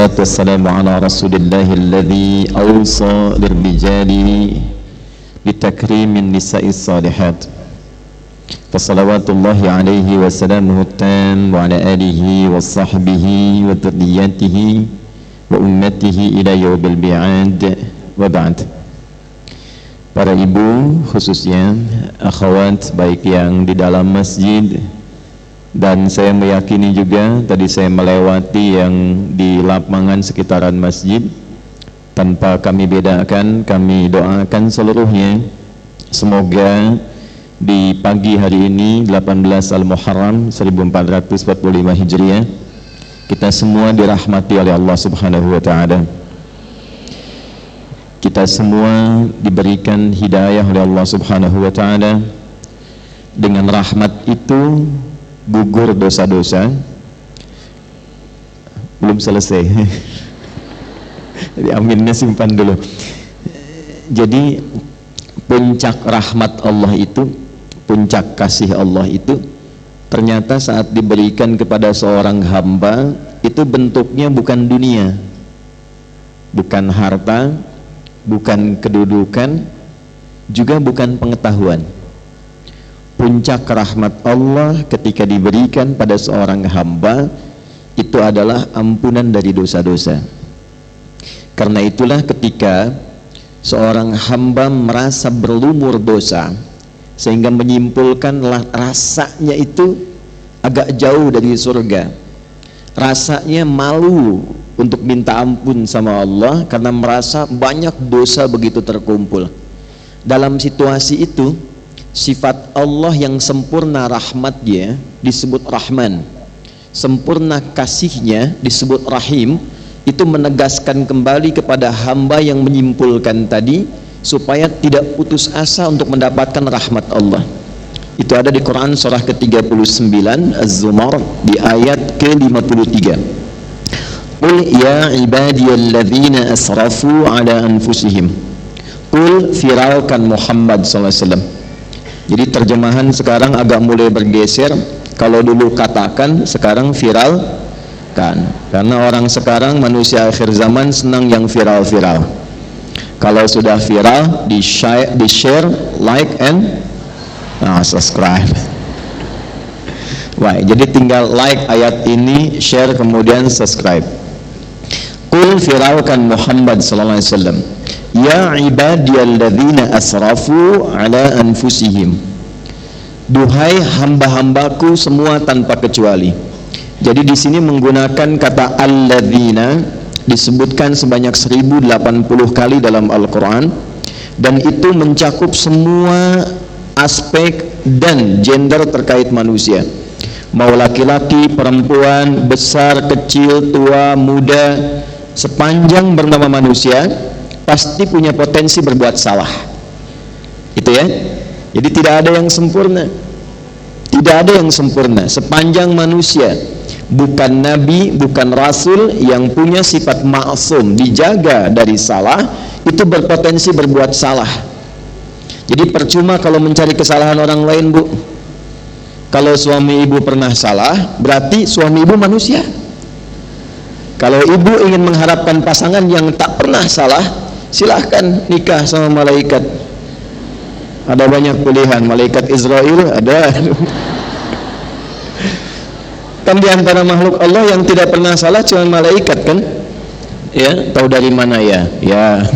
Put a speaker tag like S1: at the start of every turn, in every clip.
S1: والصلاة والسلام على رسول الله الذي أوصى للرجال بتكريم النساء الصالحات فصلوات الله عليه وسلامه التام وعلى آله وصحبه وذريته وأمته إلى يوم البعاد وبعد. Para ibu, khususnya akhwat baik yang di dalam masjid, dan saya meyakini juga tadi saya melewati yang di lapangan sekitaran masjid, tanpa kami bedakan, kami doakan seluruhnya semoga di pagi hari ini 18 Al-Muharram 1445 Hijriah kita semua dirahmati oleh Allah Subhanahu wa taala. Kita semua diberikan hidayah oleh Allah Subhanahu wa taala. Dengan rahmat itu gugur dosa-dosa. Belum selesai. Jadi aminnya simpan dulu. Jadi puncak rahmat Allah itu, puncak kasih Allah itu ternyata saat diberikan kepada seorang hamba itu bentuknya bukan dunia, bukan harta, bukan kedudukan, juga bukan pengetahuan. Puncak rahmat Allah ketika diberikan pada seorang hamba itu adalah ampunan dari dosa-dosa. Karena itulah ketika seorang hamba merasa berlumur dosa sehingga menyimpulkan rasanya itu agak jauh dari surga, rasanya malu untuk minta ampun sama Allah karena merasa banyak dosa begitu terkumpul. Dalam situasi itu, sifat Allah yang sempurna rahmatnya disebut Rahman, sempurna kasihnya disebut Rahim. Itu menegaskan kembali kepada hamba yang menyimpulkan tadi supaya tidak putus asa untuk mendapatkan rahmat Allah. Itu ada di Quran surah ke-39 Az-Zumar di ayat ke-53. Qul ya ibadiyalladzina asrafu ala anfusihim. Qul firalkan Muhammad SAW. Jadi terjemahan sekarang agak mulai bergeser. Kalau dulu katakan, sekarang viral kan. Karena orang sekarang manusia akhir zaman senang yang viral-viral. Kalau sudah viral, di share, like and subscribe. Wah, jadi tinggal like ayat ini, share, kemudian subscribe. Qul firalkan Muhammad sallallahu alaihi wasallam, ya ibadiyalladzina asrafu ala anfusihim. Duhai hamba-hambaku semua tanpa kecuali. Jadi di sini menggunakan kata alladzina disebutkan sebanyak 1080 kali dalam Al-Quran, dan itu mencakup semua aspek dan gender terkait manusia, mau laki-laki, perempuan, besar, kecil, tua, muda, sepanjang bernama manusia pasti punya potensi berbuat salah. Itu ya. Jadi tidak ada yang sempurna. Tidak ada yang sempurna sepanjang manusia. Bukan nabi, bukan rasul yang punya sifat ma'sum, dijaga dari salah, itu berpotensi berbuat salah. Jadi percuma kalau mencari kesalahan orang lain, Bu. Kalau suami ibu pernah salah, berarti suami ibu manusia. Kalau ibu ingin mengharapkan pasangan yang tak pernah salah, silahkan nikah sama malaikat. Ada banyak pilihan, malaikat Israel ada. Kan di antara makhluk Allah yang tidak pernah salah cuma malaikat kan? Ya, tahu dari mana ya? Ya.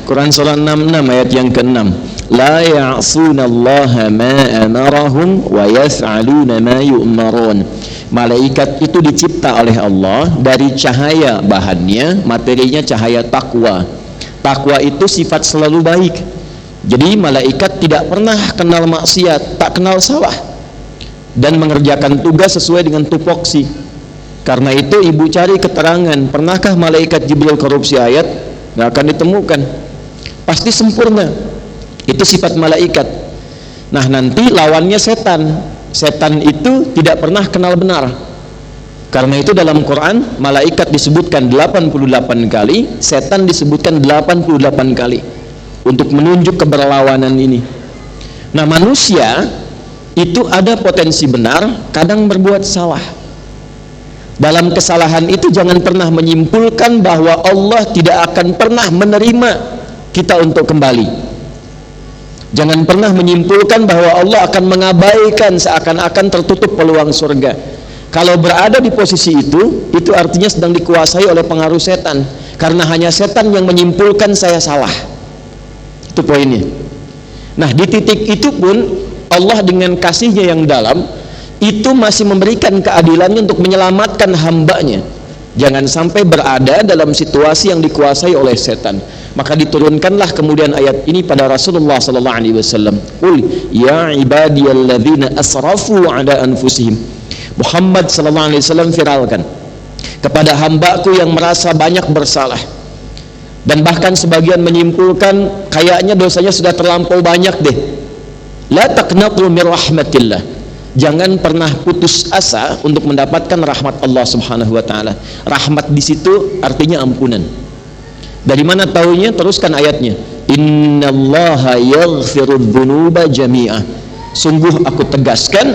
S1: Quran surah 66 ayat yang ke-6. La ya'sunallaha ma amarahum wa yaf'aluna ma yu'marun. Malaikat itu dicipta oleh Allah dari cahaya bahannya, materinya cahaya takwa. Takwa itu sifat selalu baik. Jadi malaikat tidak pernah kenal maksiat, tak kenal salah, dan mengerjakan tugas sesuai dengan tupoksi. Karena itu ibu cari keterangan, pernahkah malaikat Jibril korupsi ayat? Nggak akan ditemukan. Pasti sempurna. Itu sifat malaikat. Nah, nanti lawannya setan. Setan itu tidak pernah kenal benar. Karena itu dalam Quran malaikat disebutkan 88 kali, setan disebutkan 88 kali untuk menunjuk keberlawanan ini. Nah, manusia itu ada potensi benar, kadang berbuat salah. Dalam kesalahan itu jangan pernah menyimpulkan bahwa Allah tidak akan pernah menerima kita untuk kembali. Jangan pernah menyimpulkan bahwa Allah akan mengabaikan seakan-akan tertutup peluang surga. Kalau berada di posisi itu artinya sedang dikuasai oleh pengaruh setan, karena hanya setan yang menyimpulkan saya salah. Itu poinnya. Nah, di titik itu pun Allah dengan kasihnya yang dalam itu masih memberikan keadilannya untuk menyelamatkan hambanya. Jangan sampai berada dalam situasi yang dikuasai oleh setan. Maka diturunkanlah kemudian ayat ini pada Rasulullah sallallahu alaihi wasallam. Qul ya ibadiyalladzina asrafu ala anfusihim. Muhammad sallallahu alaihi wasallam viralkan kepada hambaku yang merasa banyak bersalah, dan bahkan sebagian menyimpulkan kayaknya dosanya sudah terlampau banyak deh. La taqnatu min rahmatillah. Jangan pernah putus asa untuk mendapatkan rahmat Allah Subhanahu wa taala. Rahmat di situ artinya ampunan. Dari mana taunya? Teruskan ayatnya. Innallaha yaghfirudz dzunuba jami'ah. Sungguh aku tegaskan,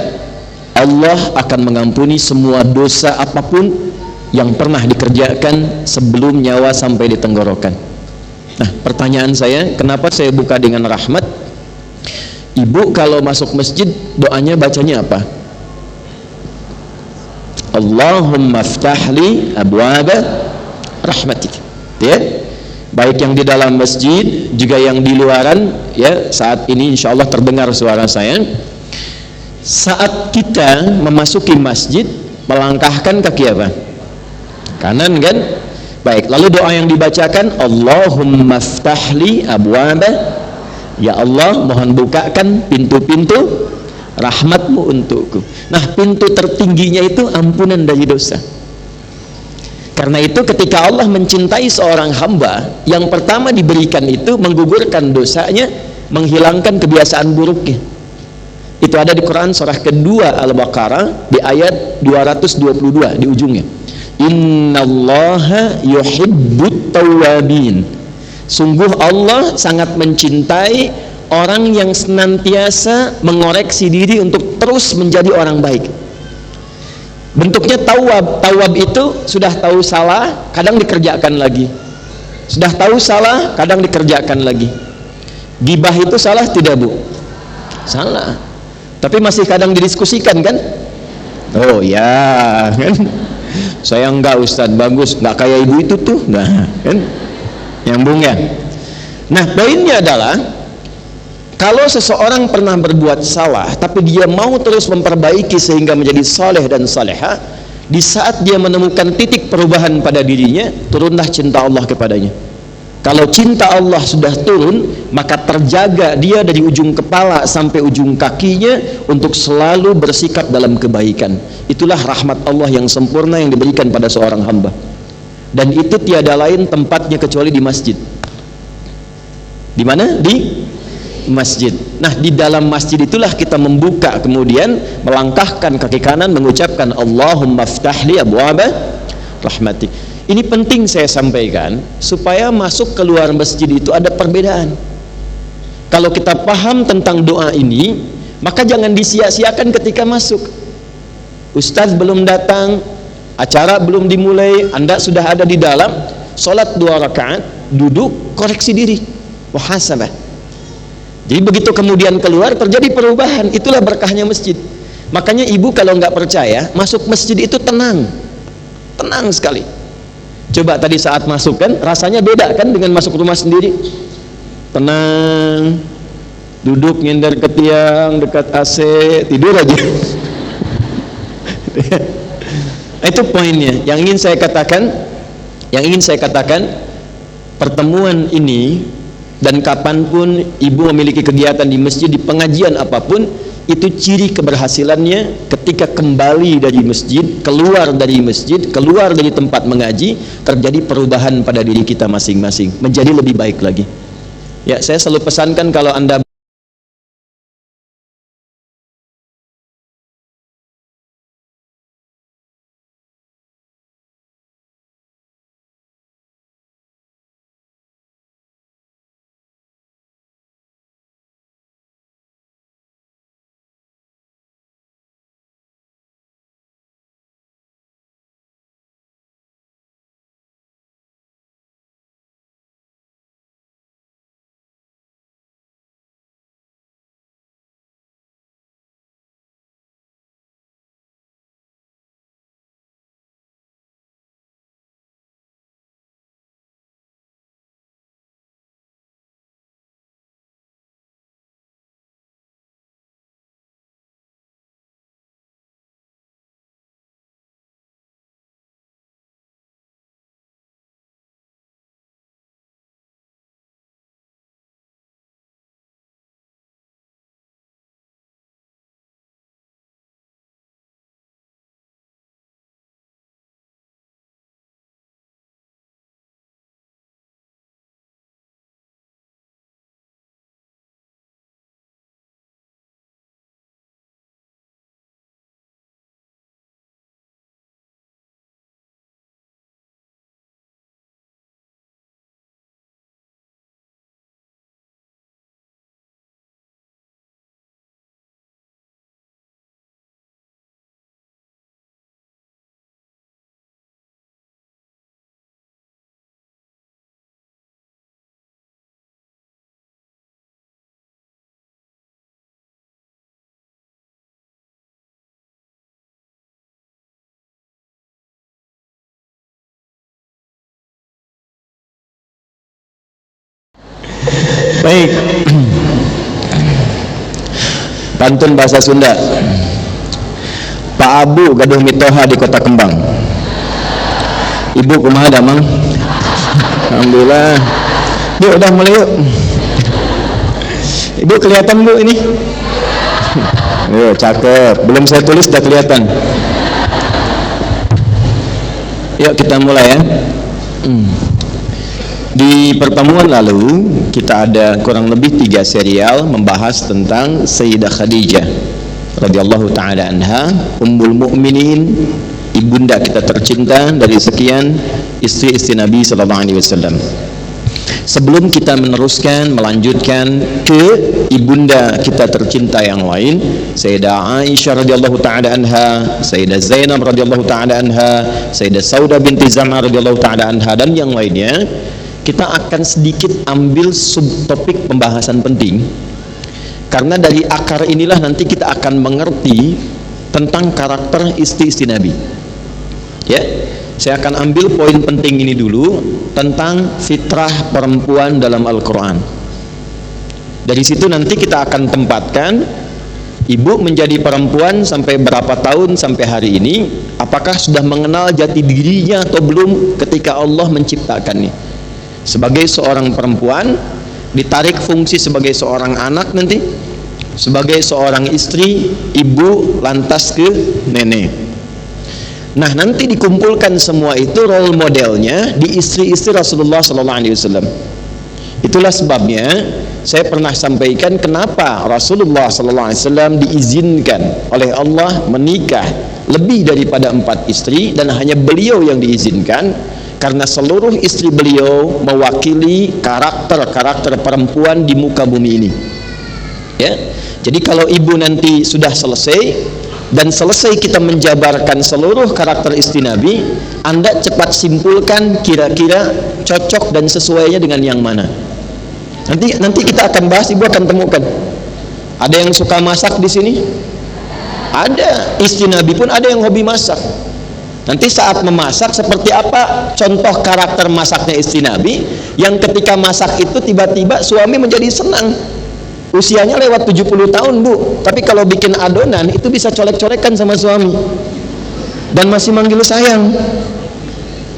S1: Allah akan mengampuni semua dosa apapun yang pernah dikerjakan sebelum nyawa sampai di tenggorokan. Nah, pertanyaan saya, kenapa saya buka dengan rahmat? Ibu kalau masuk masjid doanya bacanya apa? Allahumma ftahli abwaba rahmatik. Ya, baik yang di dalam masjid juga yang di luaran. Ya, saat ini insya Allah terdengar suara saya. Saat kita memasuki masjid, melangkahkan kaki apa? Kanan kan? Baik, lalu doa yang dibacakan Allahumma ftahli abwaba, ya Allah mohon bukakan pintu-pintu rahmatmu untukku. Nah, pintu tertingginya itu ampunan dari dosa. Karena itu ketika Allah mencintai seorang hamba, yang pertama diberikan itu menggugurkan dosanya, menghilangkan kebiasaan buruknya. Itu ada di Quran surah kedua Al-Baqarah di ayat 222 di ujungnya. Innallaha yuhibbut tawwabin. Sungguh Allah sangat mencintai orang yang senantiasa mengoreksi diri untuk terus menjadi orang baik. Bentuknya tawwab. Tawwab itu sudah tahu salah, kadang dikerjakan lagi. Sudah tahu salah, kadang dikerjakan lagi. Gibah itu salah tidak, Bu? Salah. Tapi masih kadang didiskusikan kan? Oh ya, kan? Saya enggak, Ustadz, bagus, enggak kayak ibu itu tuh. Nah, kan? Nyambung ya. Nah, poinnya adalah kalau seseorang pernah berbuat salah tapi dia mau terus memperbaiki sehingga menjadi saleh dan saleha, di saat dia menemukan titik perubahan pada dirinya, turunlah cinta Allah kepadanya. Kalau cinta Allah sudah turun, maka terjaga dia dari ujung kepala sampai ujung kakinya untuk selalu bersikap dalam kebaikan. Itulah rahmat Allah yang sempurna yang diberikan pada seorang hamba. Dan itu tiada lain tempatnya kecuali di masjid. Di mana? Di masjid. Nah, di dalam masjid itulah kita membuka, kemudian melangkahkan kaki kanan, mengucapkan Allahumma ftahli abwaba rahmatik. Ini penting saya sampaikan supaya masuk keluar masjid itu ada perbedaan. Kalau kita paham tentang doa ini, maka jangan disia-siakan ketika masuk. Ustadz belum datang, acara belum dimulai, Anda sudah ada di dalam, sholat 2 rakaat, duduk, koreksi diri, muhasabah. Jadi begitu kemudian keluar terjadi perubahan. Itulah berkahnya masjid. Makanya ibu kalau nggak percaya, masuk masjid itu tenang, tenang sekali. Coba tadi saat masuk kan rasanya beda kan dengan masuk rumah sendiri. Tenang, duduk nyender ke tiang dekat AC, tidur aja. Itu poinnya yang ingin saya katakan, pertemuan ini dan kapanpun ibu memiliki kegiatan di masjid, di pengajian apapun, itu ciri keberhasilannya ketika kembali dari masjid, keluar dari tempat mengaji, terjadi perubahan pada diri kita masing-masing, menjadi lebih baik lagi. Ya, saya selalu pesankan kalau Anda Baik. Pantun bahasa Sunda. Pak Abu gaduh mitoha di Kota Kembang. Ibu kumaha damang? Alhamdulillah. Yuk udah mulai yuk. Ibu kelihatan Bu ini? Yuk cakep. Belum saya tulis sudah kelihatan. Yuk kita mulai ya. Di pertemuan lalu kita ada kurang lebih 3 serial membahas tentang Sayyidah Khadijah radhiyallahu taala anha, Ummul Mukminin, ibunda kita tercinta dari sekian istri-istri Nabi sallallahu alaihi wasallam. Sebelum kita meneruskan melanjutkan ke ibunda kita tercinta yang lain, Sayyidah Aisyah radhiyallahu taala anha, Sayyidah Zainab radhiyallahu taala anha, Sayyidah Saudah binti Zam'ah radhiyallahu taala anha dan yang lainnya, kita akan sedikit ambil subtopik pembahasan penting, karena dari akar inilah nanti kita akan mengerti tentang karakter istri-istri Nabi. Ya, saya akan ambil poin penting ini dulu tentang fitrah perempuan dalam Al-Quran. Dari situ nanti kita akan tempatkan ibu menjadi perempuan sampai berapa tahun sampai hari ini, apakah sudah mengenal jati dirinya atau belum ketika Allah menciptakannya. Sebagai seorang perempuan ditarik fungsi sebagai seorang anak, nanti sebagai seorang istri, ibu, lantas ke nenek. Nah, nanti dikumpulkan semua itu role modelnya di istri-istri Rasulullah SAW. Itulah sebabnya saya pernah sampaikan kenapa Rasulullah SAW diizinkan oleh Allah menikah lebih daripada 4 istri, dan hanya beliau yang diizinkan karena seluruh istri beliau mewakili karakter-karakter perempuan di muka bumi ini. Ya, jadi kalau ibu nanti sudah selesai dan selesai kita menjabarkan seluruh karakter istri Nabi, Anda cepat simpulkan kira-kira cocok dan sesuainya dengan yang mana. Nanti kita akan bahas, ibu akan temukan. Ada yang suka masak di sini? Ada. Istri Nabi pun ada yang hobi masak. Nanti saat memasak seperti apa contoh karakter masaknya istri Nabi, yang ketika masak itu tiba-tiba suami menjadi senang. Usianya lewat 70 tahun Bu, tapi kalau bikin adonan itu bisa colek-colekan sama suami dan masih manggil sayang.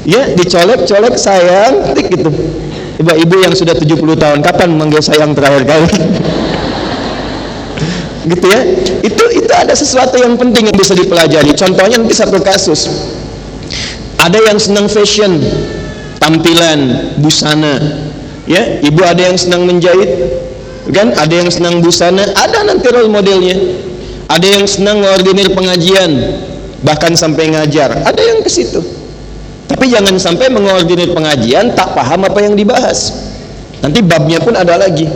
S1: Ya, dicolek-colek sayang gitu. Ibu yang sudah 70 tahun kapan manggil sayang terakhir kali? Gitu ya. Itu ada sesuatu yang penting yang bisa dipelajari. Contohnya nanti satu kasus. Ada yang senang fashion, tampilan, busana. Ya, ibu ada yang senang menjahit, kan? Ada yang senang busana, ada nanti role modelnya. Ada yang senang mengordinir pengajian, bahkan sampai ngajar. Ada yang ke situ. Tapi jangan sampai mengordinir pengajian tak paham apa yang dibahas. Nanti babnya pun ada lagi.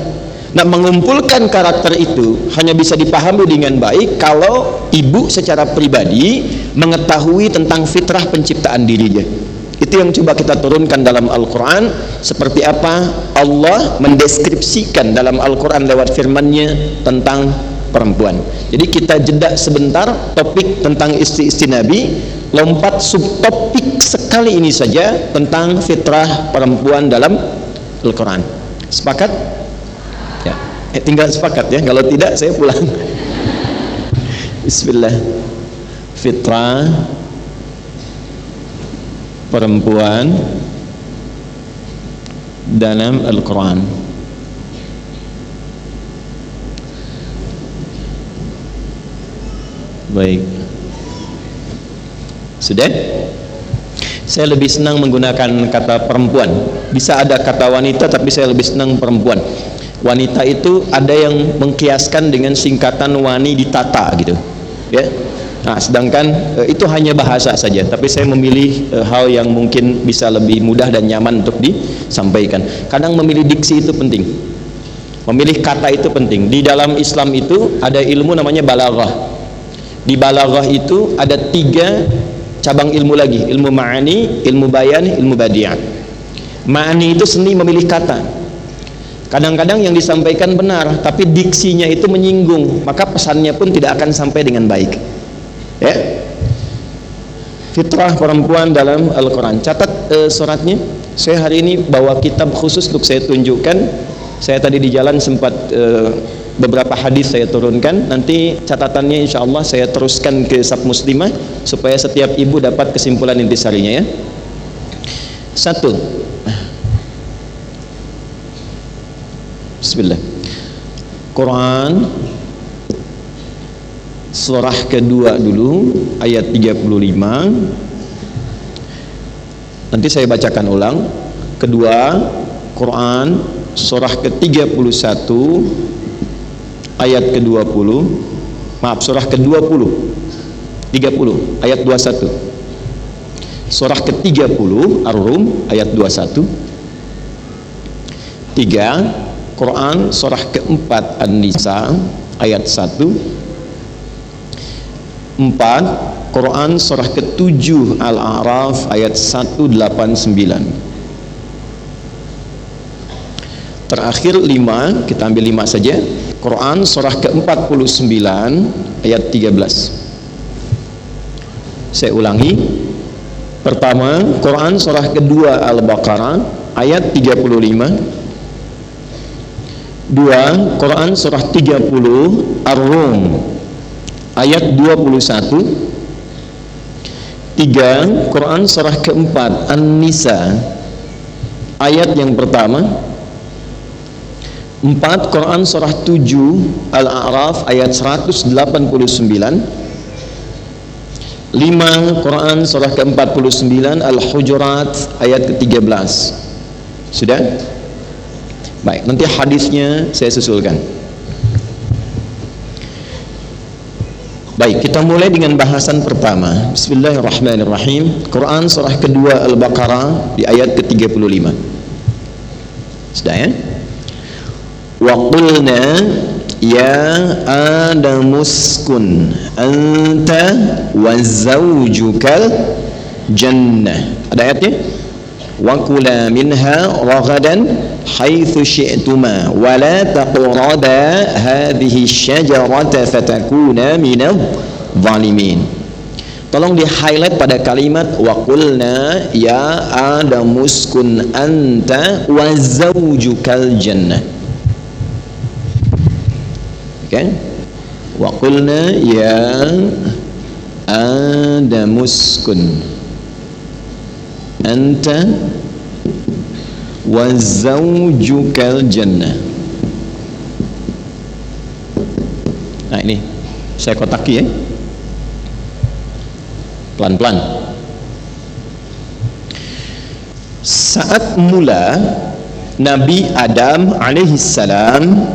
S1: Nah, mengumpulkan karakter itu hanya bisa dipahami dengan baik kalau ibu secara pribadi mengetahui tentang fitrah penciptaan dirinya. Itu yang coba kita turunkan dalam Al-Quran, seperti apa Allah mendeskripsikan dalam Al-Quran lewat firman-Nya tentang perempuan. Jadi kita jeda sebentar topik tentang istri-istri Nabi, lompat subtopik sekali ini saja tentang fitrah perempuan dalam Al-Quran. Sepakat? Ya, tinggal sepakat ya, kalau tidak saya pulang. Bismillah. Fitrah perempuan dalam Al-Quran. Baik, sudah? Saya lebih senang menggunakan kata perempuan. Bisa ada kata wanita, tapi saya lebih senang perempuan. Wanita itu ada yang mengkiaskan dengan singkatan wani ditata gitu, ya. Nah, sedangkan itu hanya bahasa saja, tapi saya memilih hal yang mungkin bisa lebih mudah dan nyaman untuk disampaikan. Kadang memilih diksi itu penting, memilih kata itu penting. Di dalam Islam itu ada ilmu namanya balaghah. Di balaghah itu ada 3 cabang ilmu lagi, ilmu ma'ani, ilmu bayan, ilmu badi'ah. Ma'ani itu seni memilih kata. Kadang-kadang yang disampaikan benar, tapi diksinya itu menyinggung, maka pesannya pun tidak akan sampai dengan baik. Ya, fitrah perempuan dalam Al-Quran. Catat suratnya. Saya hari ini bawa kitab khusus untuk saya tunjukkan Saya tadi di jalan sempat beberapa hadis saya turunkan. Nanti catatannya insya Allah saya teruskan ke Sab Muslimah supaya setiap ibu dapat kesimpulan intisarinya ya. 1. Bismillah. Quran surah kedua dulu ayat 35. Nanti saya bacakan ulang. Kedua, Quran surah ke-31 ayat ke-20. Maaf, surah ke-20 30 ayat 21. Surah ke-30 Ar-Rum ayat 21. 3. Quran surah ke-4 An-Nisa ayat 1. 4. Quran surah ke-7 Al-A'raf ayat 189. Terakhir 5, kita ambil 5 saja. Quran surah ke-49 ayat 13. Saya ulangi. Pertama, Quran surah kedua Al-Baqarah ayat 35. 2. Quran surah 30 Ar-Rum ayat 21. 3. Quran surah keempat An-Nisa ayat yang pertama. 4. Quran surah 7 Al-A'raf ayat 189. 5. Quran surah ke-49 Al-Hujurat ayat ke-13. Sudah? Baik, nanti hadisnya saya susulkan. Baik, kita mulai dengan bahasan pertama. Bismillahirrahmanirrahim. Quran surah kedua Al-Baqarah di ayat ke-35. Sudah ya? Wa qulna ya adamuskun anta wa zawjukal jannah. Ada ayatnya? Wa kula minha ragadan haitsu syi'tuma wa la taqraba hadhihi syajarata fatakuna minadh dhalimin. Tolong di highlight pada kalimat wa qulna ya adamuskun anta wa zawjukal jannah. Oke. Wa qulna ya adamuskun anta wa zawjukal jannah. Nah ini saya kotaki ya, pelan-pelan. Saat mula Nabi Adam alaihissalam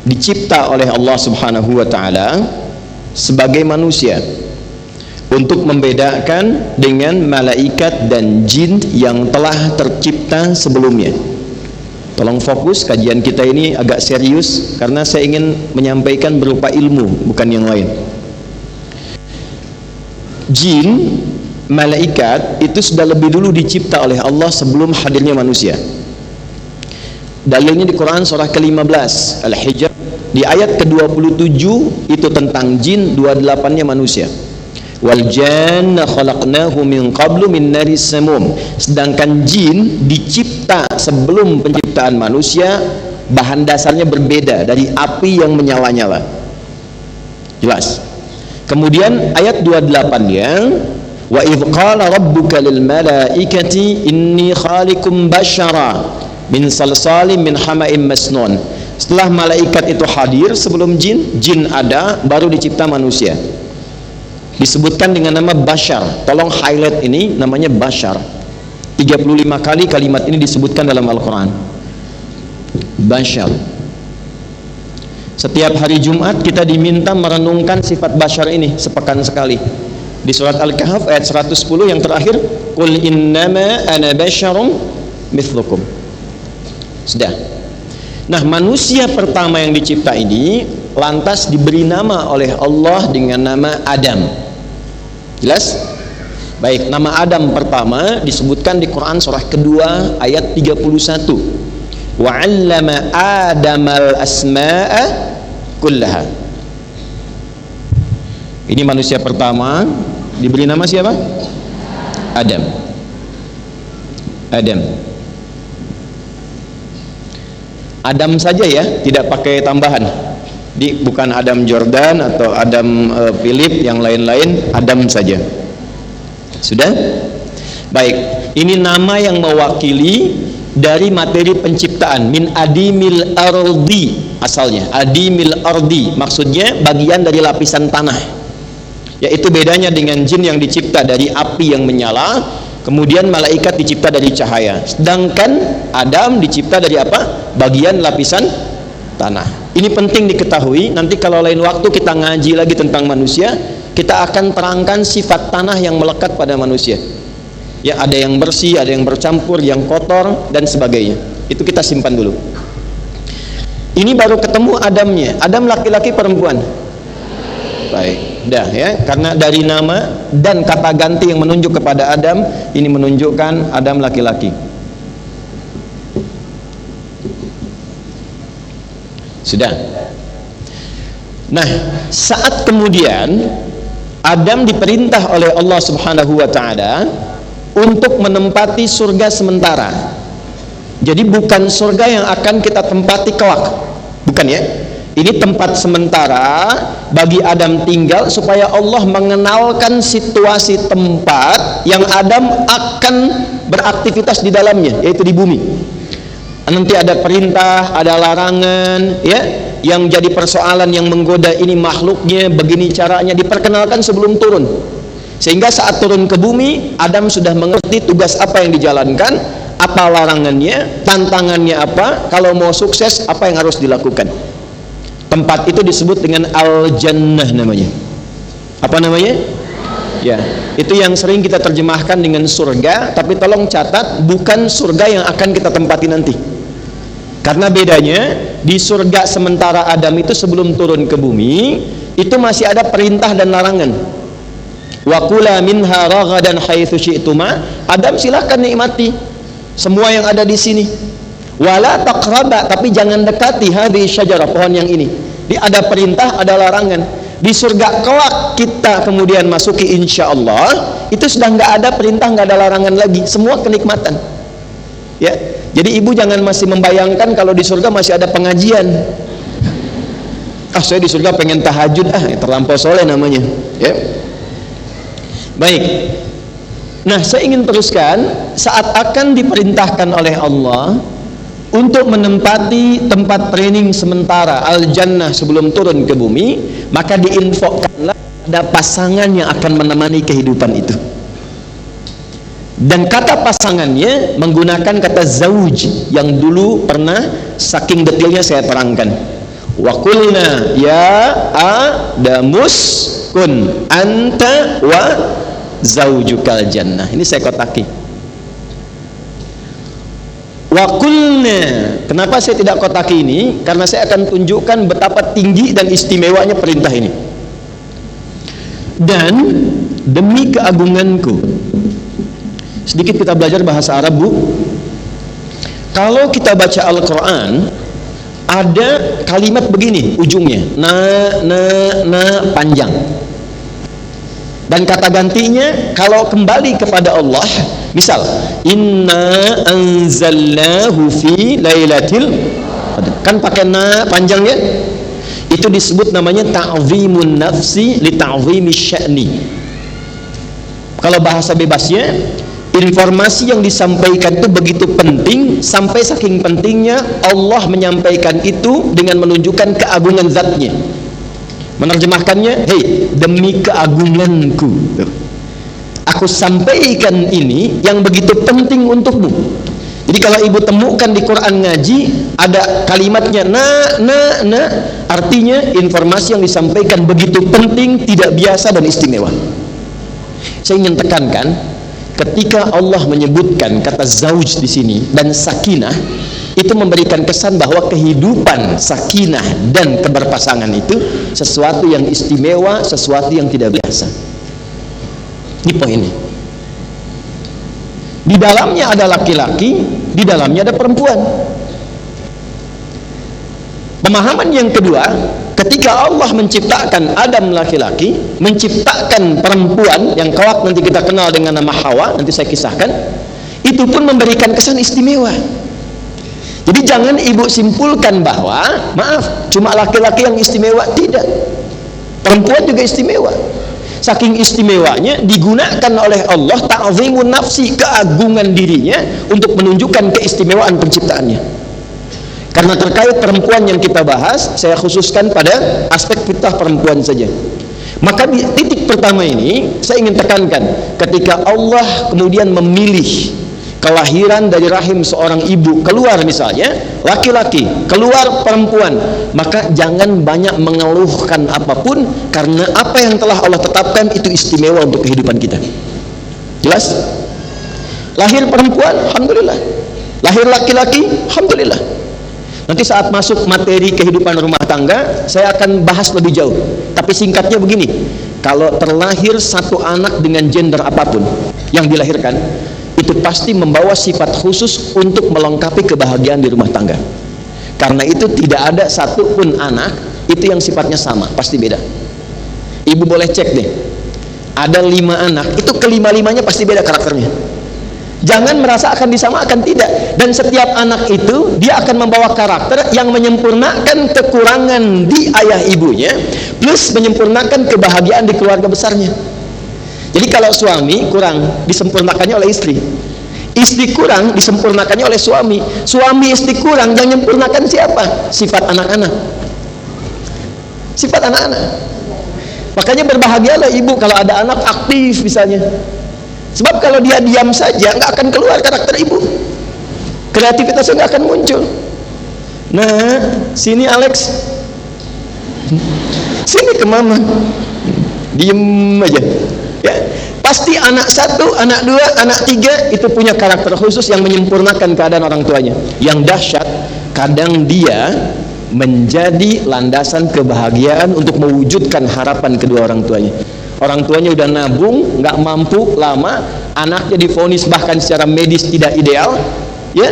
S1: dicipta oleh Allah Subhanahu wa taala sebagai manusia untuk membedakan dengan malaikat dan jin yang telah tercipta sebelumnya. Tolong fokus, kajian kita ini agak serius karena saya ingin menyampaikan berupa ilmu, bukan yang lain. Jin, malaikat itu sudah lebih dulu dicipta oleh Allah sebelum hadirnya manusia. Dalilnya di Quran surah ke-15 Al-Hijr di ayat ke-27 itu tentang jin, 28-nya manusia. Wal janna khalaqnahu min qablu min naris samum. Sedangkan jin dicipta sebelum penciptaan manusia, bahan dasarnya berbeda dari api yang menyala-nyala. Jelas. Kemudian ayat 28-nya wa idz qala rabbuka lil malaikati inni khaliqum basyara min salsalim min hama'im masnun. Setelah malaikat itu hadir sebelum jin, jin ada baru dicipta manusia. Disebutkan dengan nama Bashar. Tolong highlight ini, namanya Bashar. 35 kali kalimat ini disebutkan dalam Al-Quran. Bashar. Setiap hari Jumat kita diminta merenungkan sifat Bashar ini sepekan sekali. Di surat Al-Kahf ayat 110 yang terakhir, Qul innama ana basyarum mithlukum. Sudah. Nah, manusia pertama yang dicipta ini lantas diberi nama oleh Allah dengan nama Adam. Jelas? Baik, nama Adam pertama disebutkan di Quran surah kedua ayat 31. Wa 'allama Adamal asma'a kullaha. Ini manusia pertama diberi nama siapa? Adam. Adam. Adam saja ya, tidak pakai tambahan. Bukan Adam Jordan atau Adam Philip yang lain-lain, Adam saja. Sudah? Baik, ini nama yang mewakili dari materi penciptaan. Min adimil ardi asalnya. Adimil ardi maksudnya bagian dari lapisan tanah. Yaitu bedanya dengan jin yang dicipta dari api yang menyala, kemudian malaikat dicipta dari cahaya. Sedangkan Adam dicipta dari apa? Bagian lapisan tanah. Ini penting diketahui. Nanti kalau lain waktu kita ngaji lagi tentang manusia, kita akan terangkan sifat tanah yang melekat pada manusia. Ya, ada yang bersih, ada yang bercampur, yang kotor dan sebagainya. Itu kita simpan dulu. Ini baru ketemu Adamnya. Adam laki-laki perempuan. Baik, dah ya. Karena dari nama dan kata ganti yang menunjuk kepada Adam, ini menunjukkan Adam laki-laki. Sudah. Nah, saat kemudian Adam diperintah oleh Allah Subhanahu wa taala untuk menempati surga sementara. Jadi bukan surga yang akan kita tempati kelak. Bukan ya? Ini tempat sementara bagi Adam tinggal supaya Allah mengenalkan situasi tempat yang Adam akan beraktivitas di dalamnya, yaitu di bumi. Nanti ada perintah, ada larangan, ya, yang jadi persoalan yang menggoda ini makhluknya, begini caranya diperkenalkan sebelum turun. Sehingga saat turun ke bumi, Adam sudah mengerti tugas apa yang dijalankan, apa larangannya, tantangannya apa, kalau mau sukses apa yang harus dilakukan. Tempat itu disebut dengan Al-Jannah namanya. Apa namanya? Ya, itu yang sering kita terjemahkan dengan surga, tapi tolong catat, bukan surga yang akan kita tempati nanti. Karena bedanya, di surga sementara Adam itu sebelum turun ke bumi, itu masih ada perintah dan larangan. Wa kula minha raghadan haitsu syi'tuma. Adam silahkan nikmati semua yang ada di sini. Wala taqraba, tapi jangan dekati hadhihi syajarah, pohon yang ini. Ada perintah, ada larangan. Di surga kelak kita kemudian masuki insyaallah, itu sudah nggak ada perintah, nggak ada larangan lagi, semua kenikmatan. Ya, jadi ibu jangan masih membayangkan kalau di surga masih ada pengajian. Saya di surga pengen tahajud, terlampau soleh namanya. Ya. Baik. Nah, saya ingin teruskan, saat akan diperintahkan oleh Allah untuk menempati tempat training sementara Al-Jannah sebelum turun ke bumi, maka diinfokanlah ada pasangan yang akan menemani kehidupan itu. Dan kata pasangannya menggunakan kata zauj yang dulu pernah saking detailnya saya terangkan. Wa qulna ya adamus kun anta wa zaujukal jannah. Ini saya kotaki. Wa qulna, kenapa saya tidak kotaki ini? Karena saya akan tunjukkan betapa tinggi dan istimewanya perintah ini. Dan demi keagunganku, sedikit kita belajar bahasa Arab, Bu. Kalau kita baca Al-Quran, ada kalimat begini ujungnya, na panjang. Dan kata gantinya kalau kembali kepada Allah, misal inna anzalnahu fi lailatil qadr, kan pakai na panjangnya, itu disebut namanya ta'zimun nafsi li ta'zimi sya'ni. Kalau bahasa bebasnya, informasi yang disampaikan itu begitu penting, sampai saking pentingnya Allah menyampaikan itu dengan menunjukkan keagungan zatnya. Menerjemahkannya, hei, demi keagunganku, aku sampaikan ini yang begitu penting untukmu. Jadi kalau ibu temukan di Quran ngaji ada kalimatnya na, artinya informasi yang disampaikan begitu penting, tidak biasa dan istimewa. Saya ingin tekankan, ketika Allah menyebutkan kata zauj di sini dan sakinah, itu memberikan kesan bahwa kehidupan sakinah dan keberpasangan itu sesuatu yang istimewa, sesuatu yang tidak biasa. Ini poinnya. Di dalamnya ada laki-laki, di dalamnya ada perempuan. Pemahaman yang kedua, ketika Allah menciptakan Adam laki-laki, menciptakan perempuan yang kelak nanti kita kenal dengan nama Hawa, nanti saya kisahkan, itu pun memberikan kesan istimewa. Jadi jangan ibu simpulkan bahwa maaf cuma laki-laki yang istimewa. Tidak, perempuan juga istimewa. Saking istimewanya digunakan oleh Allah ta'zimun nafsi, keagungan dirinya untuk menunjukkan keistimewaan penciptaannya. Karena terkait perempuan yang kita bahas, saya khususkan pada aspek fitrah perempuan saja. Maka di titik pertama ini saya ingin tekankan, ketika Allah kemudian memilih kelahiran dari rahim seorang ibu, keluar misalnya laki-laki, keluar perempuan, maka jangan banyak mengeluhkan apapun, karena apa yang telah Allah tetapkan itu istimewa untuk kehidupan kita. Jelas? Lahir perempuan, alhamdulillah. Lahir laki-laki, alhamdulillah. Nanti saat masuk materi kehidupan rumah tangga, saya akan bahas lebih jauh. Tapi singkatnya begini, kalau terlahir satu anak dengan gender apapun yang dilahirkan, itu pasti membawa sifat khusus untuk melengkapi kebahagiaan di rumah tangga. Karena itu tidak ada satu pun anak itu yang sifatnya sama, pasti beda. Ibu boleh cek deh, ada 5 anak, itu kelima-limanya pasti beda karakternya. Jangan merasa akan disamakan, tidak. Dan setiap anak itu dia akan membawa karakter yang menyempurnakan kekurangan di ayah ibunya, plus menyempurnakan kebahagiaan di keluarga besarnya. Jadi kalau suami kurang, disempurnakannya oleh istri. Istri kurang, disempurnakannya oleh suami. Suami istri kurang, yang menyempurnakan siapa? Sifat anak-anak. Sifat anak-anak. Makanya berbahagialah ibu kalau ada anak aktif misalnya. Sebab kalau dia diam saja, nggak akan keluar karakter ibu. Kreativitasnya nggak akan muncul. Nah, sini Alex, sini ke mama. Diem aja. Ya, pasti anak 1, anak 2, anak 3 itu punya karakter khusus yang menyempurnakan keadaan orang tuanya. Yang dahsyat, kadang dia menjadi landasan kebahagiaan untuk mewujudkan harapan kedua orang tuanya. Orang tuanya udah nabung, nggak mampu lama, anaknya divonis bahkan secara medis tidak ideal, ya.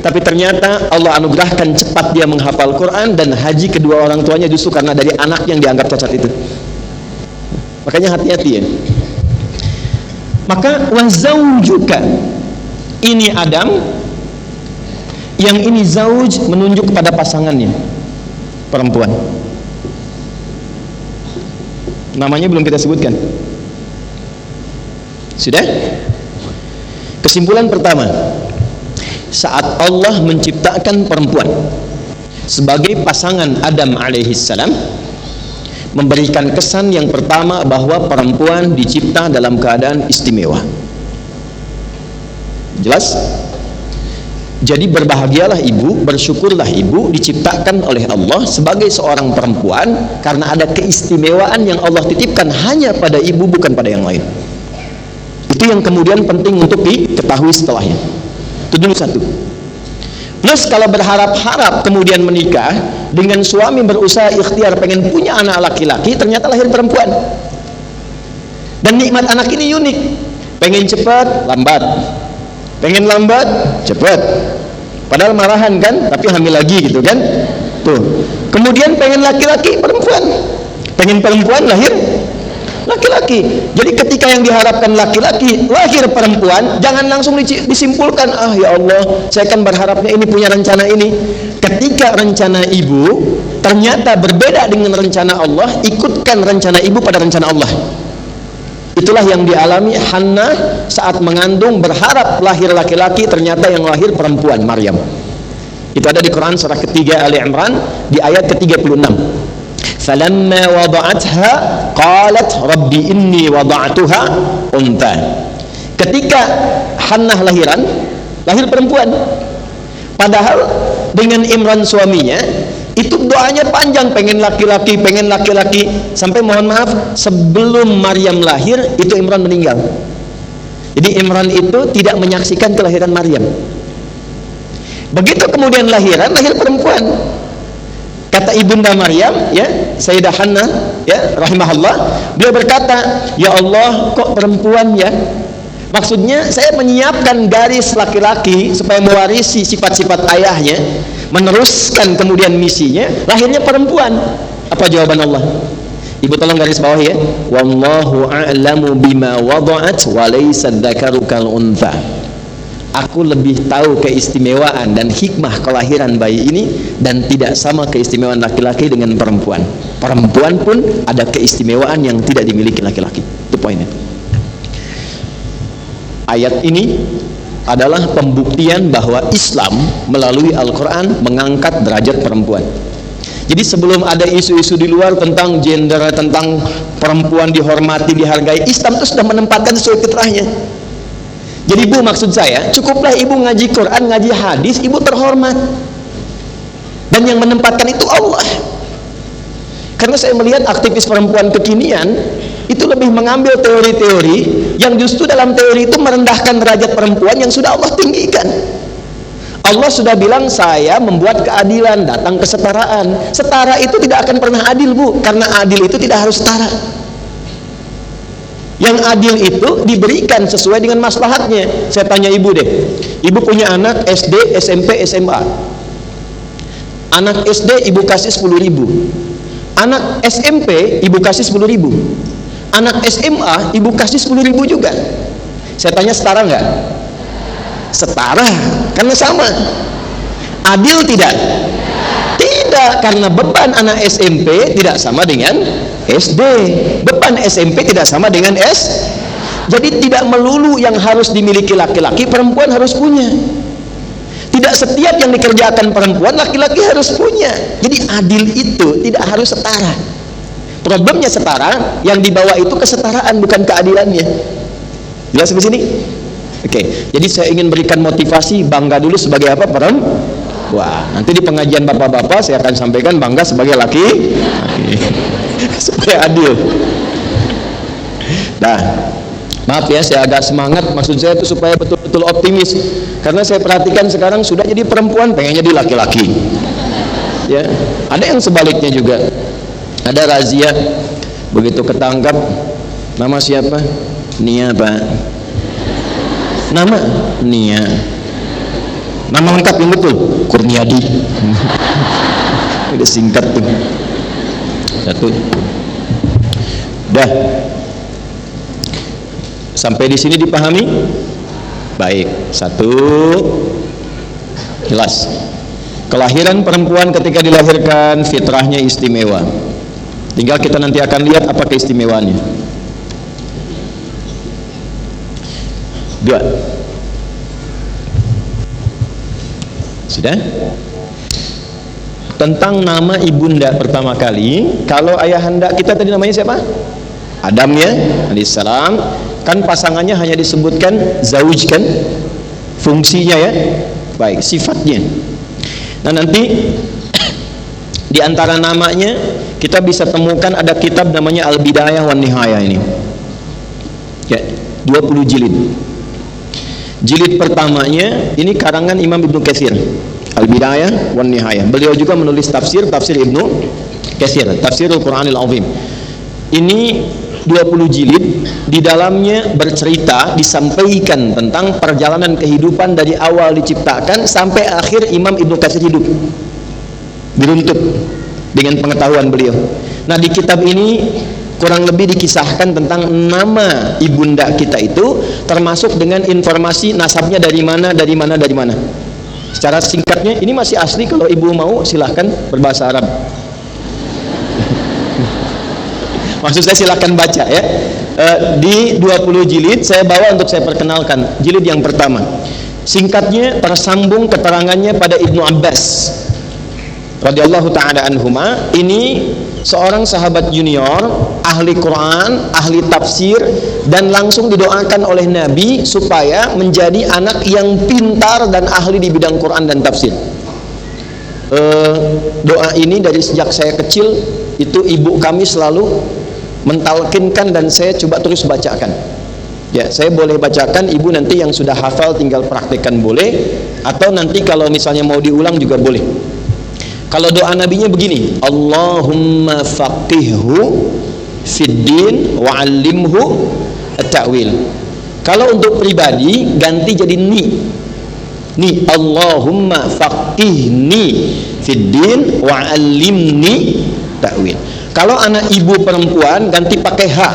S1: Tapi ternyata Allah anugerahkan cepat dia menghafal Quran dan haji kedua orang tuanya justru karena dari anak yang dianggap cacat itu. Makanya hati-hati ya. Maka wazaujuka, ini Adam, yang ini zauj menunjuk kepada pasangannya, perempuan. Namanya belum kita sebutkan. Sudah? Kesimpulan pertama, saat Allah menciptakan perempuan sebagai pasangan Adam alaihissalam, memberikan kesan yang pertama bahwa perempuan dicipta dalam keadaan istimewa. Jelas? Jadi berbahagialah ibu, bersyukurlah ibu diciptakan oleh Allah sebagai seorang perempuan, karena ada keistimewaan yang Allah titipkan hanya pada ibu, bukan pada yang lain. Itu yang kemudian penting untuk diketahui setelahnya. Itu dulu satu. Plus kalau berharap-harap kemudian menikah dengan suami berusaha ikhtiar pengen punya anak laki-laki, ternyata lahir perempuan. Dan nikmat anak ini unik. Pengen cepat, lambat. Pengen lambat, cepat. Padahal marahan kan, tapi hamil lagi gitu kan. Tuh. Kemudian pengen laki-laki, perempuan. Pengen perempuan, lahir laki-laki. Jadi ketika yang diharapkan laki-laki, lahir perempuan, jangan langsung disimpulkan, ah ya Allah, saya kan berharapnya ini, punya rencana ini. Ketika rencana ibu ternyata berbeda dengan rencana Allah, ikutkan rencana ibu pada rencana Allah. Itulah yang dialami Hannah saat mengandung, berharap lahir laki-laki, ternyata yang lahir perempuan, Maryam. Itu ada di Quran surah ketiga Ali Imran di ayat ke-36. Falamma wada'atha qalat rabbi inni wada'tuha untha. Ketika Hannah lahiran, lahir perempuan. Padahal dengan Imran suaminya itu doanya panjang, pengen laki-laki, pengen laki-laki, sampai mohon maaf sebelum Maryam lahir itu Imran meninggal. Jadi Imran itu tidak menyaksikan kelahiran Maryam. Begitu kemudian lahiran, lahir perempuan. Kata ibunda Maryam, ya, Sayyidah Hannah, ya, rahimahullah, beliau berkata, ya Allah, kok perempuan ya? Maksudnya saya menyiapkan garis laki-laki supaya mewarisi sifat-sifat ayahnya, meneruskan kemudian misinya, lahirnya perempuan. Apa jawaban Allah? Ibu tolong garis bawah ya. Wallahu a'lamu bima wada'at wa laysa dzakaru kal untha. aku lebih tahu keistimewaan dan hikmah kelahiran bayi ini, dan tidak sama keistimewaan laki-laki dengan perempuan. Perempuan pun ada keistimewaan yang tidak dimiliki laki-laki. Itu poinnya. Ayat ini adalah pembuktian bahwa Islam melalui Al-Quran mengangkat derajat perempuan. Jadi sebelum ada isu-isu di luar tentang gender, tentang perempuan dihormati, dihargai, Islam itu sudah menempatkan sesuai fitrahnya. Jadi ibu, maksud saya, cukuplah ibu ngaji Quran, ngaji hadis, ibu terhormat. Dan yang menempatkan itu Allah. Karena saya melihat aktivis perempuan kekinian itu lebih mengambil teori-teori yang justru dalam teori itu merendahkan derajat perempuan yang sudah Allah tinggikan. Allah sudah bilang, saya membuat keadilan, datang kesetaraan. Setara itu tidak akan pernah adil, Bu, karena adil itu tidak harus setara. Yang adil itu diberikan sesuai dengan maslahatnya. Saya tanya ibu deh, ibu punya anak SD, SMP, SMA. Anak SD ibu kasih 10.000, anak SMP ibu kasih 10.000, anak SMA ibu kasih 10.000 juga. Saya tanya, setara nggak? Setara, karena sama. Adil tidak? Tidak, karena beban anak SMP tidak sama dengan SD, beban SMP tidak sama dengan S. Jadi tidak melulu yang harus dimiliki laki-laki perempuan harus punya. Tidak setiap yang dikerjakan perempuan laki-laki harus punya. Jadi adil itu tidak harus setara. Problemnya setara, yang dibawa itu kesetaraan, bukan keadilannya. Jelas sampai sini? Oke, jadi saya ingin berikan motivasi bangga dulu sebagai apa? Perempuan. Nanti di pengajian bapak-bapak saya akan sampaikan bangga sebagai laki. Supaya adil. Nah, maaf ya, saya agak semangat. Maksud saya itu supaya betul-betul optimis. Karena saya perhatikan sekarang sudah jadi perempuan pengen jadi laki-laki. Ya, ada yang sebaliknya juga. Ada razia, begitu ketangkap, nama siapa? Nia, Pak. Nama Nia, nama lengkap yang betul Kurniadi. Udah singkat tuh. Satu. Dah. Sampai di sini dipahami? Baik. Satu. Jelas. Kelahiran perempuan ketika dilahirkan fitrahnya istimewa. Tinggal kita nanti akan lihat apa keistimewaannya. Dua. Sudah? Tentang nama ibunda pertama kali, kalau ayahanda kita tadi namanya siapa? Adam ya, alaihissalam. Kan pasangannya hanya disebutkan zauj kan? Fungsinya ya. Baik, sifatnya. Nah, nanti di antara namanya kita bisa temukan ada kitab namanya Al-Bidayah wan Nihayah ini. Ya, 20 jilid. Jilid pertamanya ini karangan Imam Ibnu Katsir, Al-Bidayah wan Nihayah. Beliau juga menulis tafsir Ibnu Katsir, Tafsirul Qur'anil Azim. Ini 20 jilid, di dalamnya bercerita, disampaikan tentang perjalanan kehidupan dari awal diciptakan sampai akhir Imam Ibnu Katsir hidup. Diruntut dengan pengetahuan beliau. Nah, di kitab ini kurang lebih dikisahkan tentang nama ibunda kita itu, termasuk dengan informasi nasabnya dari mana. Secara singkatnya, ini masih asli, kalau ibu mau silahkan berbahasa Arab. Maksud saya silahkan baca ya. Di 20 jilid saya bawa untuk saya perkenalkan. Jilid yang pertama, singkatnya tersambung keterangannya pada Ibnu Abbas radhiyallahu ta'ala anhuma. Ini seorang sahabat junior, ahli Quran, ahli tafsir, dan langsung didoakan oleh Nabi supaya menjadi anak yang pintar dan ahli di bidang Quran dan tafsir. Doa ini dari sejak saya kecil itu ibu kami selalu mentalkinkan dan saya coba terus bacakan. Ya, saya boleh bacakan, ibu nanti yang sudah hafal tinggal praktekkan boleh, atau nanti kalau misalnya mau diulang juga boleh. Kalau doa nabinya begini, Allahumma faqihhu fid din wa 'allimhu at-ta'wil. Kalau untuk pribadi ganti jadi ni, Allahumma faqihni fid din wa 'allimni ta'wil. Kalau anak ibu perempuan ganti pakai ha,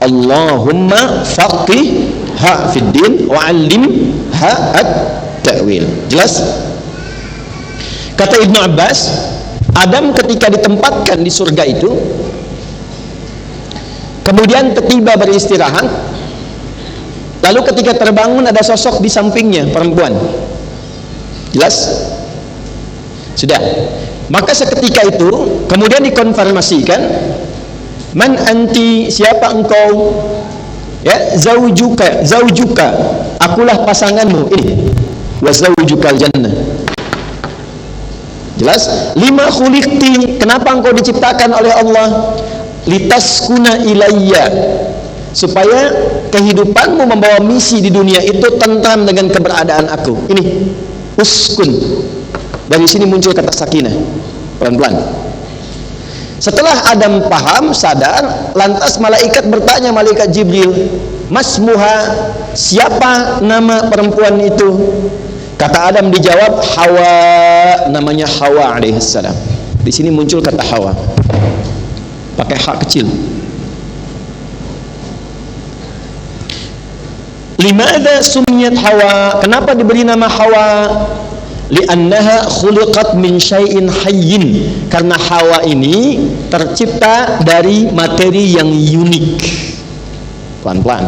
S1: Allahumma faqih ha fid din wa 'allim ha at-ta'wil. Jelas? Kata Ibnu Abbas, Adam ketika ditempatkan di surga itu, kemudian tiba beristirahat, lalu ketika terbangun ada sosok di sampingnya, perempuan. Jelas? Sudah. Maka seketika itu kemudian dikonfirmasikan, man anti, siapa engkau? Ya, zaujuka, akulah pasanganmu ini. Wa zaujukal jannah. Jelas? Lima khuliqti, kenapa engkau diciptakan oleh Allah? Litaskuna ilayya, supaya kehidupanmu membawa misi di dunia itu tentram dengan keberadaan aku. Ini uskun. Dari sini muncul kata sakinah. Pelan-pelan. Setelah Adam paham, sadar, lantas malaikat bertanya, malaikat Jibril, masmuha, siapa nama perempuan itu? Kata Adam dijawab, Hawa, namanya Hawa alaihissalam. Di sini muncul kata Hawa, pakai hak kecil. Limadha sumiyat Hawa? Kenapa diberi nama Hawa? Li'annaha khuliqat min syai'in hayyin. Karena Hawa ini tercipta dari materi yang unik. Pelan-pelan.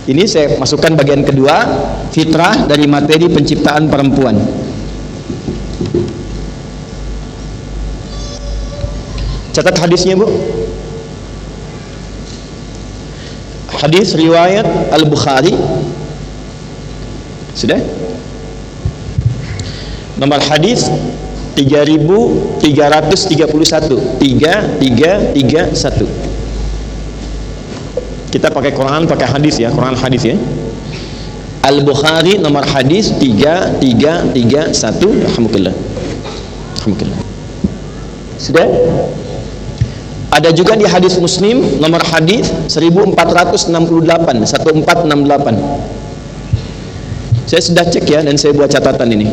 S1: Ini saya masukkan bagian kedua, fitrah dari materi penciptaan perempuan. Catat hadisnya, Bu. Hadis riwayat Al-Bukhari. Sudah? Nomor hadis 3331. 3331. Kita pakai Quran, pakai hadis ya, Quran hadis ya. Al-Bukhari nomor hadis 3331. Alhamdulillah. Alhamdulillah. Sudah? Ada juga di hadis Muslim nomor hadis 1468, 1468. Saya sudah cek ya, dan saya buat catatan ini.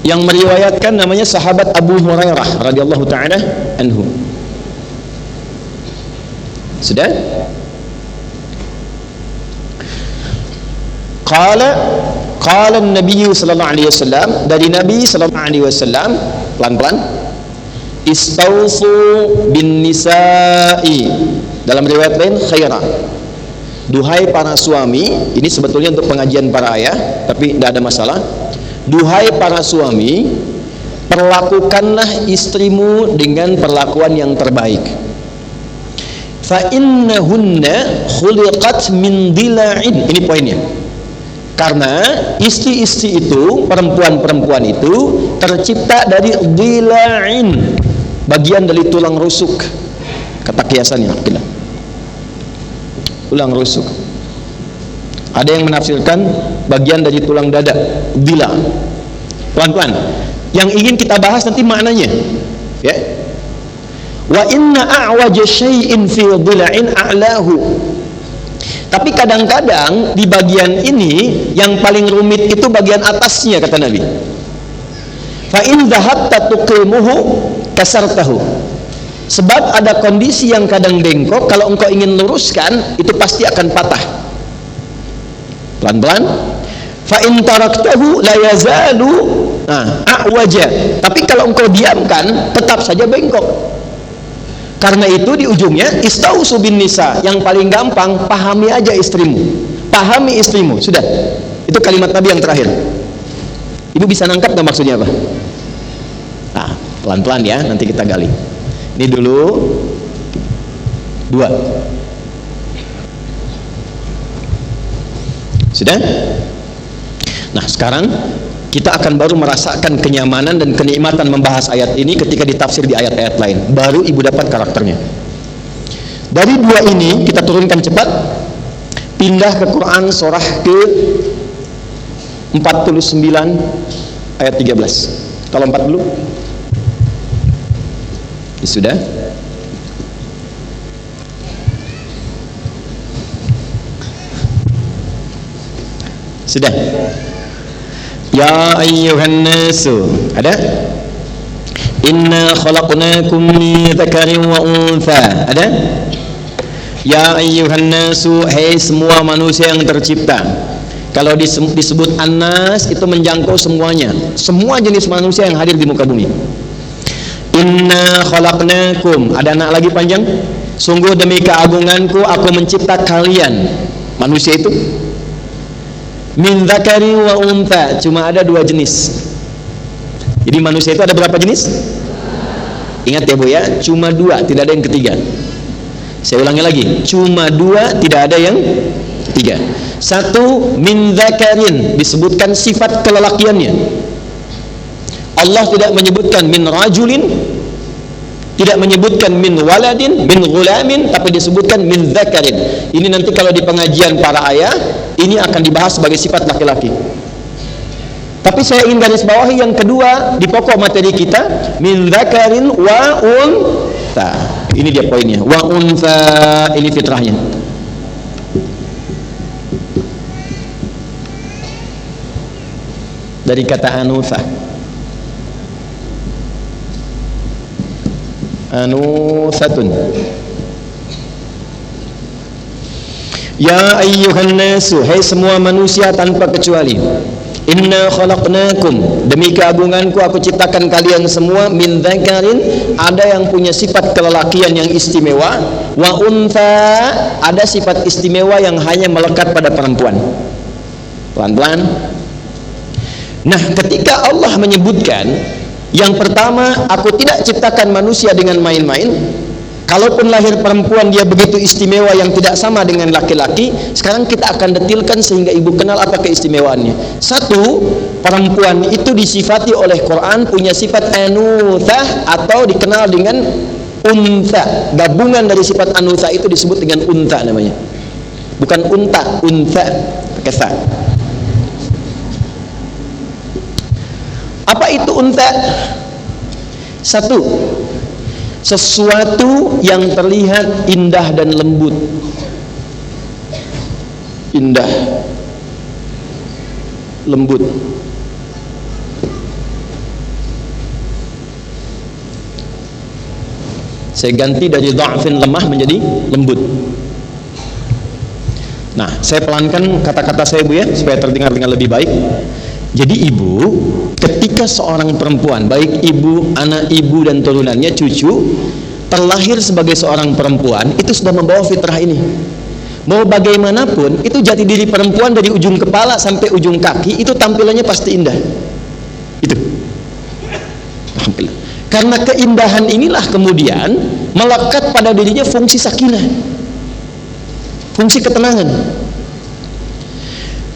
S1: Yang meriwayatkan namanya sahabat Abu Hurairah radhiyallahu taala anhu. Sudah? Qala Nabi sallallahu alaihi wasallam, dari Nabi sallallahu alaihi wasallam, pelan-pelan, istausu bin nisa'i, dalam riwayat lain khaira. Duhai para suami, ini sebetulnya untuk pengajian para ayah, tapi tidak ada masalah. Duhai para suami, perlakukanlah istrimu dengan perlakuan yang terbaik. Fa innahunna khuliqat min dila'in. Ini poinnya. Karena istri-istri itu, perempuan-perempuan itu tercipta dari dila'in, bagian dari tulang rusuk. Kata kiasannya, tulang rusuk. Ada yang menafsirkan bagian dari tulang dada, dila. Pelan-pelan. Yang ingin kita bahas nanti maknanya. Ya. Wa inna a'waja syai'in fi dhila'in a'lahu. Tapi kadang-kadang di bagian ini yang paling rumit itu bagian atasnya, kata Nabi. Fa in dhahabta tuqimuhu kasartahu. Sebab ada kondisi yang kadang bengkok, kalau engkau ingin luruskan itu pasti akan patah. Pelan-pelan. Fa in taraktahu la yazalu a'waja. Tapi kalau engkau diamkan tetap saja bengkok. Karena itu di ujungnya istausu bin nisa, yang paling gampang pahami aja istrimu. Pahami istrimu, sudah. Itu kalimat Nabi yang terakhir. Ibu bisa nangkap nggak maksudnya apa? Nah, pelan-pelan ya, nanti kita gali. Ini dulu 2. Sudah? Nah, sekarang kita akan baru merasakan kenyamanan dan kenikmatan membahas ayat ini ketika ditafsir di ayat-ayat lain. Baru ibu dapat karakternya. Dari 2 ini kita turunkan cepat, pindah ke Quran surah ke 49 ayat 13. Kalau 4 dulu. Ya, sudah. Sudah. Ya ayyuhan nasu, ada? Inna khalaqnakum min dzakarin wa untha, ada? Ya ayyuhan nasu, hai semua manusia yang tercipta. Kalau disebut An-Nas itu menjangkau semuanya, semua jenis manusia yang hadir di muka bumi. Inna khalaqnakum, ada anak lagi panjang. Sungguh demi keagunganku aku mencipta kalian manusia itu min dzakari wa untha, cuma ada dua jenis. Jadi manusia itu ada berapa jenis? Ingat ya Bu ya, cuma dua, tidak ada yang ketiga. Saya ulangi lagi, cuma dua, tidak ada yang ketiga. Satu, min dzakarin, disebutkan sifat kelelakiannya. Allah tidak menyebutkan min rajulin, tidak menyebutkan min waladin, min gulamin, tapi disebutkan min dzakarin. Ini nanti kalau di pengajian para ayah, ini akan dibahas sebagai sifat laki-laki. Tapi saya ingin garis bawahi yang kedua di pokok materi kita, min dzakarin wa untha. Ini dia poinnya, wa untha, ini fitrahnya. Dari kata anutha. Anuthatun. Ya ayyuhan nasu, hai semua manusia tanpa kecuali. Inna khalaqnakum, demi keagunganku aku ciptakan kalian semua min dzakarin, ada yang punya sifat kelelakian yang istimewa, wa untha, ada sifat istimewa yang hanya melekat pada perempuan. Pelan-pelan. Nah, ketika Allah menyebutkan yang pertama, aku tidak ciptakan manusia dengan main-main. Kalaupun lahir perempuan dia begitu istimewa yang tidak sama dengan laki-laki. Sekarang kita akan detilkan sehingga ibu kenal apa keistimewaannya. Satu, perempuan itu disifati oleh Quran punya sifat anuthah atau dikenal dengan untha. Gabungan dari sifat anuthah itu disebut dengan untha namanya. Bukan unta, untha pakai tha. Apa itu untha? Satu, sesuatu yang terlihat indah dan lembut. Indah, lembut. Saya ganti dari dha'fin lemah menjadi lembut. Nah, saya pelankan kata-kata saya Bu ya, supaya terdengar dengan lebih baik. Jadi ibu, ketika seorang perempuan, baik ibu, anak ibu dan turunannya, cucu, terlahir sebagai seorang perempuan, itu sudah membawa fitrah ini. Mau bagaimanapun, itu jati diri perempuan dari ujung kepala sampai ujung kaki, itu tampilannya pasti indah. Itu. Alhamdulillah. Karena keindahan inilah kemudian melekat pada dirinya fungsi sakinah, fungsi ketenangan.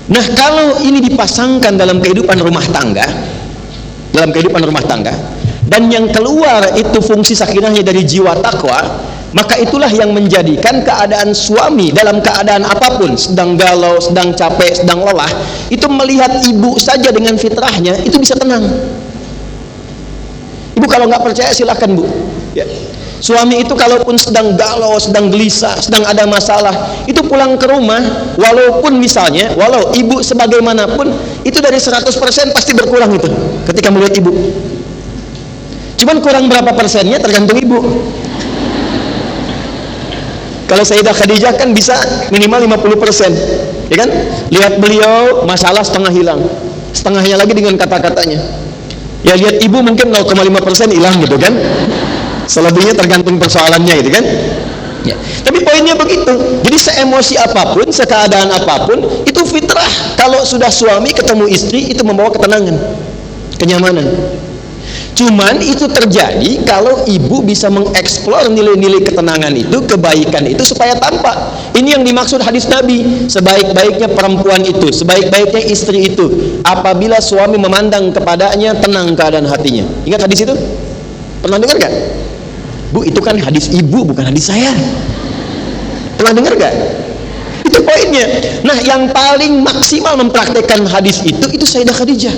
S1: Nah, kalau ini dipasangkan dalam kehidupan rumah tangga, dan yang keluar itu fungsi sakinahnya dari jiwa takwa, maka itulah yang menjadikan keadaan suami dalam keadaan apapun, sedang galau, sedang capek, sedang lelah, itu melihat ibu saja dengan fitrahnya, itu bisa tenang. Ibu kalau nggak percaya silahkan Bu ya. Suami itu kalaupun sedang galau, sedang gelisah, sedang ada masalah, itu pulang ke rumah, walaupun misalnya, walau ibu sebagaimanapun, itu dari 100% pasti berkurang itu ketika melihat ibu. Cuman kurang berapa persennya tergantung ibu. Kalau Sayyidah Khadijah kan bisa minimal 50%, ya kan? Lihat beliau, masalah setengah hilang, setengahnya lagi dengan kata-katanya. Ya lihat ibu mungkin 0,5% hilang gitu kan? Selebihnya tergantung persoalannya gitu kan ya. Tapi poinnya begitu. Jadi seemosi apapun, sekeadaan apapun, itu fitrah. Kalau sudah suami ketemu istri, itu membawa ketenangan, kenyamanan. Cuman itu terjadi kalau ibu bisa mengeksplor nilai-nilai ketenangan itu, kebaikan itu supaya tampak. Ini yang dimaksud hadis Nabi, sebaik-baiknya perempuan itu, sebaik-baiknya istri itu, apabila suami memandang kepadanya tenang keadaan hatinya. Ingat hadis itu? Pernah dengar gak? Bu, itu kan hadis ibu, bukan hadis saya. Pernah dengar gak? Itu poinnya. Nah, yang paling maksimal mempraktekkan hadis itu Sayyidah Khadijah.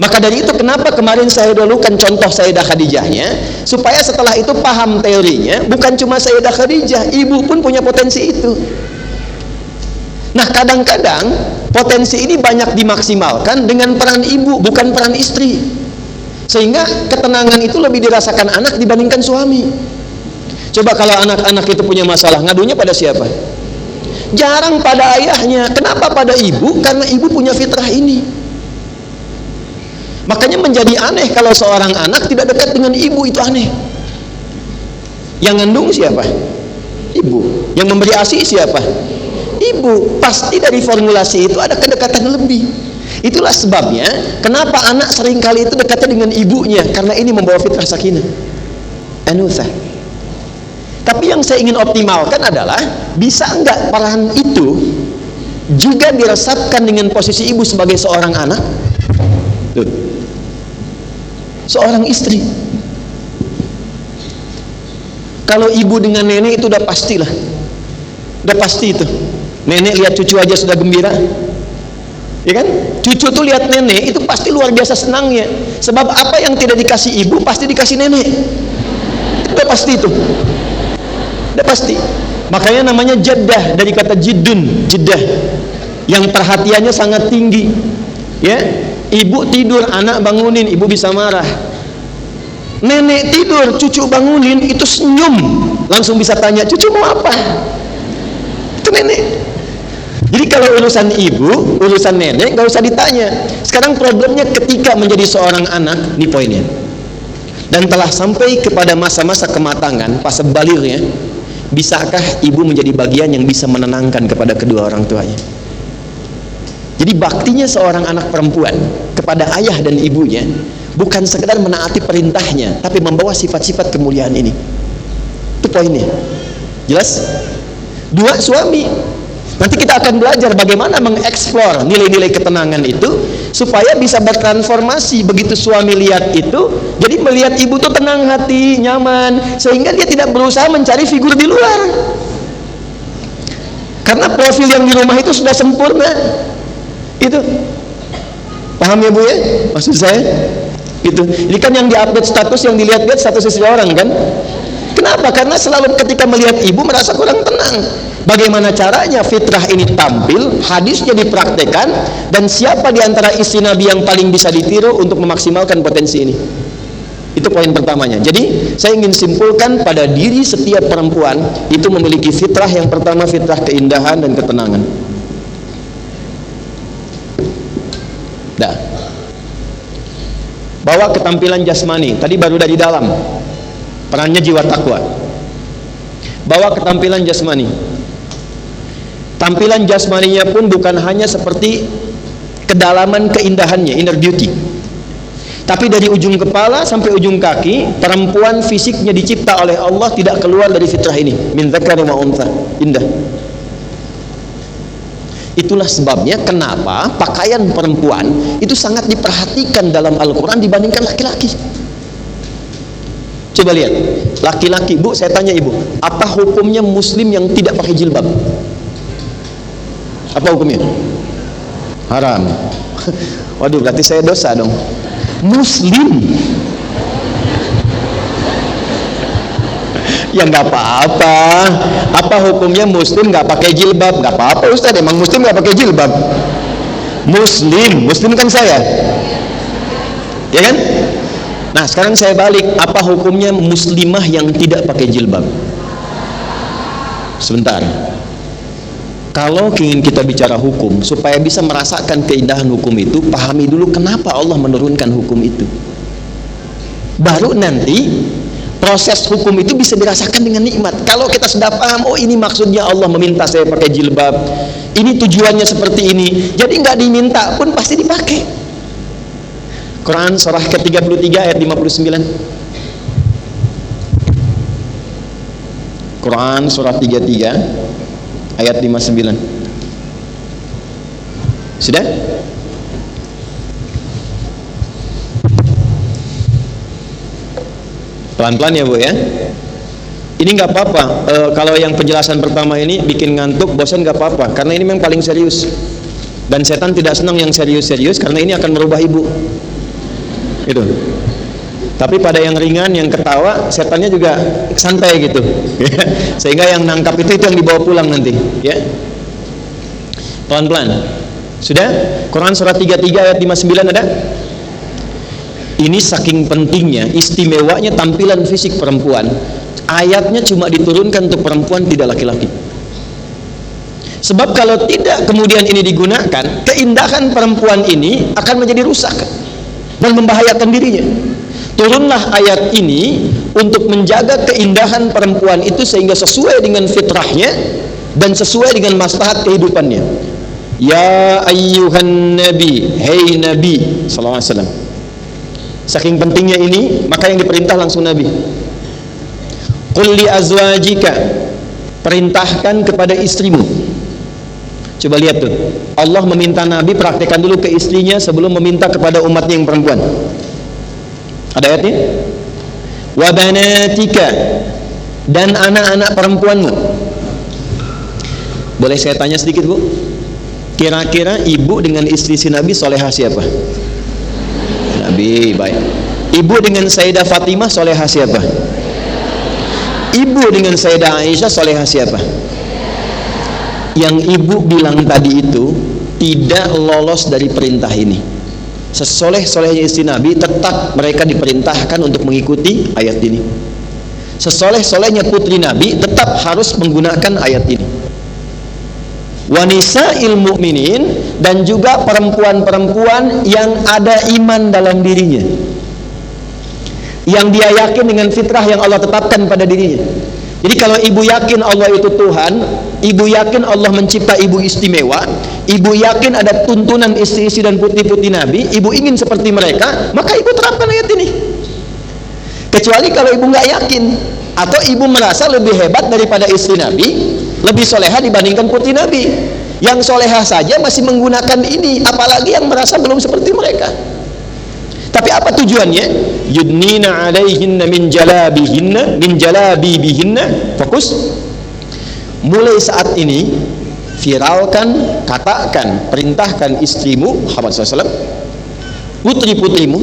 S1: Maka dari itu kenapa kemarin saya dulukan contoh Sayyidah Khadijahnya, supaya setelah itu paham teorinya. Bukan cuma Sayyidah Khadijah, ibu pun punya potensi itu. Nah, kadang-kadang potensi ini banyak dimaksimalkan dengan peran ibu, bukan peran istri. Sehingga ketenangan itu lebih dirasakan anak dibandingkan suami.
S2: Coba kalau anak-anak itu punya masalah, ngadunya pada siapa? Jarang pada ayahnya. Kenapa pada ibu? Karena ibu punya fitrah ini. Makanya menjadi aneh kalau seorang anak tidak dekat dengan ibu, itu aneh. Yang ngandung siapa? Ibu. Yang memberi ASI siapa? Ibu. Pasti dari formulasi itu ada kedekatan lebih. Itulah sebabnya kenapa anak seringkali itu dekatnya dengan ibunya, karena ini membawa fitrah sakinah, anuthah. Tapi yang saya ingin optimalkan adalah, bisa enggak peran itu juga diresapkan dengan posisi ibu sebagai seorang anak? Tuh. Seorang istri. Kalau ibu dengan nenek itu udah pastilah. Udah pasti itu. Nenek lihat cucu aja sudah gembira. Ya kan? Cucu tuh lihat nenek itu pasti luar biasa senangnya. Sebab apa yang tidak dikasih ibu pasti dikasih nenek. Udah pasti itu. Udah pasti. Makanya namanya jaddah, dari kata jiddun, jiddah, yang perhatiannya sangat tinggi. Ya, ibu tidur, anak bangunin, ibu bisa marah. Nenek tidur, cucu bangunin, itu senyum, langsung bisa tanya, cucu mau apa? Itu nenek. Jadi kalau urusan ibu, urusan nenek, gak usah ditanya. Sekarang problemnya ketika menjadi seorang anak, ini poinnya. Dan telah sampai kepada masa-masa kematangan, fase balirnya, bisakah ibu menjadi bagian yang bisa menenangkan kepada kedua orang tuanya? Jadi baktinya seorang anak perempuan kepada ayah dan ibunya bukan sekedar menaati perintahnya, tapi membawa sifat-sifat kemuliaan ini. Itu poinnya. Jelas? Dua, suami. Nanti kita akan belajar bagaimana mengeksplor nilai-nilai ketenangan itu supaya bisa bertransformasi. Begitu suami lihat itu, jadi melihat ibu tuh tenang hati, nyaman, sehingga dia tidak berusaha mencari figur di luar. Karena profil yang di rumah itu sudah sempurna. Itu. Paham ya Bu ya? Maksud saya? Itu. Ini kan yang diupdate status, yang dilihat-lihat status seseorang kan? Kenapa? Karena selalu ketika melihat ibu merasa kurang tenang. Bagaimana caranya fitrah ini tampil, hadisnya dipraktekkan, dan siapa di antara istri Nabi yang paling bisa ditiru untuk memaksimalkan potensi ini? Itu poin pertamanya. Jadi saya ingin simpulkan pada diri setiap perempuan itu memiliki fitrah. Yang pertama, fitrah keindahan dan ketenangan. Dah. Bawa ketampilan jasmani, tadi baru dari dalam. Perannya jiwa takwa. Bawa ketampilan jasmani. Tampilan jasmaninya pun bukan hanya seperti kedalaman keindahannya, inner beauty. Tapi dari ujung kepala sampai ujung kaki, perempuan fisiknya dicipta oleh Allah tidak keluar dari fitrah ini. Min dzakari wa untha, indah. Itulah sebabnya kenapa pakaian perempuan itu sangat diperhatikan dalam Al-Quran dibandingkan laki-laki. Coba lihat, laki-laki, Bu, saya tanya ibu, apa hukumnya muslim yang tidak pakai jilbab? Apa hukumnya? Haram. Waduh, berarti saya dosa dong. Muslim. Ya nggak apa-apa. Apa hukumnya muslim nggak pakai jilbab? Nggak apa-apa Ustaz, emang muslim nggak pakai jilbab. Muslim kan saya, ya kan? Nah sekarang saya balik, apa hukumnya muslimah yang tidak pakai jilbab? Sebentar. Kalau ingin kita bicara hukum, supaya bisa merasakan keindahan hukum itu, pahami dulu kenapa Allah menurunkan hukum itu. Baru nanti proses hukum itu bisa dirasakan dengan nikmat. Kalau kita sudah paham, oh ini maksudnya Allah meminta saya pakai jilbab, ini tujuannya seperti ini, jadi nggak diminta pun pasti dipakai. Quran surah ke-33 ayat 59. Quran surah 33 ayat 59. Sudah? Pelan-pelan ya Bu ya. Ini nggak apa-apa. Kalau yang penjelasan pertama ini bikin ngantuk, bosan nggak apa-apa. Karena ini memang paling serius. Dan setan tidak senang yang serius-serius karena ini akan merubah ibu. Itu. Tapi pada yang ringan, yang ketawa, setannya juga santai gitu. Sehingga yang nangkap itu yang dibawa pulang nanti. Ya. Pelan-pelan. Sudah? Quran surah 33 ayat 59 ada? Ini saking pentingnya, istimewanya tampilan fisik perempuan. ayatnya cuma diturunkan untuk perempuan, tidak laki-laki. Sebab kalau tidak kemudian ini digunakan, keindahan perempuan ini akan menjadi rusak dan membahayakan dirinya. Turunlah ayat ini untuk menjaga keindahan perempuan itu sehingga sesuai dengan fitrahnya dan sesuai dengan maslahat kehidupannya. Ya ayyuhan nabi, hei nabi sallallahu alaihi wasallam. Saking pentingnya ini, maka yang diperintah langsung Nabi. Qul li azwajika, perintahkan kepada istrimu. Coba lihat tuh, Allah meminta Nabi praktekkan dulu ke istrinya sebelum meminta kepada umatnya yang perempuan. Ada ayatnya? Wa banatika, dan anak-anak perempuanmu. Boleh saya tanya sedikit, Bu? Kira-kira ibu dengan istri si Nabi solehah siapa? Nabi, baik. Ibu dengan Sayyidah Fatimah solehah siapa? Ibu dengan Sayyidah Aisyah solehah siapa? Yang ibu bilang tadi itu tidak lolos dari perintah ini. Sesoleh-solehnya istri Nabi, tetap mereka diperintahkan untuk mengikuti ayat ini. Sesoleh-solehnya putri Nabi tetap harus menggunakan ayat ini. Wanisa'il mu'minin, dan juga perempuan-perempuan yang ada iman dalam dirinya, yang dia yakin dengan fitrah yang Allah tetapkan pada dirinya. Jadi kalau ibu yakin Allah itu Tuhan, ibu yakin Allah mencipta ibu istimewa, ibu yakin ada tuntunan istri-istri dan putri-putri Nabi, ibu ingin seperti mereka, maka ibu terapkan ayat ini. Kecuali kalau ibu nggak yakin, atau ibu merasa lebih hebat daripada istri Nabi, lebih soleha dibandingkan putri Nabi. Yang soleha saja masih menggunakan ini, apalagi yang merasa belum seperti mereka. Tapi apa tujuannya? Yudnina alaihinna min jalabibihinna. Fokus. Mulai saat ini viralkan, katakan, perintahkan istrimu Muhammad SAW, putri-putrimu,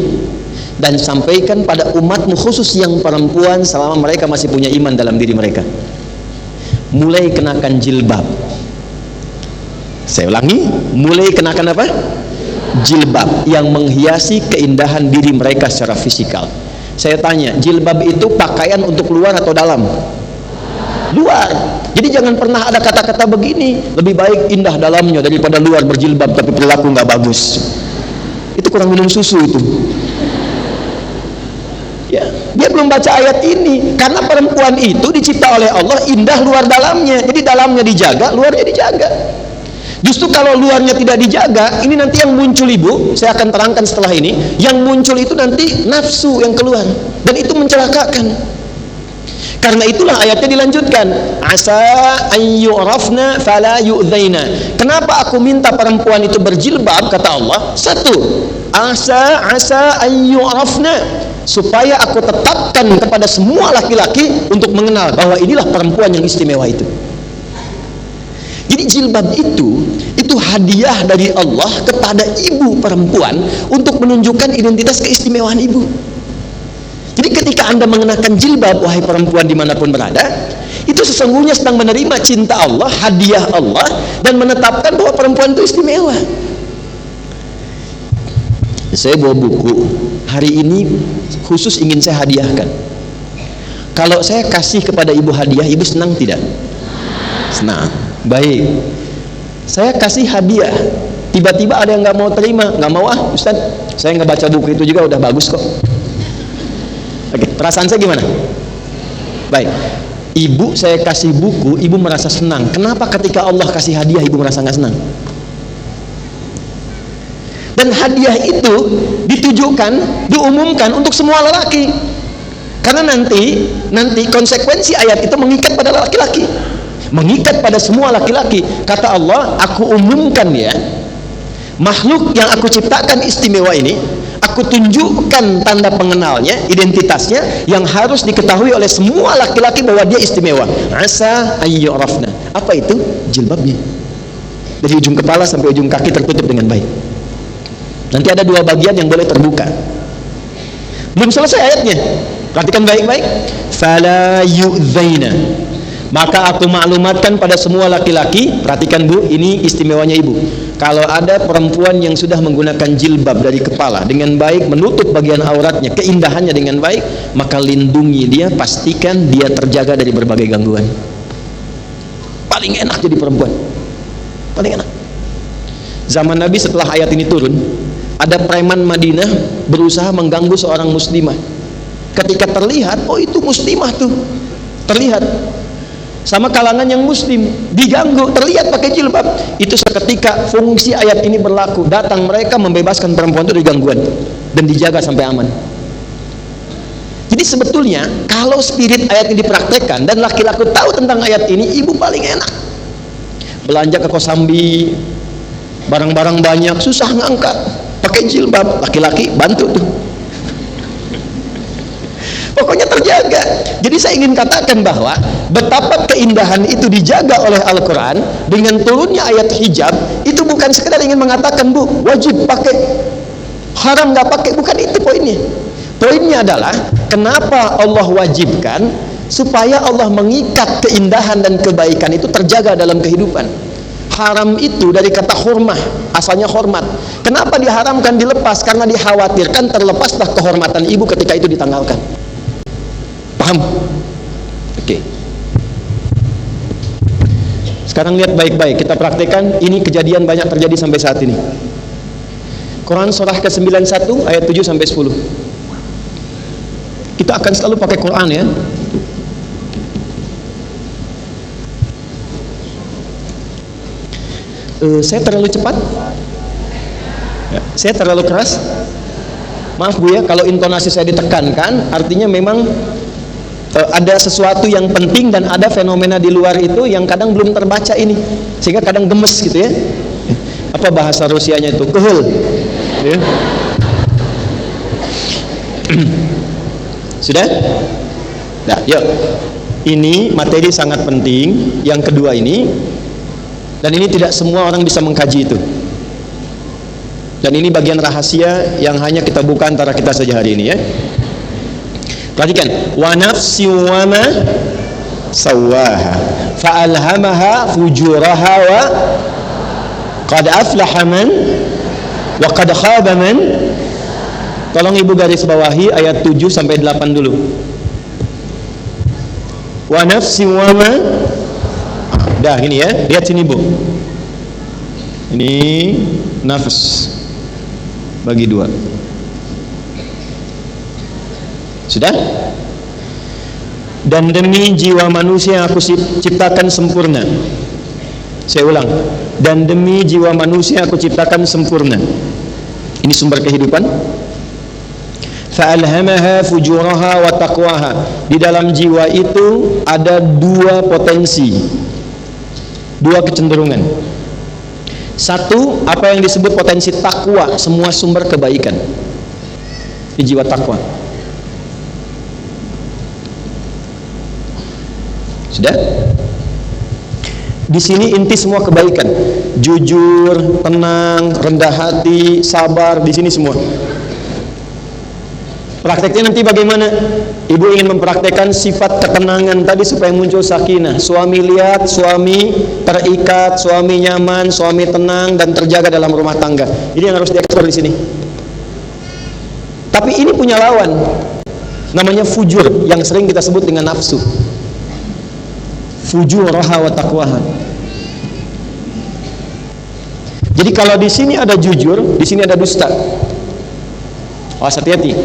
S2: dan sampaikan pada umatmu khusus yang perempuan selama mereka masih punya iman dalam diri mereka. Mulai kenakan jilbab. Saya ulangi, mulai kenakan apa? Jilbab yang menghiasi keindahan diri mereka secara fisikal. Saya tanya, jilbab itu pakaian untuk luar atau dalam? Luar. Jadi jangan pernah ada kata-kata begini, lebih baik indah dalamnya daripada luar berjilbab tapi perilaku nggak bagus. Itu kurang minum susu itu. Ya, dia belum baca ayat ini, karena perempuan itu dicipta oleh Allah indah luar dalamnya. Jadi dalamnya dijaga, luarnya dijaga. Justru kalau luarnya tidak dijaga, ini nanti yang muncul, ibu, saya akan terangkan setelah ini, yang muncul itu nanti nafsu yang keluar, dan itu mencelakakan. Karena itulah ayatnya dilanjutkan, asa ayyurafna fala yu'dzaina. Kenapa aku minta perempuan itu berjilbab, kata Allah? Satu, asa ayyurafna, supaya aku tetapkan kepada semua laki-laki untuk mengenal bahwa inilah perempuan yang istimewa itu. Jadi jilbab itu hadiah dari Allah kepada ibu perempuan untuk menunjukkan identitas keistimewaan ibu. Jadi ketika Anda mengenakan jilbab, wahai perempuan dimanapun berada, itu sesungguhnya sedang menerima cinta Allah, hadiah Allah, dan menetapkan bahwa perempuan itu istimewa. Saya bawa buku hari ini khusus ingin saya hadiahkan. Kalau saya kasih kepada ibu hadiah, ibu senang tidak? Senang. Baik, saya kasih hadiah, tiba-tiba ada yang nggak mau terima, nggak mau, Ustaz, saya nggak baca buku itu juga udah bagus kok. Oke, perasaan saya gimana? Baik, ibu saya kasih buku, ibu merasa senang. Kenapa ketika Allah kasih hadiah ibu merasa nggak senang? Dan hadiah itu ditujukan, diumumkan untuk semua lelaki, karena nanti konsekuensi ayat itu mengikat pada laki-laki, mengikat pada semua laki-laki. Kata Allah, aku umumkan ya, makhluk yang aku ciptakan istimewa ini, aku tunjukkan tanda pengenalnya, identitasnya yang harus diketahui oleh semua laki-laki bahwa dia istimewa. Asa ayyurafna. Apa itu? Jilbabnya. Dari ujung kepala sampai ujung kaki tertutup dengan baik. Nanti ada dua bagian yang boleh terbuka. Belum selesai ayatnya. Perhatikan baik-baik. Fala yu'dzaina. Maka aku maklumatkan pada semua laki-laki, perhatikan Bu, ini istimewanya ibu. kalau ada perempuan yang sudah menggunakan jilbab dari kepala dengan baik, menutup bagian auratnya, keindahannya dengan baik, maka lindungi dia, pastikan dia terjaga dari berbagai gangguan. Paling enak jadi perempuan, paling enak. Zaman Nabi setelah ayat ini turun, ada preman Madinah berusaha mengganggu seorang muslimah. Ketika terlihat, oh itu muslimah tuh, terlihat sama kalangan yang muslim, diganggu, terlihat pakai jilbab. Itu seketika fungsi ayat ini berlaku, datang mereka membebaskan perempuan itu dari gangguan dan dijaga sampai aman. Jadi sebetulnya kalau spirit ayat ini dipraktekkan dan laki-laki tahu tentang ayat ini, ibu paling enak. Belanja ke Kosambi, barang-barang banyak, susah ngangkat, pakai jilbab, laki-laki bantu tuh. Pokoknya terjaga. Jadi saya ingin katakan bahwa betapa keindahan itu dijaga oleh Al-Quran dengan turunnya ayat hijab. Itu bukan sekedar ingin mengatakan, Bu, wajib pakai, haram nggak pakai, bukan itu poinnya. Poinnya adalah kenapa Allah wajibkan, supaya Allah mengikat keindahan dan kebaikan itu terjaga dalam kehidupan. Haram itu dari kata hurmah, asalnya hormat. Kenapa diharamkan dilepas? Karena dikhawatirkan terlepaslah kehormatan ibu ketika itu ditanggalkan. Paham? Oke. Sekarang lihat baik-baik, kita praktekkan. Ini kejadian banyak terjadi sampai saat ini. Quran surah ke-91 ayat 7 sampai 10. Kita akan selalu pakai Quran ya. Saya terlalu cepat? Ya, saya terlalu keras? Maaf Bu ya, kalau intonasi saya ditekankan, artinya memang ada sesuatu yang penting dan ada fenomena di luar itu yang kadang belum terbaca ini, sehingga kadang gemes gitu ya. Apa bahasa Rusianya itu? Kehul. Ya. Sudah? Nah, yuk. Ini materi sangat penting. Yang kedua ini, dan ini tidak semua orang bisa mengkaji itu. Dan ini bagian rahasia yang hanya kita buka antara kita saja hari ini ya. Perhatikan, wa nafsi wa ma sawaha fa alhamaha fujuraha wa qad aflaha man wa qad khaba man. Tolong ibu garis bawahi ayat 7 sampai 8 dulu. Wa nafsi wa ma. Dah gini ya, lihat sini Bu. Ini nafs bagi 2. Sudah? Dan demi jiwa manusia yang aku ciptakan sempurna. Saya ulang. Dan demi jiwa manusia yang aku ciptakan sempurna. Ini sumber kehidupan. Fa'alhamaha fujuraha wa taqwaha. Di dalam jiwa itu ada 2 potensi, 2 kecenderungan. Satu, apa yang disebut potensi takwa, semua sumber kebaikan. Di jiwa takwa. Sudah? Di sini inti semua kebaikan. Jujur, tenang, rendah hati, sabar, di sini semua. Prakteknya nanti bagaimana? Ibu ingin mempraktekkan sifat ketenangan tadi supaya muncul sakinah. Suami lihat, suami terikat, suami nyaman, suami tenang dan terjaga dalam rumah tangga. Ini yang harus diekspor di sini. Tapi ini punya lawan. Namanya fujur, yang sering kita sebut dengan nafsu. Fujuraha wa taqwaha. Jadi kalau di sini ada jujur, di sini ada dusta. Awas hati-hati.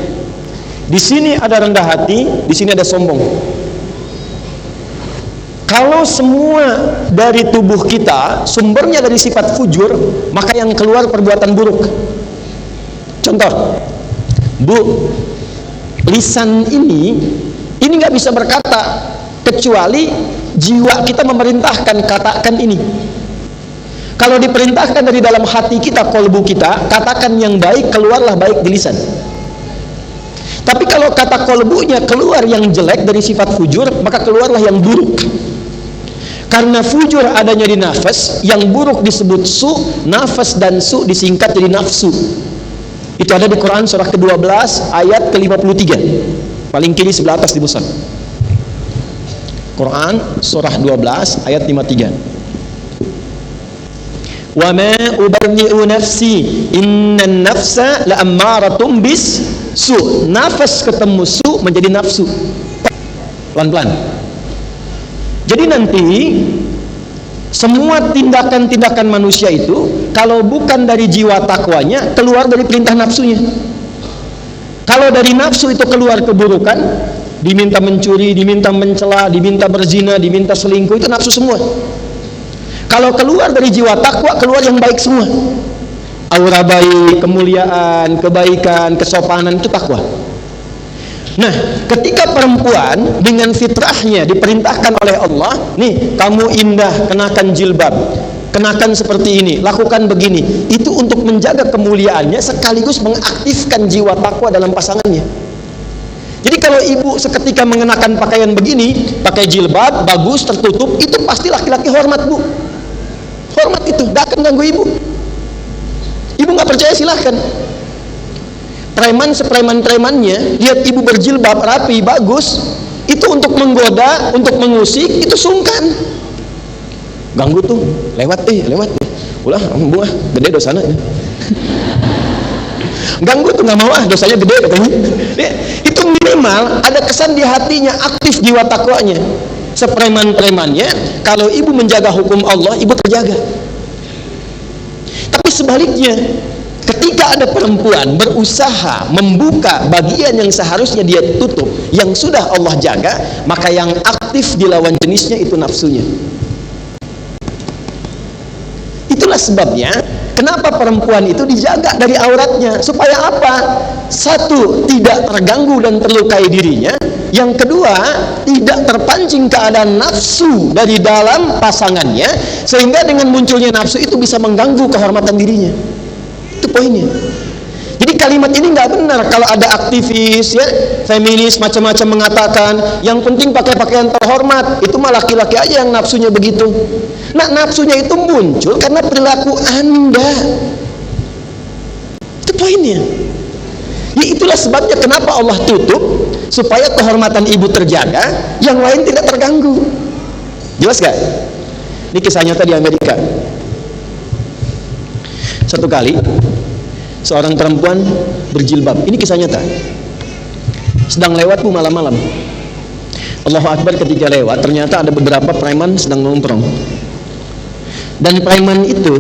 S2: Di sini ada rendah hati, di sini ada sombong. Kalau semua dari tubuh kita sumbernya dari sifat fujur, maka yang keluar perbuatan buruk. Contoh, Bu, lisan ini nggak bisa berkata kecuali jiwa kita memerintahkan katakan ini. Kalau diperintahkan dari dalam hati kita, kolbu kita, katakan yang baik, keluarlah baik di lisan. Tapi kalau kata kolbunya keluar yang jelek dari sifat fujur, maka keluarlah yang buruk. Karena fujur adanya di nafas, yang buruk disebut su, nafas dan su disingkat jadi nafsu. Itu ada di Quran surah ke-12 ayat ke-53. Paling kiri sebelah atas di mushaf. Quran surah 12 ayat 53. Wa ma ubarri'u nafsi innan nafsa la'ammaratum bis-su. Nafas ketemu su menjadi nafsu. Pelan-pelan. Jadi nanti semua tindakan-tindakan manusia itu kalau bukan dari jiwa takwanya, keluar dari perintah nafsunya. Kalau dari nafsu itu keluar keburukan, diminta mencuri, diminta mencela, diminta berzina, diminta selingkuh, itu nafsu semua. Kalau keluar dari jiwa takwa, keluar yang baik semua. Aura baik, kemuliaan, kebaikan, kesopanan, itu takwa. Nah, ketika perempuan dengan fitrahnya diperintahkan oleh Allah, nih kamu indah, kenakan jilbab, kenakan seperti ini, lakukan begini, itu untuk menjaga kemuliaannya sekaligus mengaktifkan jiwa takwa dalam pasangannya. Jadi kalau ibu seketika mengenakan pakaian begini, pakai jilbab, bagus, tertutup, itu pasti laki-laki hormat, Bu. Hormat itu, gak akan ganggu ibu. Ibu gak percaya silahkan. Preman sepreman-premannya lihat ibu berjilbab rapi bagus, itu untuk menggoda, untuk mengusik, itu sungkan. Ganggu tuh, lewat ulah buah gede dosana. Ganggu tuh nggak mau, dosanya gede katanya. Itu minimal ada kesan di hatinya, aktif jiwa takwanya. Sepreman-premannya kalau ibu menjaga hukum Allah, ibu terjaga. Tapi sebaliknya, ketika ada perempuan berusaha membuka bagian yang seharusnya dia tutup, yang sudah Allah jaga, maka yang aktif di lawan jenisnya itu nafsunya. Itulah sebabnya kenapa perempuan itu dijaga dari auratnya, supaya apa? Satu, tidak terganggu dan terlukai dirinya. Yang kedua, tidak terpancing keadaan nafsu dari dalam pasangannya, sehingga dengan munculnya nafsu itu bisa mengganggu kehormatan dirinya. Itu poinnya. Jadi kalimat ini nggak benar kalau ada aktivis ya, feminis macam-macam mengatakan yang penting pakai pakaian terhormat. Itu mah laki-laki aja yang nafsunya begitu. Nah, nafsunya itu muncul karena perilaku Anda. Itu poinnya. Ya, itulah sebabnya kenapa Allah tutup, supaya kehormatan ibu terjaga, yang lain tidak terganggu. Jelas gak? Ini kisah nyata di Amerika. Satu kali seorang perempuan berjilbab, ini kisah nyata, sedang lewat Bu malam-malam. Allahu Akbar, ketika lewat ternyata ada beberapa preman sedang nongkrong. Dan preman itu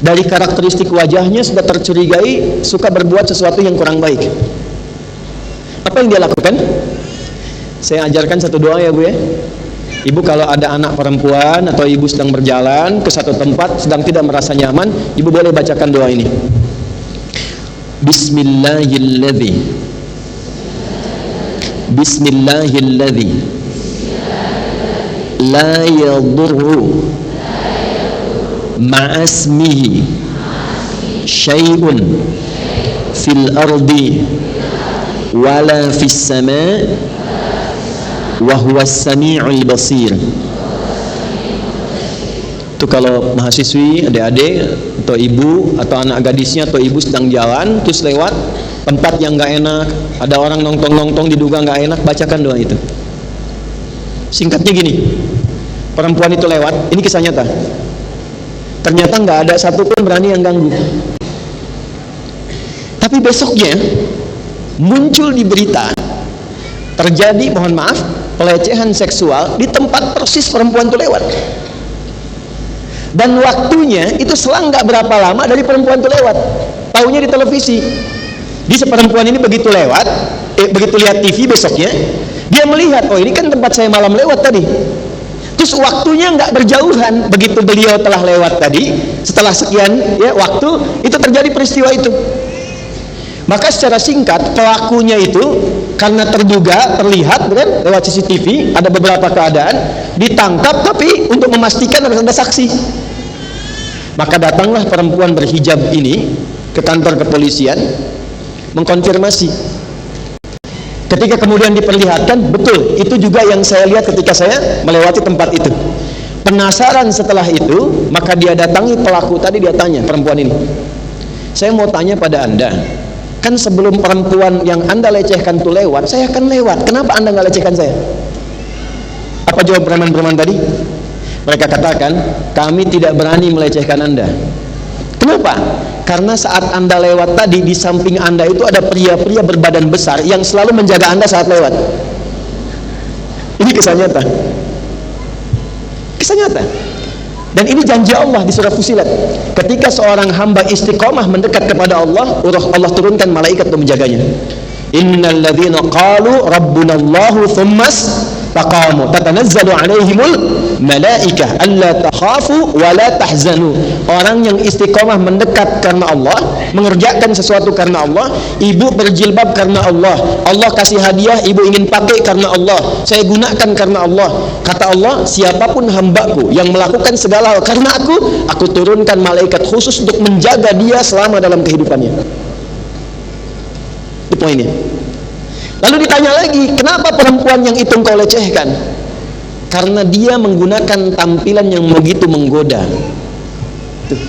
S2: dari karakteristik wajahnya sudah tercurigai suka berbuat sesuatu yang kurang baik. Apa yang dia lakukan? Saya ajarkan satu doa ya Bu ya. Ibu kalau ada anak perempuan atau ibu sedang berjalan ke satu tempat sedang tidak merasa nyaman, ibu boleh bacakan doa ini. Bismillahilladzi Bismillahilladzi la yadurru ma'asmihi syai'un fil ardi wala fis sama' wa huwas sami'ul basir. Itu kalau mahasiswi, adik-adik atau ibu atau anak gadisnya atau ibu sedang jalan terus lewat tempat yang gak enak, ada orang nongtong-nongtong diduga gak enak, bacakan doa itu. Singkatnya gini, perempuan itu lewat, ini kisah nyata, ternyata gak ada satupun berani yang ganggu. Tapi besoknya muncul di berita terjadi, mohon maaf, pelecehan seksual di tempat persis perempuan itu lewat. Dan waktunya itu selang gak berapa lama dari perempuan itu lewat. Taunya di televisi. Di seperempuan ini begitu lewat, begitu lihat TV besoknya, dia melihat, oh ini kan tempat saya malam lewat tadi. Terus waktunya nggak berjauhan, begitu beliau telah lewat tadi, setelah sekian ya waktu, itu terjadi peristiwa itu. Maka secara singkat pelakunya itu karena terduga, terlihat kan lewat CCTV, ada beberapa keadaan ditangkap, tapi untuk memastikan harus ada saksi. Maka datanglah perempuan berhijab ini ke kantor kepolisian mengkonfirmasi. Ketika kemudian diperlihatkan, betul, itu juga yang saya lihat ketika saya melewati tempat itu. Penasaran setelah itu, maka dia datangi pelaku tadi, dia tanya perempuan ini, saya mau tanya pada Anda, kan sebelum perempuan yang Anda lecehkan itu lewat, saya akan lewat, kenapa Anda nggak lecehkan saya? Apa jawab preman-preman tadi? Mereka katakan, kami tidak berani melecehkan Anda, Kenapa? Karena saat Anda lewat tadi, di samping Anda itu ada pria-pria berbadan besar yang selalu menjaga Anda saat lewat. Ini kisah nyata. Kisah nyata. Dan ini janji Allah di surah Fussilat. Ketika seorang hamba istiqomah mendekat kepada Allah, Allah turunkan malaikat untuk menjaganya. Innal ladzina qalu rabbunallahu tsummas taqamu tatanazzalu alaihimul malaikah alla takhafu wa la tahzanu. Orang yang istiqomah mendekat karena Allah, mengerjakan sesuatu karena Allah, ibu berjilbab karena Allah, Allah kasih hadiah, ibu ingin pakai karena Allah, saya gunakan karena Allah. Kata Allah, siapapun hambaku yang melakukan segala hal karena aku turunkan malaikat khusus untuk menjaga dia selama dalam kehidupannya. Itu poinnya. Lalu ditanya lagi, kenapa perempuan yang itu engkau lecehkan? Karena dia menggunakan tampilan yang begitu menggoda. Tuh.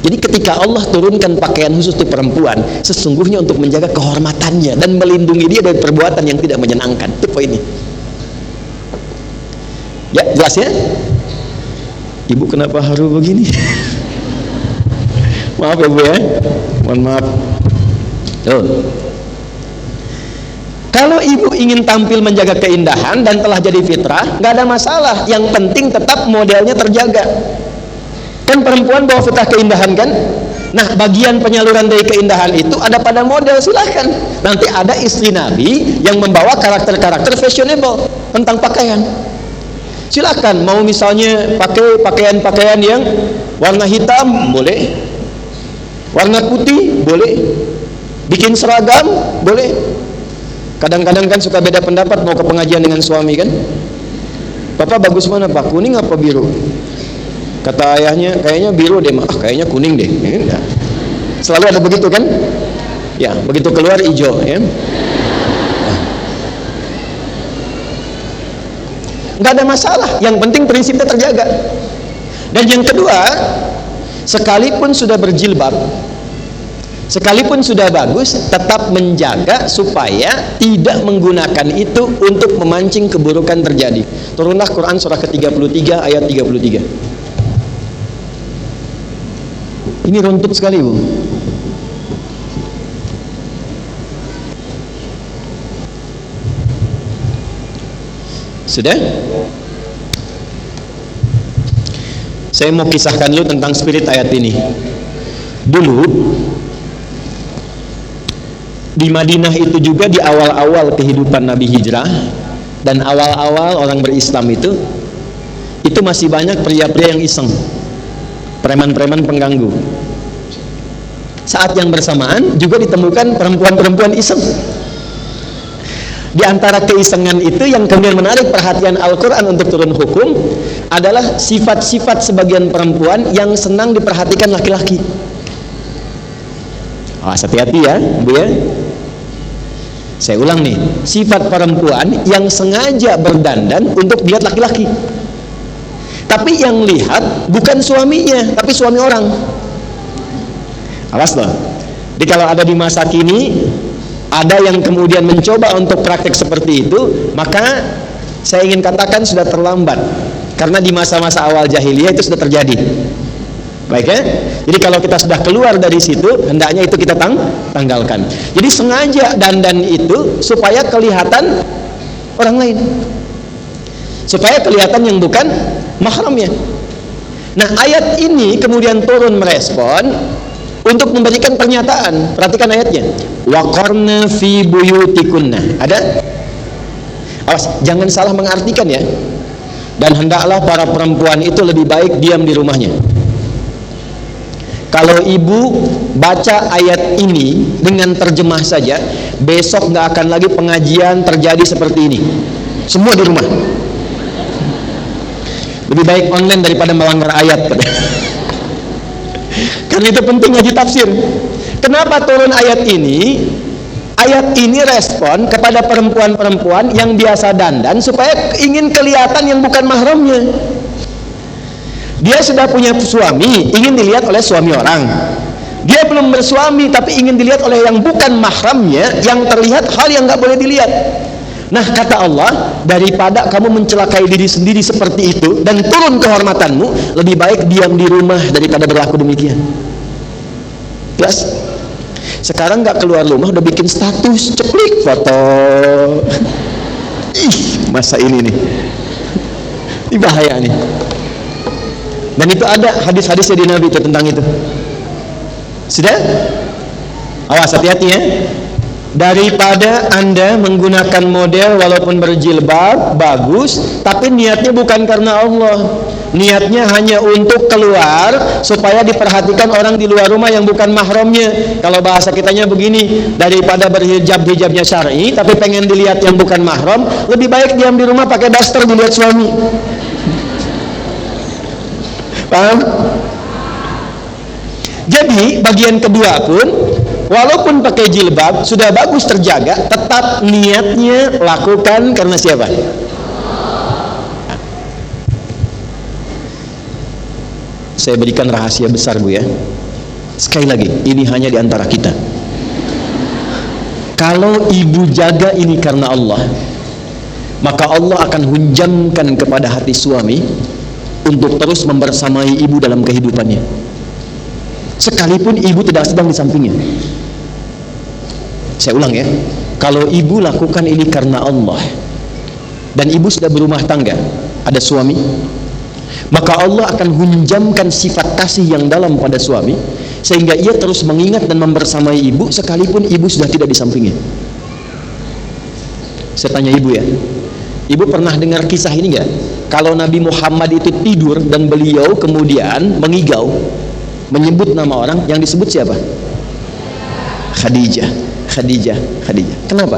S2: Jadi ketika Allah turunkan pakaian khusus untuk perempuan, sesungguhnya untuk menjaga kehormatannya dan melindungi dia dari perbuatan yang tidak menyenangkan. Itu poinnya. Ya, jelas ya? Ibu kenapa haru begini? Maaf ya Bu ya. Mohon maaf. Tuh. Kalau ibu ingin tampil menjaga keindahan dan telah jadi fitrah, nggak ada masalah. Yang penting tetap modelnya terjaga. Kan perempuan bawa fitrah keindahan kan? Nah, bagian penyaluran dari keindahan itu ada pada model, silahkan. Nanti ada istri Nabi yang membawa karakter-karakter fashionable tentang pakaian. Silahkan, mau misalnya pakai pakaian-pakaian yang warna hitam, boleh. Warna putih, boleh. Bikin seragam, boleh. Kadang-kadang kan suka beda pendapat mau ke pengajian dengan suami kan. Papa bagus mana Pak? Kuning apa biru? Kata ayahnya, kayaknya biru deh Mak. Kayaknya kuning deh. Selalu ada begitu kan? Ya, begitu keluar hijau ya. Nggak ada masalah. Yang penting prinsipnya terjaga. Dan yang kedua, sekalipun sudah berjilbab, sekalipun sudah bagus, tetap menjaga supaya tidak menggunakan itu untuk memancing keburukan terjadi. Turunlah Quran surah ke-33 ayat 33. Ini runtuh sekali Bu. Sudah? Saya mau kisahkan dulu tentang spirit ayat ini. Dulu di Madinah itu juga di awal-awal kehidupan Nabi hijrah dan awal-awal orang berislam itu masih banyak pria-pria yang iseng, preman-preman pengganggu. Saat yang bersamaan juga ditemukan perempuan-perempuan iseng. Di antara keisengan itu yang kemudian menarik perhatian Al-Quran untuk turun hukum adalah sifat-sifat sebagian perempuan yang senang diperhatikan laki-laki. Hati-hati ya Bu ya. Saya ulang nih, sifat perempuan yang sengaja berdandan untuk dilihat laki-laki. Tapi yang lihat bukan suaminya, tapi suami orang. Awas loh. Jadi kalau ada di masa kini, ada yang kemudian mencoba untuk praktek seperti itu, maka saya ingin katakan sudah terlambat. Karena di masa-masa awal jahiliyah itu sudah terjadi. Baik ya? Jadi kalau kita sudah keluar dari situ, hendaknya itu kita tanggalkan. Jadi sengaja dandan itu supaya kelihatan orang lain, supaya kelihatan yang bukan mahramnya. Nah, ayat ini kemudian turun merespon untuk memberikan pernyataan. Perhatikan ayatnya. Waqarna fi buyutikunna. Ada? Awas, jangan salah mengartikan ya. Dan hendaklah para perempuan itu lebih baik diam di rumahnya. Kalau ibu baca ayat ini dengan terjemah saja, besok nggak akan lagi pengajian terjadi seperti ini. Semua di rumah. Lebih baik online daripada melanggar ayat. Karena itu penting ngaji tafsir. Kenapa turun ayat ini? Ayat ini respon kepada perempuan-perempuan yang biasa dandan supaya ingin kelihatan yang bukan mahramnya. Dia sudah punya suami, ingin dilihat oleh suami orang. Dia belum bersuami, tapi ingin dilihat oleh yang bukan mahramnya, yang terlihat hal yang nggak boleh dilihat. Nah, kata Allah, daripada kamu mencelakai diri sendiri seperti itu dan turun kehormatanmu, lebih baik diam di rumah daripada berlaku demikian. Ikhlas? Sekarang nggak keluar rumah udah bikin status, ceplik foto. Ih, masa ini nih, ini bahaya nih. Dan itu ada hadis-hadisnya di Nabi itu tentang itu. Sudah? Awas, hati-hati ya. Daripada Anda menggunakan model walaupun berjilbab bagus, tapi niatnya bukan karena Allah, niatnya hanya untuk keluar supaya diperhatikan orang di luar rumah yang bukan mahramnya. Kalau bahasa kitanya begini, daripada berhijab-hijabnya syar'i tapi pengen dilihat yang bukan mahram, lebih baik diam di rumah pakai daster dilihat suami. Paham? Jadi bagian kedua pun, walaupun pakai jilbab sudah bagus terjaga, tetap niatnya lakukan karena siapa? Saya berikan rahasia besar, Bu ya. Sekali lagi, ini hanya di antara kita. Kalau ibu jaga ini karena Allah, maka Allah akan hunjamkan kepada hati suami untuk terus membersamai ibu dalam kehidupannya, sekalipun ibu tidak sedang di sampingnya. Saya ulang ya, kalau ibu lakukan ini karena Allah dan ibu sudah berumah tangga, ada suami, maka Allah akan hunjamkan sifat kasih yang dalam pada suami, sehingga ia terus mengingat dan membersamai ibu sekalipun ibu sudah tidak di sampingnya. Saya tanya ibu ya, ibu pernah dengar kisah ini enggak? Kalau Nabi Muhammad itu tidur dan beliau kemudian mengigau, menyebut nama orang, yang disebut siapa? Khadijah. Kenapa?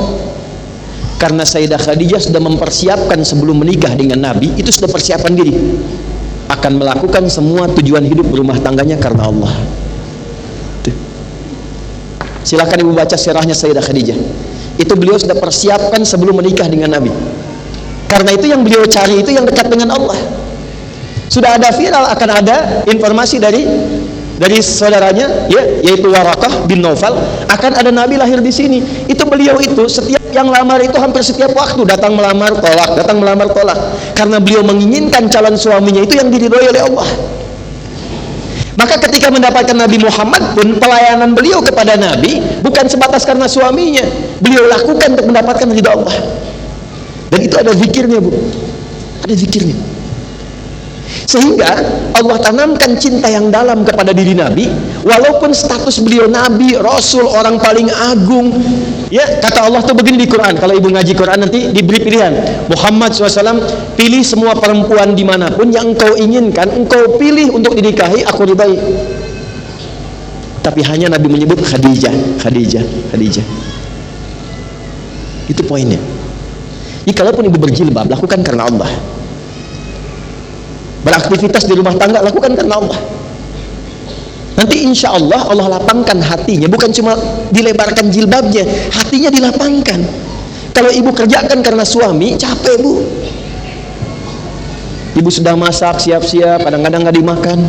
S2: Karena Sayyidah Khadijah sudah mempersiapkan sebelum menikah dengan Nabi, itu sudah persiapan diri akan melakukan semua tujuan hidup berumah tangganya karena Allah. Tuh. Silakan ibu baca sirahnya Sayyidah Khadijah. Itu beliau sudah persiapkan sebelum menikah dengan Nabi. Karena itu yang beliau cari itu yang dekat dengan Allah. Sudah ada viral, akan ada informasi dari saudaranya, ya, yaitu Warakah bin Naufal, akan ada Nabi lahir di sini. Itu beliau itu setiap yang lamar itu hampir setiap waktu datang melamar tolak, karena beliau menginginkan calon suaminya itu yang diridhoi oleh Allah. Maka ketika mendapatkan Nabi Muhammad pun, pelayanan beliau kepada Nabi bukan sebatas karena suaminya, beliau lakukan untuk mendapatkan ridha Allah. Dan itu ada zikirnya, Bu, ada zikirnya. Sehingga Allah tanamkan cinta yang dalam kepada diri Nabi, walaupun status beliau Nabi, Rasul, orang paling agung. Ya, kata Allah tuh begini di Quran. Kalau ibu ngaji Quran nanti diberi pilihan, Muhammad SAW, pilih semua perempuan dimanapun yang engkau inginkan, engkau pilih untuk dinikahi, aku ridai. Tapi hanya Nabi menyebut Khadijah. Itu poinnya. Jadi kalaupun ibu berjilbab, lakukan karena Allah. Beraktivitas di rumah tangga, lakukan karena Allah. Nanti insya Allah Allah lapangkan hatinya, bukan cuma dilebarkan jilbabnya, hatinya dilapangkan. Kalau ibu kerjakan karena suami, capek, Bu. Ibu sudah masak, siap-siap, kadang-kadang nggak dimakan.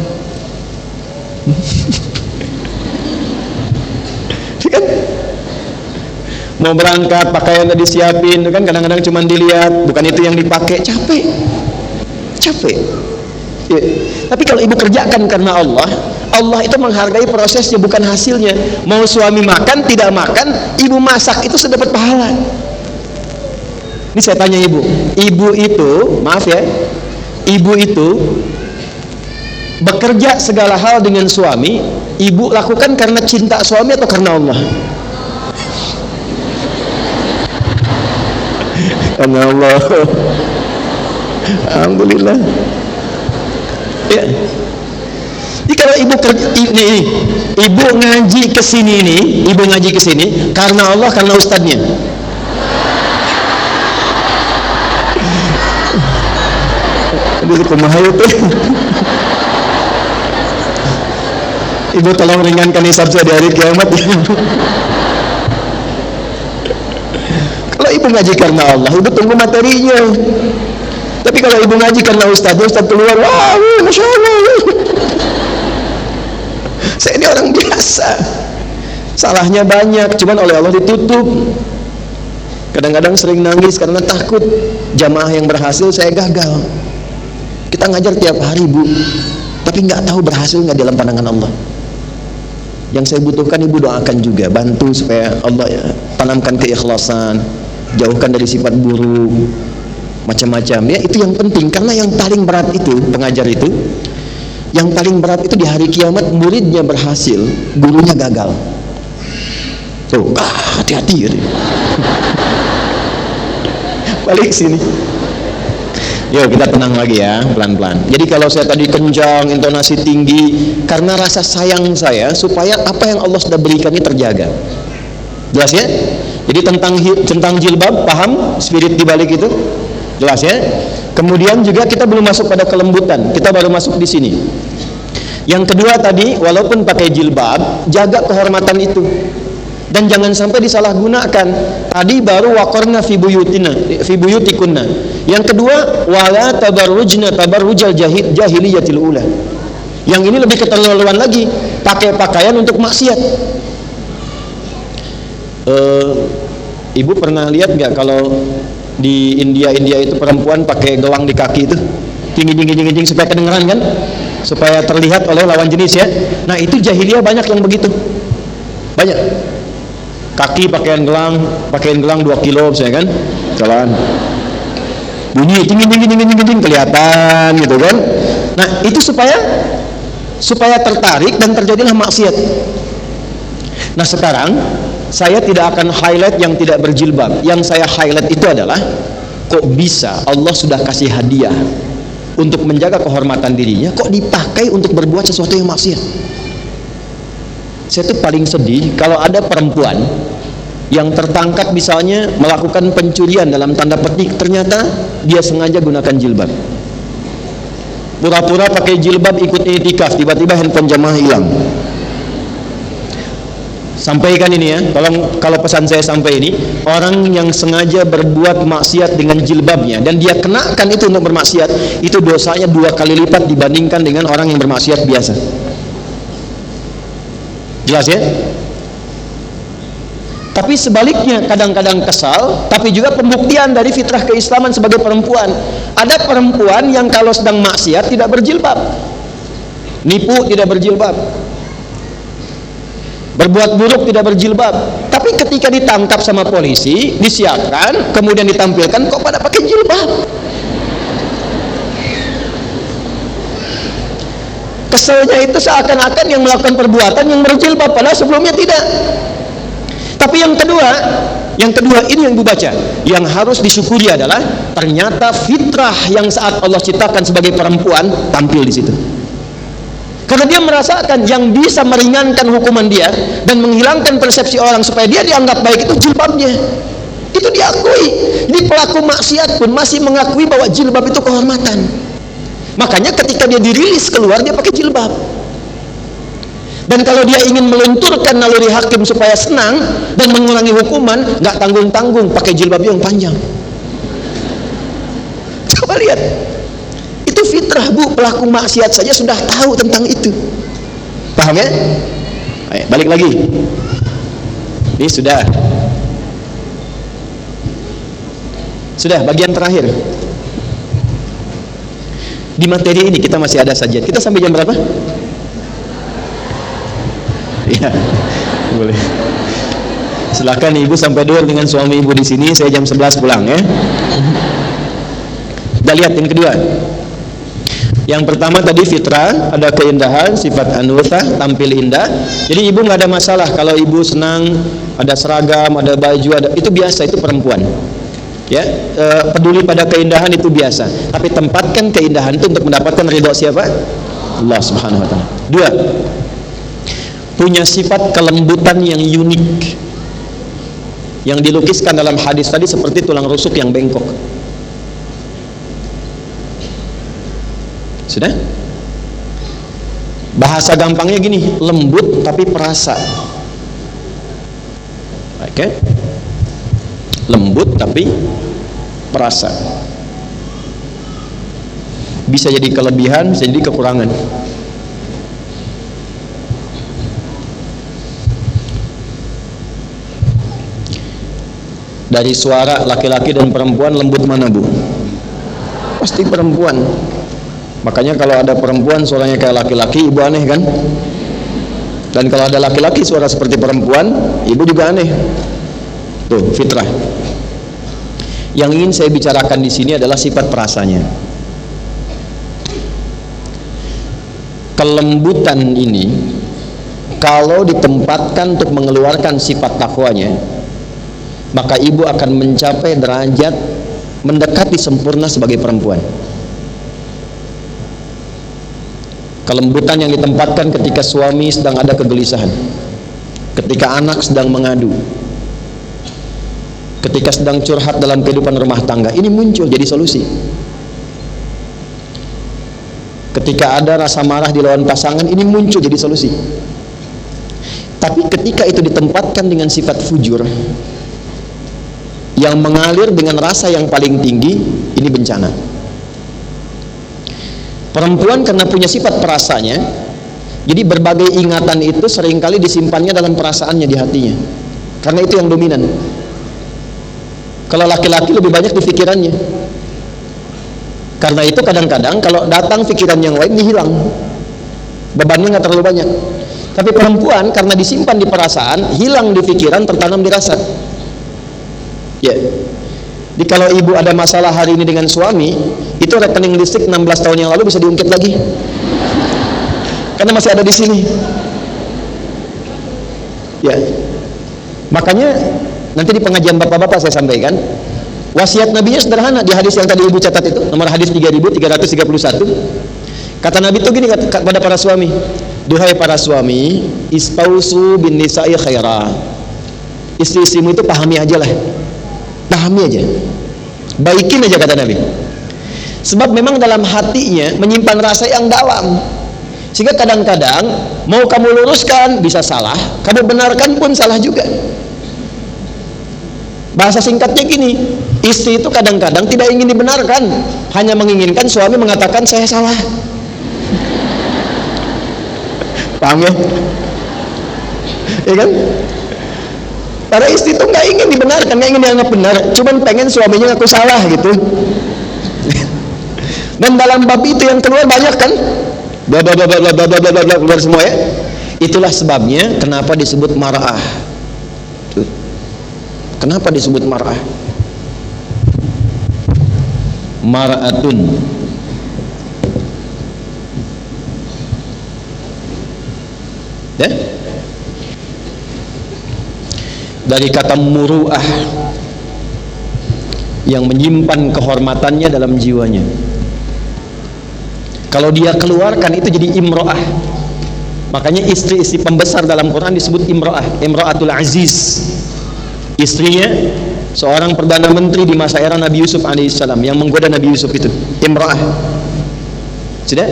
S2: Kan? Mau berangkat, pakaian udah disiapin, kan kadang-kadang cuma dilihat, bukan itu yang dipakai, capek. Ya. Tapi kalau ibu kerjakan karena Allah, Allah itu menghargai prosesnya, bukan hasilnya. Mau suami makan, tidak makan, ibu masak itu sudah dapat pahala. Ini saya tanya ibu itu, maaf ya, ibu itu bekerja segala hal dengan suami, ibu lakukan karena cinta suami atau karena Allah? Karena Allah. Alhamdulillah. Ya. Jadi kalau ibu kerja, ibu ngaji ke sini karena Allah, karena ustadznya. Aduh, kumaha itu. Ibu tolong ringankan hisab saya di hari kiamat. Kalau ibu ngaji karena Allah, ibu tunggu materinya. Tapi kalau ibu ngaji karena ustaz keluar, wah, Masya Allah, saya ini orang biasa, salahnya banyak, cuman oleh Allah ditutup. Kadang-kadang sering nangis karena takut jamaah yang berhasil saya gagal. Kita ngajar tiap hari, Bu, tapi nggak tahu berhasil nggak dalam pandangan Allah. Yang saya butuhkan ibu doakan juga, bantu supaya Allah ya, tanamkan keikhlasan, jauhkan dari sifat buruk, macam-macam ya. Itu yang penting, karena yang paling berat itu, pengajar itu, yang paling berat itu di hari kiamat, muridnya berhasil, gurunya gagal. Tuh, hati-hati gitu. Balik sini. Yuk kita tenang lagi ya, pelan-pelan. Jadi kalau saya tadi kencang, intonasi tinggi, karena rasa sayang saya supaya apa yang Allah sudah berikan ini terjaga. Jelas ya? Jadi tentang jilbab, paham spirit di balik itu? Jelas ya? Kemudian juga kita belum masuk pada kelembutan, kita baru masuk di sini. Yang kedua tadi, walaupun pakai jilbab, jaga kehormatan itu. Dan jangan sampai disalahgunakan. Tadi baru waqarna fi buyutikunna. Yang kedua, wala tabarrujna tabarrujal jahiliyatil ula. Yang ini lebih keterlaluan lagi, pakai pakaian untuk maksiat. Ibu pernah lihat nggak kalau di India itu perempuan pakai gelang di kaki itu tinggi supaya kedengeran kan, supaya terlihat oleh lawan jenis ya. Nah itu jahiliyah banyak yang begitu, banyak. Kaki pakaian gelang 2 kilo misalnya kan, jalan bunyi tinggi kelihatan gitu kan. Nah itu supaya tertarik dan terjadilah maksiat. Nah sekarang saya tidak akan highlight yang tidak berjilbab. Yang saya highlight itu adalah, kok bisa Allah sudah kasih hadiah untuk menjaga kehormatan dirinya, kok dipakai untuk berbuat sesuatu yang maksiat. Saya tuh paling sedih kalau ada perempuan yang tertangkap misalnya melakukan pencurian dalam tanda petik, ternyata dia sengaja gunakan jilbab, pura-pura pakai jilbab ikut i'tikaf, tiba-tiba handphone jamaah hilang. Sampaikan ini ya, tolong, kalau pesan saya sampai ini, orang yang sengaja berbuat maksiat dengan jilbabnya dan dia kenakan itu untuk bermaksiat, itu dosanya 2 kali lipat dibandingkan dengan orang yang bermaksiat biasa. Jelas ya? Tapi sebaliknya, kadang-kadang kesal, tapi juga pembuktian dari fitrah keislaman sebagai perempuan. Ada perempuan yang kalau sedang maksiat tidak berjilbab, nipu tidak berjilbab, berbuat buruk tidak berjilbab, tapi ketika ditangkap sama polisi, disiapkan, kemudian ditampilkan, kok pada pakai jilbab. Keselnya itu seakan-akan yang melakukan perbuatan yang berjilbab, padahal sebelumnya tidak. Tapi yang kedua ini yang Ibu baca, yang harus disyukuri adalah ternyata fitrah yang saat Allah ciptakan sebagai perempuan tampil di situ. Karena dia merasakan yang bisa meringankan hukuman dia dan menghilangkan persepsi orang supaya dia dianggap baik itu jilbabnya. Itu diakui. Jadi pelaku maksiat pun masih mengakui bahwa jilbab itu kehormatan. Makanya ketika dia dirilis keluar, dia pakai jilbab. Dan kalau dia ingin melunturkan naluri hakim supaya senang dan mengurangi hukuman, nggak tanggung-tanggung, pakai jilbab yang panjang. Coba lihat. Itu fitrah Bu, pelaku maksiat saja sudah tahu tentang itu. Paham ya? Ayo, balik lagi. Ini sudah bagian terakhir. Di materi ini kita masih ada sajad. Kita sampai jam berapa? Ya, boleh. Silakan Ibu sampai dulu dengan suami Ibu di sini. Saya jam 11 pulang ya. Kita lihat yang kedua. Yang pertama tadi fitrah, ada keindahan, sifat anuthah, tampil indah. Jadi Ibu nggak ada masalah kalau Ibu senang ada seragam, ada baju, itu biasa, itu perempuan. Ya, peduli pada keindahan itu biasa. Tapi tempatkan keindahan itu untuk mendapatkan ridho siapa? Allah Subhanahu wa taala. 2. Punya sifat kelembutan yang unik. Yang dilukiskan dalam hadis tadi seperti tulang rusuk yang bengkok. Sudah? Bahasa gampangnya gini, lembut tapi perasa. Oke? Lembut tapi perasa. Bisa jadi kelebihan, bisa jadi kekurangan. Dari suara laki-laki dan perempuan, lembut mana Bu? Pasti perempuan. Makanya kalau ada perempuan suaranya kayak laki-laki, Ibu aneh kan? Dan kalau ada laki-laki suara seperti perempuan, ibu juga aneh. Tuh, fitrah. Yang ingin saya bicarakan di sini adalah sifat perasanya. Kelembutan ini kalau ditempatkan untuk mengeluarkan sifat takwanya, maka ibu akan mencapai derajat mendekati sempurna sebagai perempuan. Kelembutan yang ditempatkan ketika suami sedang ada kegelisahan, ketika anak sedang mengadu, ketika sedang curhat dalam kehidupan rumah tangga, ini muncul jadi solusi. Ketika ada rasa marah di lawan pasangan, ini muncul jadi solusi. Tapi ketika itu ditempatkan dengan sifat fujur yang mengalir dengan rasa yang paling tinggi, ini bencana. Perempuan karena punya sifat perasanya, jadi berbagai ingatan itu seringkali disimpannya dalam perasaannya, di hatinya. Karena itu yang dominan. Kalau laki-laki lebih banyak di pikirannya. Karena itu kadang-kadang kalau datang pikiran yang lain, hilang. Bebannya nggak terlalu banyak. Tapi perempuan karena disimpan di perasaan, hilang di pikiran, tertanam di rasa. Ya. Jadi kalau ibu ada masalah hari ini dengan suami, itu rekening listrik 16 tahun yang lalu bisa diungkit lagi. Karena masih ada di sini. Ya. Makanya nanti di pengajian bapak-bapak saya sampaikan, wasiat Nabinya sederhana di hadis yang tadi ibu catat itu, nomor hadis 3331. Kata Nabi itu gini kepada para suami, duhai para suami, ispausu bin nisa'i khaira. Istri-istrimu itu pahami aja lah. Pahami aja, baikin aja, kata Nabi. Sebab memang dalam hatinya menyimpan rasa yang dalam, sehingga kadang-kadang mau kamu luruskan bisa salah, kamu benarkan pun salah juga. Bahasa singkatnya gini, istri itu kadang-kadang tidak ingin dibenarkan, hanya menginginkan suami mengatakan saya salah. Paham ya? Iya kan? Karena istri itu nggak ingin dibenarkan, nggak ingin dianggap benar, cuman pengen suaminya ngaku salah gitu. Dan dalam bab itu yang keluar banyak kan, keluar semua ya. Itulah sebabnya kenapa disebut mar'ah. Kenapa disebut mar'ah? Mar'atun. Ya? Dari kata muru'ah, yang menyimpan kehormatannya dalam jiwanya. Kalau dia keluarkan itu jadi imro'ah. Makanya istri-istri pembesar dalam Quran disebut imro'ah, imro'atul aziz. Istrinya seorang perdana menteri di masa era Nabi Yusuf alaihissalam yang menggoda Nabi Yusuf itu, imro'ah. Sudah?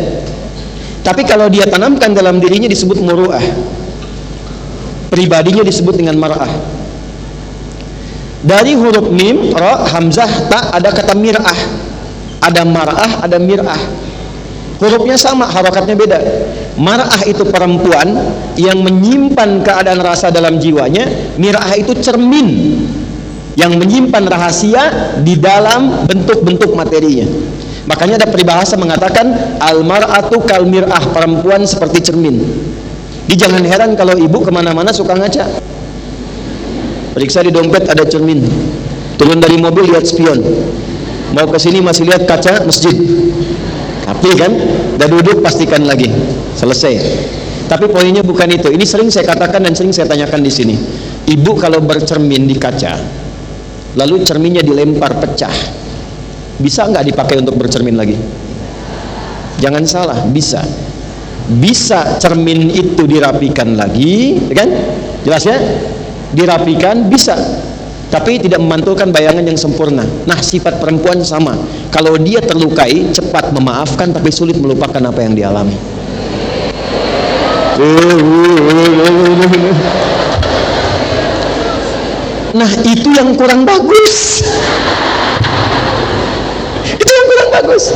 S2: Tapi kalau dia tanamkan dalam dirinya disebut muru'ah. Pribadinya disebut dengan mar'ah. Dari huruf mim, ra, hamzah, ta ada kata mir'ah. Ada mar'ah, ada mir'ah. Hurufnya sama, harakatnya beda. Mar'ah itu perempuan yang menyimpan keadaan rasa dalam jiwanya. Mir'ah itu cermin yang menyimpan rahasia di dalam bentuk-bentuk materinya. Makanya ada peribahasa mengatakan al-mar'atu kal mir'ah, perempuan seperti cermin. Jadi jangan heran kalau ibu kemana-mana suka ngaca. Periksa di dompet ada cermin, turun dari mobil lihat spion, mau ke sini masih lihat kaca masjid. Tapi kan udah duduk pastikan lagi, selesai. Tapi poinnya bukan itu. Ini sering saya katakan dan sering saya tanyakan di sini. Ibu kalau bercermin di kaca, lalu cerminnya dilempar pecah, bisa nggak dipakai untuk bercermin lagi? Jangan salah, bisa. Bisa cermin itu dirapikan lagi, kan? Jelas ya? Dirapikan bisa, tapi tidak memantulkan bayangan yang sempurna. Nah, sifat perempuan sama. Kalau dia terlukai, cepat memaafkan, tapi sulit melupakan apa yang dialami. Nah, itu yang kurang bagus. Itu yang kurang bagus.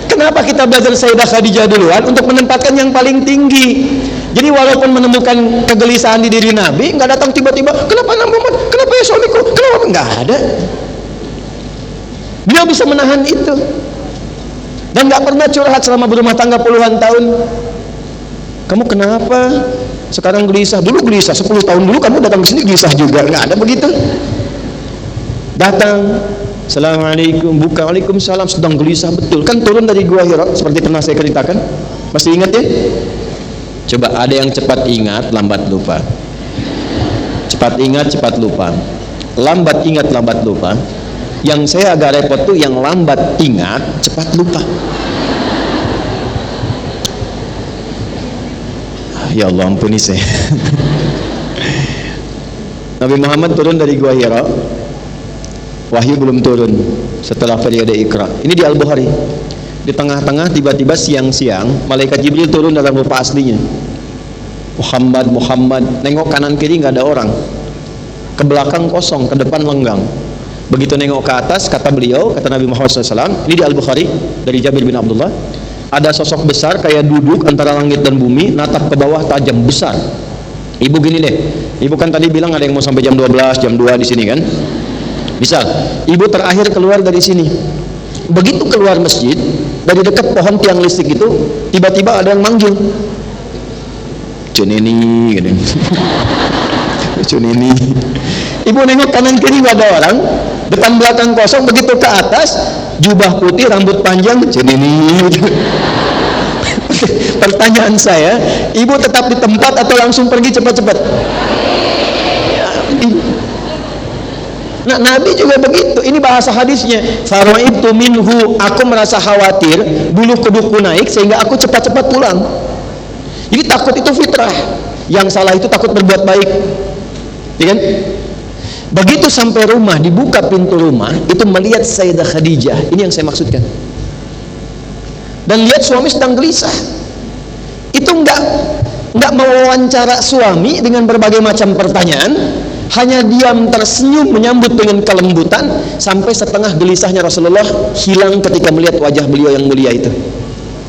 S2: Kenapa kita belajar Sayyidah Khadijah duluan? Untuk menempatkan yang paling tinggi. Jadi walaupun menemukan kegelisahan di diri Nabi, nggak datang tiba-tiba, kenapa Nabi Muhammad, kenapa ya suamiku, kenapa, nggak ada. Beliau bisa menahan itu dan nggak pernah curhat selama berumah tangga puluhan tahun. Kamu kenapa sekarang gelisah? Dulu gelisah, 10 tahun dulu kamu datang ke sini gelisah juga. Nggak ada begitu. Datang, Assalamualaikum, buka, Waalaikumsalam, sedang gelisah betul. Kan turun dari Gua Hira seperti pernah saya ceritakan. Masih ingat ya? Coba, ada yang cepat ingat, lambat lupa. Cepat ingat, cepat lupa. Lambat ingat, lambat lupa. Yang saya agak repot tuh yang lambat ingat, cepat lupa. Ya Allah, ampuni saya. Nabi Muhammad turun dari Gua Hira. Wahyu belum turun setelah periode Iqra. Ini di Al-Bukhari. Di tengah-tengah tiba-tiba siang-siang malaikat Jibril turun dalam rupa aslinya. Muhammad, nengok kanan kiri nggak ada orang. Ke belakang kosong, ke depan lenggang. Begitu nengok ke atas, kata beliau, kata Nabi Muhammad SAW, ini di Al-Bukhari dari Jabir bin Abdullah, ada sosok besar kayak duduk antara langit dan bumi, natap ke bawah tajam besar. Ibu gini deh, ibu kan tadi bilang ada yang mau sampai jam 12, jam 2 di sini kan? Misal, ibu terakhir keluar dari sini. Begitu keluar masjid, dari dekat pohon tiang listrik itu, tiba-tiba ada yang manggil. Cuneni, gitu. Cuneni. Ibu nengok kanan kiri nggak ada orang, depan belakang kosong. Begitu ke atas, jubah putih, rambut panjang, Cuneni. Pertanyaan saya, ibu tetap di tempat atau langsung pergi cepat-cepat? Nah, Nabi juga begitu. Ini bahasa hadisnya. Faraitu minhu, aku merasa khawatir bulu kuduku naik sehingga aku cepat-cepat pulang. Jadi takut itu fitrah. Yang salah itu takut berbuat baik. Ya kan? Begitu sampai rumah, dibuka pintu rumah, itu melihat Sayyidah Khadijah. Ini yang saya maksudkan. Dan lihat suami sedang gelisah. Itu enggak mewawancara suami dengan berbagai macam pertanyaan, hanya diam tersenyum menyambut dengan kelembutan sampai setengah gelisahnya Rasulullah hilang ketika melihat wajah beliau yang mulia itu.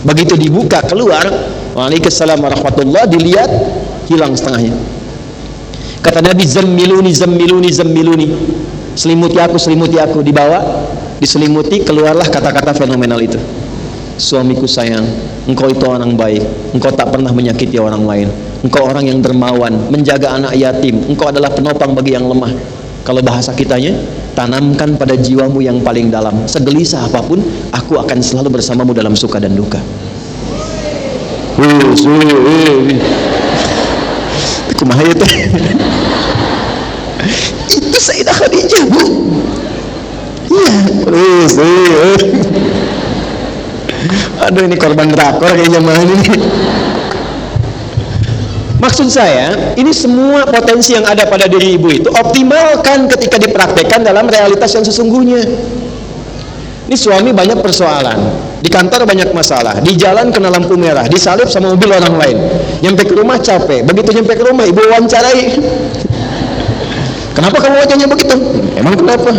S2: Begitu dibuka keluar, Waalaikumsalam warahmatullah, dilihat hilang setengahnya. Kata Nabi, zammiluni, zammiluni, zammiluni, selimuti aku, dibawa, diselimuti, keluarlah kata-kata fenomenal itu. Suamiku sayang, engkau itu orang baik, engkau tak pernah menyakiti orang lain, engkau orang yang dermawan, menjaga anak yatim, engkau adalah penopang bagi yang lemah. Kalau bahasa kitanya, tanamkan pada jiwamu yang paling dalam, segelisah apapun, aku akan selalu bersamamu dalam suka dan duka. Kumaha itu? Itu Sayyidah Khadijah, Bu. Iya. Aduh, ini korban drakor kayaknya mah ini. Maksud saya, ini semua potensi yang ada pada diri ibu itu optimalkan ketika dipraktekkan dalam realitas yang sesungguhnya. Ini suami banyak persoalan, di kantor banyak masalah, di jalan kena lampu merah, disalip sama mobil orang lain, nyampe ke rumah capek. Begitu nyampe ke rumah, ibu wawancarai. Kenapa kamu wajahnya begitu? Emang kenapa?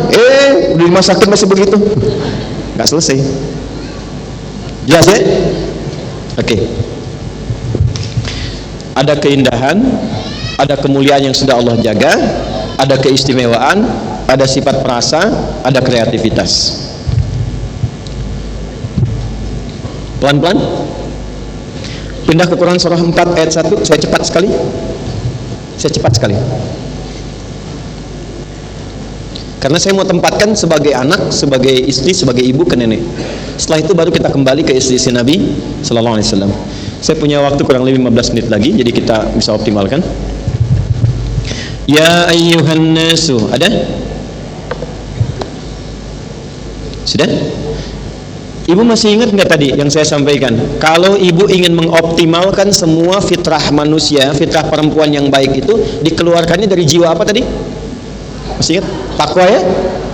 S2: Di rumah sakit masih begitu. Nggak selesai. Jelas ya? Oke. Ada keindahan, ada kemuliaan yang sudah Allah jaga, ada keistimewaan, ada sifat perasa, ada kreativitas. Pelan-pelan. Pindah ke Quran surah 4 ayat 1. Saya cepat sekali. Karena saya mau tempatkan sebagai anak, sebagai istri, sebagai ibu ke nenek. Setelah itu baru kita kembali ke istri Nabi sallallahu alaihi wasallam. Saya punya waktu kurang lebih 15 menit lagi, jadi kita bisa optimalkan. Ya ayyuhan nasu, ada? Sudah? Ibu masih ingat nggak tadi yang saya sampaikan? Kalau ibu ingin mengoptimalkan semua fitrah manusia, fitrah perempuan yang baik itu dikeluarkannya dari jiwa apa tadi? Masih ingat? Takwa ya?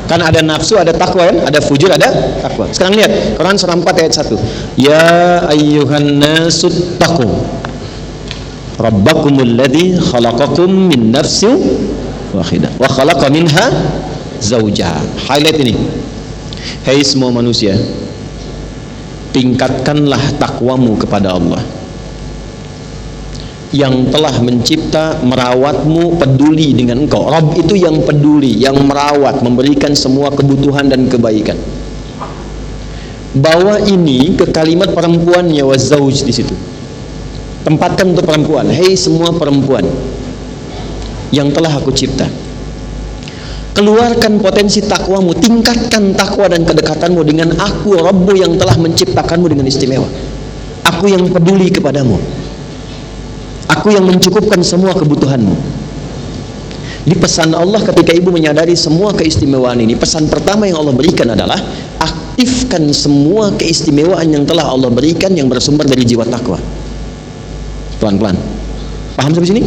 S2: Kan ada nafsu, ada takwa kan? Ada fujur, ada takwa. Sekarang lihat Quran surah 4 ayat 1. Ya ayyuhan nasu taqu rabbakumul ladzi khalaqakum min nafsin wahidah wa khalaqa minha zawjaha. Highlight ini. Hai semua manusia, tingkatkanlah takwamu kepada Allah yang telah mencipta, merawatmu, peduli dengan engkau. Rabb itu yang peduli, yang merawat, memberikan semua kebutuhan dan kebaikan. Bawa ini ke kalimat perempuannya, wa zauj di situ. tempatkan untuk perempuan. Hei semua perempuan yang telah aku cipta, keluarkan potensi takwamu, tingkatkan takwa dan kedekatanmu dengan aku, Rabbu yang telah menciptakanmu dengan istimewa. Aku yang peduli kepadamu, aku yang mencukupkan semua kebutuhanmu. Di pesan Allah ketika ibu menyadari semua keistimewaan ini, pesan pertama yang Allah berikan adalah aktifkan semua keistimewaan yang telah Allah berikan yang bersumber dari jiwa takwa. Pelan-pelan, paham sampai sini?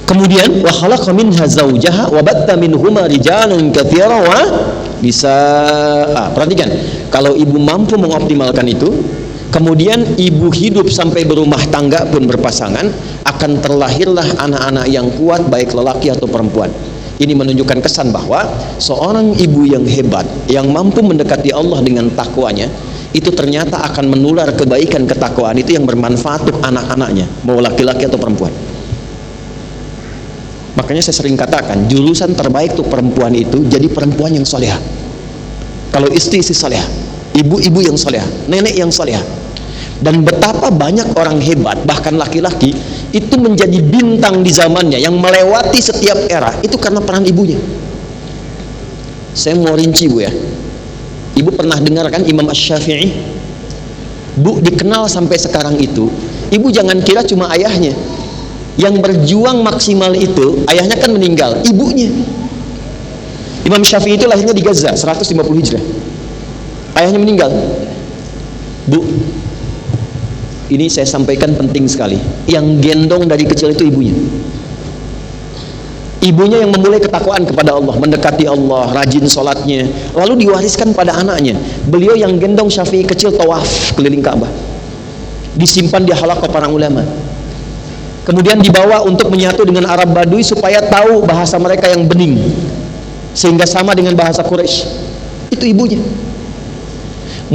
S2: Kemudian wa khalaqa minha zawjaha wa batta minhuma rijalan katsiran wa nisaa. Perhatikan, kalau ibu mampu mengoptimalkan itu, kemudian ibu hidup sampai berumah tangga pun berpasangan, akan terlahirlah anak-anak yang kuat baik lelaki atau perempuan. Ini menunjukkan kesan bahwa seorang ibu yang hebat, yang mampu mendekati Allah dengan takwanya, itu ternyata akan menular kebaikan ketakwaan itu yang bermanfaat untuk anak-anaknya, mau laki-laki atau perempuan. Makanya saya sering katakan, jurusan terbaik untuk perempuan itu jadi perempuan yang soleha. Kalau istri soleha, ibu-ibu yang soleha, nenek yang soleha. Dan betapa banyak orang hebat, bahkan laki-laki, itu menjadi bintang di zamannya yang melewati setiap era, itu karena peran ibunya. Saya mau rinci bu ya. Ibu pernah dengar kan Imam Asy-Syafi'i? Bu, dikenal sampai sekarang itu, ibu jangan kira cuma ayahnya yang berjuang maksimal itu. Ayahnya kan meninggal, ibunya. Imam Syafi'i itu lahirnya di Gaza 150 Hijrah. Ayahnya meninggal. Bu, ini saya sampaikan penting sekali. Yang gendong dari kecil itu ibunya. Ibunya yang memulai ketakwaan kepada Allah, mendekati Allah, rajin sholatnya, lalu diwariskan pada anaknya. Beliau yang gendong Syafi'i kecil tawaf keliling Ka'bah, disimpan di halaqah para ulama, kemudian dibawa untuk menyatu dengan Arab Badui supaya tahu bahasa mereka yang bening sehingga sama dengan bahasa Quraisy. Itu ibunya.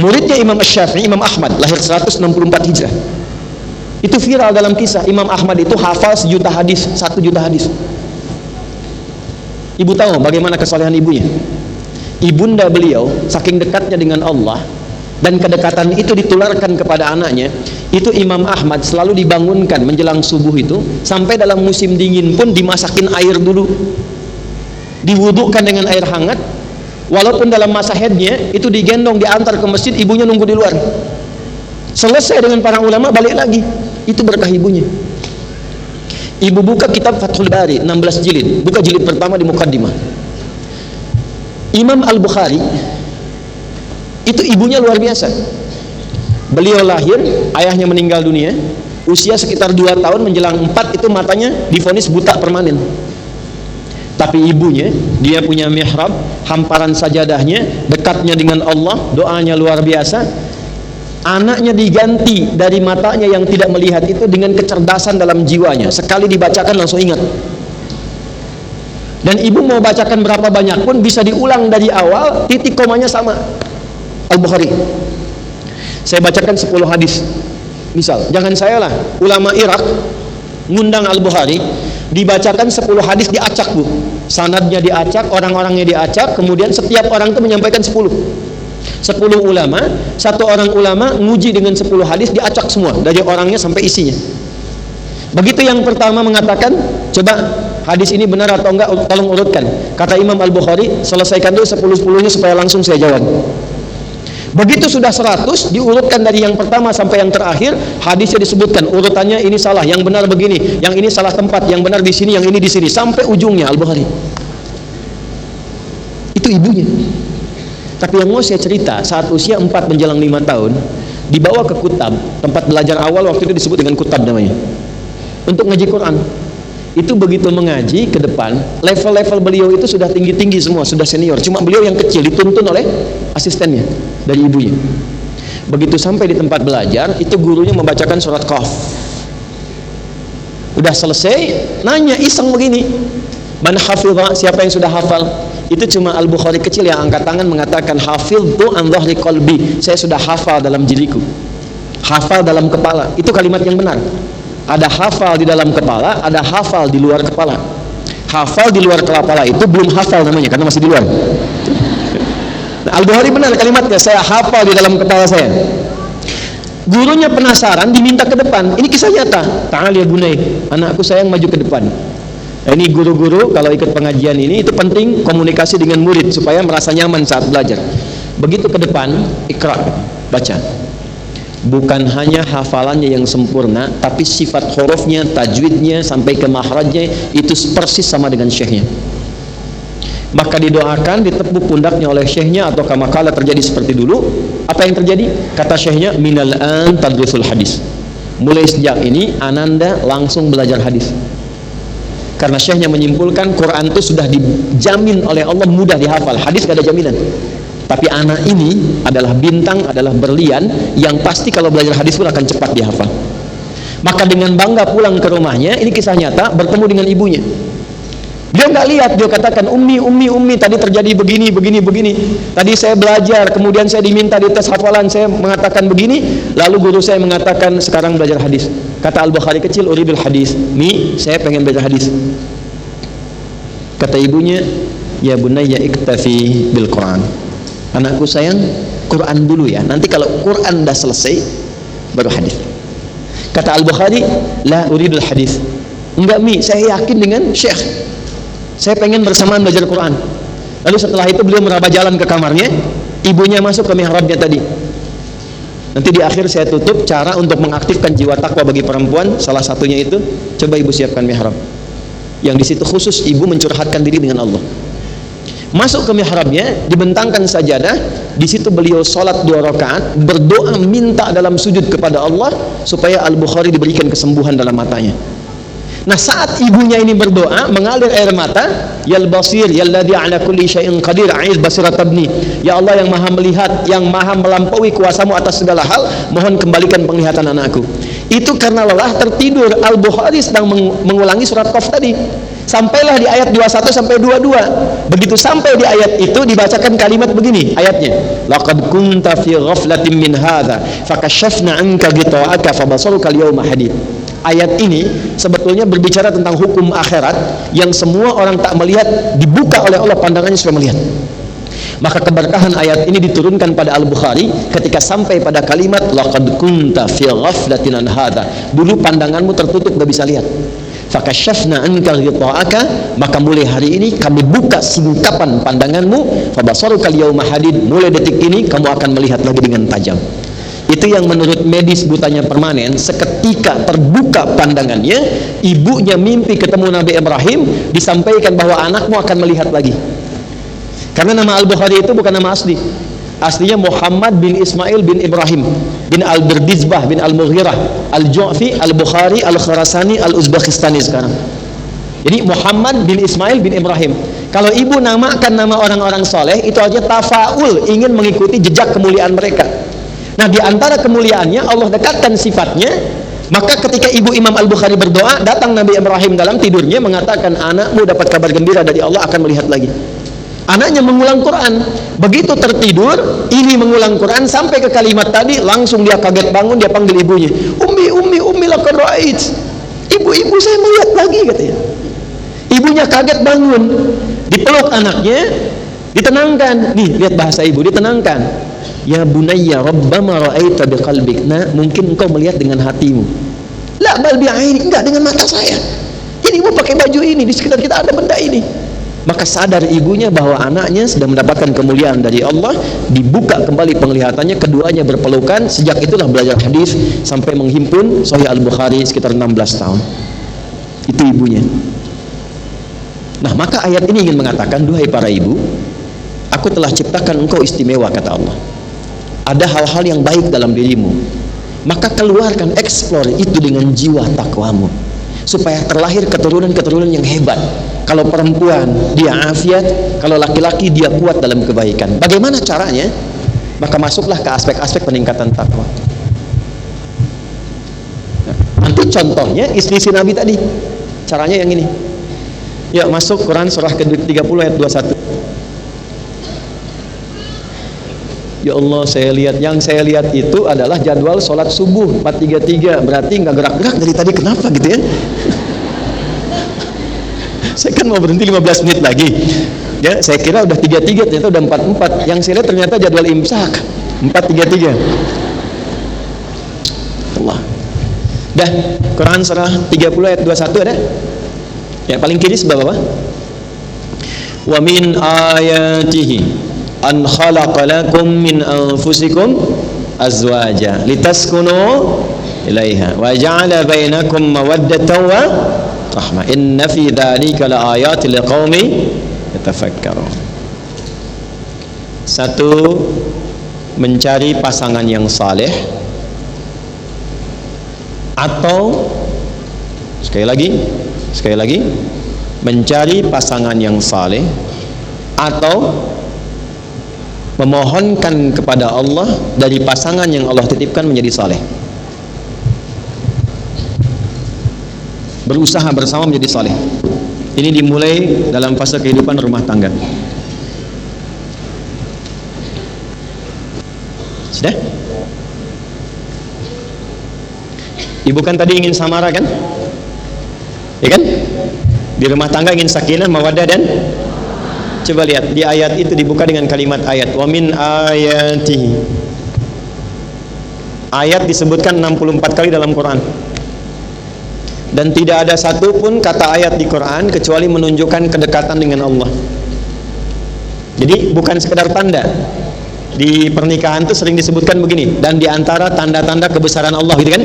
S2: Muridnya Imam Asy-Syafi'i, Imam Ahmad, lahir 164 Hijrah. Itu viral dalam kisah. Imam Ahmad itu hafal 1 juta hadis. Ibu tahu bagaimana kesolehan ibunya? Ibunda beliau saking dekatnya dengan Allah, dan kedekatan itu ditularkan kepada anaknya. Itu Imam Ahmad selalu dibangunkan menjelang subuh itu, sampai dalam musim dingin pun dimasakin air dulu, diwudukkan dengan air hangat. Walaupun dalam masa haidnya itu digendong, diantar ke masjid, ibunya nunggu di luar. Selesai dengan para ulama, balik lagi. Itu berkah ibunya. Ibu buka kitab Fathul Bari 16 jilid, buka jilid pertama di mukaddimah. Imam Al-Bukhari itu ibunya luar biasa. Beliau lahir, ayahnya meninggal dunia, usia sekitar 2 tahun menjelang 4 itu matanya divonis buta permanen. Tapi ibunya, dia punya mihrab, hamparan sajadahnya, dekatnya dengan Allah, doanya luar biasa. Anaknya diganti dari matanya yang tidak melihat itu dengan kecerdasan dalam jiwanya. Sekali dibacakan langsung ingat. Dan ibu mau bacakan berapa banyak pun bisa diulang dari awal, titik komanya sama. Al-Bukhari. Saya bacakan 10 hadis. Misal, jangan saya lah, ulama Irak ngundang Al-Bukhari, dibacakan 10 hadis, diacak bu. Sanadnya diacak, orang-orangnya diacak, kemudian setiap orang itu menyampaikan 10 ulama, satu orang ulama nguji dengan 10 hadis, diacak semua dari orangnya sampai isinya. Begitu yang pertama mengatakan, coba hadis ini benar atau enggak, tolong urutkan. Kata Imam Al-Bukhari, selesaikan dulu 10-10-nya supaya langsung saya jawab. Begitu sudah 100, diurutkan dari yang pertama sampai yang terakhir, hadisnya disebutkan urutannya, ini salah, yang benar begini, yang ini salah tempat, yang benar di sini, yang ini di sini, sampai ujungnya Al-Bukhari. Itu ibunya. Tapi yang mau saya cerita, saat usia 4 menjelang 5 tahun, dibawa ke Kutab, tempat belajar awal waktu itu disebut dengan Kutab namanya, untuk ngaji Quran. Itu begitu mengaji ke depan, level-level beliau itu sudah tinggi-tinggi semua, sudah senior. Cuma beliau yang kecil, dituntun oleh asistennya dari ibunya. Begitu sampai di tempat belajar, itu gurunya membacakan surat Qaf. Udah selesai, nanya iseng begini, man hafidha, siapa yang sudah hafal? Itu cuma Al-Bukhari kecil yang angkat tangan mengatakan, hafidhu an dhahri qalbi, saya sudah hafal dalam diriku. Hafal dalam kepala, itu kalimat yang benar. Ada hafal di dalam kepala, ada hafal di luar kepala. Hafal di luar kepala itu belum hafal namanya, karena masih di luar. Nah, Al-Bukhari benar kalimatnya, saya hafal di dalam kepala saya. Gurunya penasaran, diminta ke depan. Ini kisah nyata. Ta'al ya bunai, anakku sayang, maju ke depan. Nah, ini guru-guru kalau ikut pengajian ini itu penting komunikasi dengan murid supaya merasa nyaman saat belajar. Begitu ke depan, ikra, baca. Bukan hanya hafalannya yang sempurna, tapi sifat hurufnya, tajwidnya, sampai ke makhrajnya itu persis sama dengan syekhnya. Maka didoakan, ditepuk pundaknya oleh syekhnya, atau kama kala terjadi seperti dulu. Apa yang terjadi? Kata syekhnya, minal an tadrisul hadis. Mulai sejak ini ananda langsung belajar hadis. Karena syekhnya menyimpulkan Quran itu sudah dijamin oleh Allah mudah dihafal, hadis gak ada jaminan. Tapi anak ini adalah bintang, adalah berlian yang pasti kalau belajar hadis pun akan cepat dihafal. Maka dengan bangga pulang ke rumahnya, ini kisah nyata, bertemu dengan ibunya. Dia nggak lihat, dia katakan, ummi, tadi terjadi begini. Tadi saya belajar, kemudian saya diminta di tes hafalan, saya mengatakan begini, lalu guru saya mengatakan sekarang belajar hadis. Kata Al-Bukhari kecil, uridul hadis. Mi, saya pengen belajar hadis. Kata ibunya, ya bunayya iktafi bil Quran. Anakku sayang, Quran dulu ya. Nanti kalau Quran dah selesai, baru hadis. Kata Al-Bukhari, la uridul hadis. Enggak Mi, saya yakin dengan Syekh. Saya pengen bersamaan belajar Quran. Lalu setelah itu beliau meraba jalan ke kamarnya, ibunya masuk ke mihrabnya tadi. Nanti di akhir saya tutup cara untuk mengaktifkan jiwa takwa bagi perempuan. Salah satunya itu, coba ibu siapkan mihrab. Yang di situ khusus ibu mencurhatkan diri dengan Allah. Masuk ke mihrabnya, dibentangkan sajadah. Di situ beliau sholat 2 rakaat, berdoa minta dalam sujud kepada Allah supaya Al-Bukhari diberikan kesembuhan dalam matanya. Nah, saat ibunya ini berdoa, mengalir air mata, yal basir yalladzi ala kulli syai'in qadir a'id basirat tabni. Ya Allah yang maha melihat, yang maha melampaui kuasamu atas segala hal, mohon kembalikan penglihatan anakku. Itu karena lelah tertidur. Al-Bukhari sedang mengulangi surat Qaf tadi. Sampailah di ayat 21 sampai 22. Begitu sampai di ayat itu dibacakan kalimat begini ayatnya. Laqad kunta fi ghaflatin min hadza fakashafna 'anka ghita'aka fabasaruka al-yawma hadid. Ayat ini sebetulnya berbicara tentang hukum akhirat yang semua orang tak melihat, dibuka oleh Allah pandangannya supaya melihat. Maka keberkahan ayat ini diturunkan pada Al-Bukhari ketika sampai pada kalimat laqad kunta fi ghaflatin an hadza. Dulu pandanganmu tertutup, gak bisa lihat. Fakashafna anka ghita'aka, maka mulai hari ini kami buka singkapan pandanganmu, fabasaruka al-yawma hadid, mulai detik ini kamu akan melihat lagi dengan tajam. Itu yang menurut medis butanya permanen. Seketika terbuka pandangannya, ibunya mimpi ketemu Nabi Ibrahim, disampaikan bahwa anakmu akan melihat lagi. Karena nama Al-Bukhari itu bukan nama asli. Aslinya Muhammad bin Ismail bin Ibrahim bin Al-Birdizbah bin Al-Mughirah Al-Ju'fi Al-Bukhari Al-Khurasani Al-Uzbekistani sekarang. Jadi Muhammad bin Ismail bin Ibrahim. Kalau ibu namakan nama orang-orang soleh, itu aja tafaul, ingin mengikuti jejak kemuliaan mereka. Nah, di antara kemuliaannya Allah dekatkan sifatnya. Maka ketika ibu Imam Al-Bukhari berdoa, datang Nabi Ibrahim dalam tidurnya mengatakan, anakmu dapat kabar gembira dari Allah, akan melihat lagi. Anaknya mengulang Quran. Begitu tertidur, ini mengulang Quran sampai ke kalimat tadi, langsung dia kaget bangun, dia panggil ibunya, ummi laqad ra'ait. Ibu saya melihat lagi, katanya. Ibunya kaget bangun, dipeluk anaknya, ditenangkan. Nih, lihat bahasa ibu, ditenangkan. Ya bunayya rabbama ra'aita biqalbik. Nah, mungkin engkau melihat dengan hatimu. La bal bi'aini, enggak dengan mata saya. Ini ibu pakai baju ini, di sekitar kita ada benda ini. Maka sadar ibunya bahwa anaknya sedang mendapatkan kemuliaan dari Allah, dibuka kembali penglihatannya, keduanya berpelukan. Sejak itulah belajar hadis sampai menghimpun Sahih Al-Bukhari sekitar 16 tahun. Itu ibunya. Nah, maka ayat ini ingin mengatakan, duhai para ibu, aku telah ciptakan engkau istimewa, kata Allah. Ada hal-hal yang baik dalam dirimu, maka keluarkan, eksplor itu dengan jiwa takwamu, supaya terlahir keturunan-keturunan yang hebat. Kalau perempuan dia afiat, kalau laki-laki dia kuat dalam kebaikan. Bagaimana caranya? Maka masuklah ke aspek-aspek peningkatan takwa. Nah, nanti contohnya istri Nabi tadi, caranya yang ini. Ya, masuk Quran surah ke-30 ayat 21. Ya Allah, yang saya lihat itu adalah jadwal sholat subuh 4.33. Berarti nggak gerak-gerak dari tadi, kenapa gitu ya? Saya kan mau berhenti 15 menit lagi. Ya, saya kira udah 33, ternyata udah 44. Yang saya lihat ternyata jadwal imsak 4.33. Allah. Dah, Quran surah 30 ayat 21 ada? Ya, paling kiri sebelah bawah. Wa min ayatihi an khalaqa lakum min anfusikum azwaja litaskunu ilaiha wa ja'ala bainakum mawaddatan wa rahmah inna fi dzalika laayatin liqaumin yatafakkarun. Satu, mencari pasangan yang saleh, atau sekali lagi mencari pasangan yang saleh atau memohonkan kepada Allah dari pasangan yang Allah titipkan menjadi saleh. Berusaha bersama menjadi saleh. Ini dimulai dalam fase kehidupan rumah tangga. Sudah? Ibu kan tadi ingin samara kan? Ya kan? Di rumah tangga ingin sakinah, mawaddah dan coba lihat di ayat itu dibuka dengan kalimat ayat. Wa min ayatihi. Ayat disebutkan 64 kali dalam Quran. Dan tidak ada satupun kata ayat di Quran kecuali menunjukkan kedekatan dengan Allah. Jadi bukan sekedar tanda. Di pernikahan itu sering disebutkan begini, dan di antara tanda-tanda kebesaran Allah gitu kan?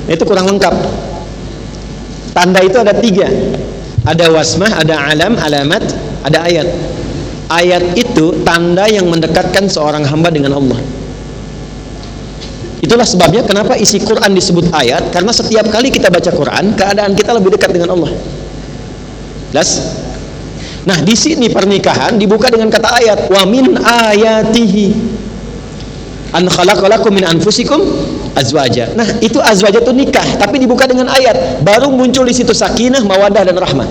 S2: Itu kurang lengkap. Tanda itu ada 3. Ada wasmah, ada alam, alamat, ada ayat. Ayat itu tanda yang mendekatkan seorang hamba dengan Allah. Itulah sebabnya kenapa isi Quran disebut ayat, karena setiap kali kita baca Quran, keadaan kita lebih dekat dengan Allah. Jelas? Nah, di sini pernikahan dibuka dengan kata ayat, wa min ayatihi an khalaqalakum min anfusikum azwaja. Nah, itu azwaja itu nikah, tapi dibuka dengan ayat. Baru muncul di situ sakinah, mawaddah dan rahmah.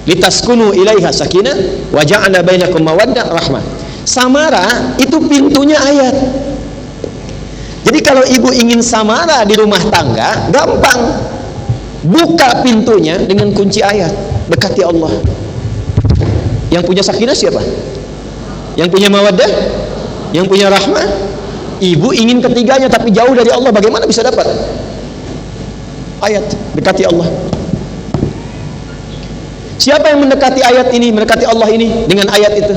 S2: Litaskunu ilaiha sakinah wa ja'ala bainakum mawaddah rahmah. Samara itu pintunya ayat. Jadi kalau ibu ingin samara di rumah tangga, gampang. Buka pintunya dengan kunci ayat. Dekati Allah. Yang punya sakinah siapa? Yang punya mawaddah? Yang punya rahmah? Ibu ingin ketiganya tapi jauh dari Allah, bagaimana bisa dapat? Ayat, dekati Allah. Siapa yang mendekati ayat ini, mendekati Allah ini dengan ayat itu?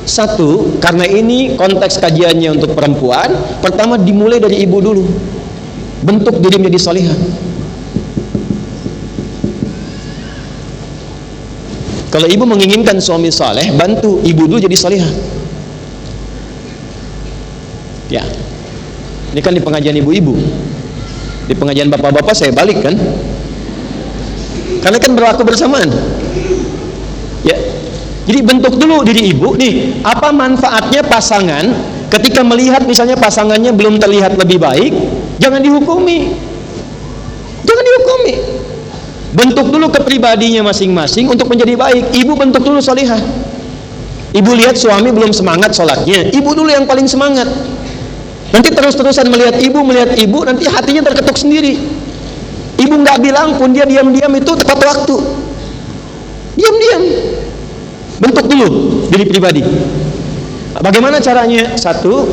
S2: Satu, karena ini konteks kajiannya untuk perempuan, pertama dimulai dari ibu dulu. Bentuk diri menjadi salihah. Kalau ibu menginginkan suami saleh, bantu ibu dulu jadi salihah. Ya, ini kan di pengajian ibu-ibu, di pengajian bapak-bapak saya balik kan, karena kan berlaku bersamaan. Ya, jadi bentuk dulu diri ibu nih, apa manfaatnya pasangan ketika melihat misalnya pasangannya belum terlihat lebih baik, jangan dihukumi, jangan dihukumi. Bentuk dulu kepribadinya masing-masing untuk menjadi baik. Ibu bentuk dulu salihah. Ibu lihat suami belum semangat sholatnya, ibu dulu yang paling semangat. Nanti terus-terusan melihat ibu, nanti hatinya terketuk sendiri. Ibu nggak bilang pun dia diam-diam itu tepat waktu. Diam-diam. Bentuk dulu diri pribadi. Bagaimana caranya? Satu,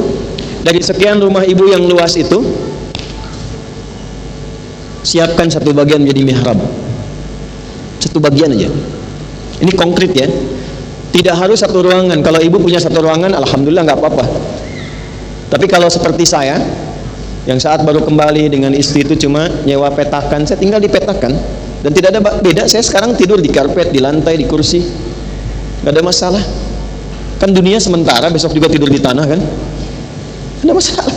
S2: dari sekian rumah ibu yang luas itu, siapkan satu bagian menjadi mihrab. Satu bagian aja. Ini konkret ya. Tidak harus satu ruangan. Kalau ibu punya satu ruangan, alhamdulillah nggak apa-apa. Tapi kalau seperti saya, yang saat baru kembali dengan istri itu cuma nyewa petakan, saya tinggal di petakan dan tidak ada beda. Saya sekarang tidur di karpet, di lantai, di kursi, nggak ada masalah. Kan dunia sementara, besok juga tidur di tanah kan? Nggak ada masalah.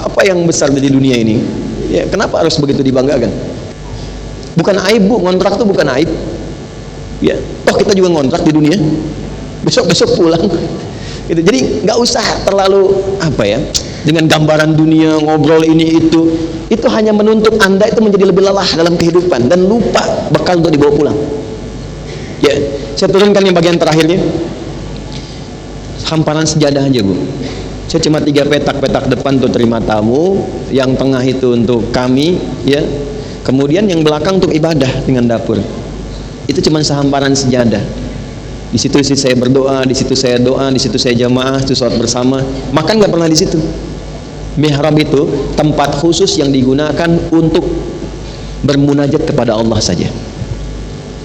S2: Apa yang besar dari dunia ini? Ya, kenapa harus begitu dibanggakan? Bukan aib bu, ngontrak tuh bukan aib. Ya, toh kita juga ngontrak di dunia. Besok pulang. Gitu. Jadi nggak usah terlalu apa ya, dengan gambaran dunia, ngobrol ini itu hanya menuntut anda itu menjadi lebih lelah dalam kehidupan dan lupa bekal untuk dibawa pulang. Ya, saya turunkan yang bagian terakhirnya, hamparan sejadah aja bu. Saya cuma 3 petak depan untuk terima tamu, yang tengah itu untuk kami, ya. Kemudian yang belakang untuk ibadah dengan dapur. Itu cuma sehamparan sejadah. Di situ saya berdoa, di situ saya doa, di situ saya jamaah, di situ sholat bersama. Makan nggak pernah di situ. Mihrab itu tempat khusus yang digunakan untuk bermunajat kepada Allah saja,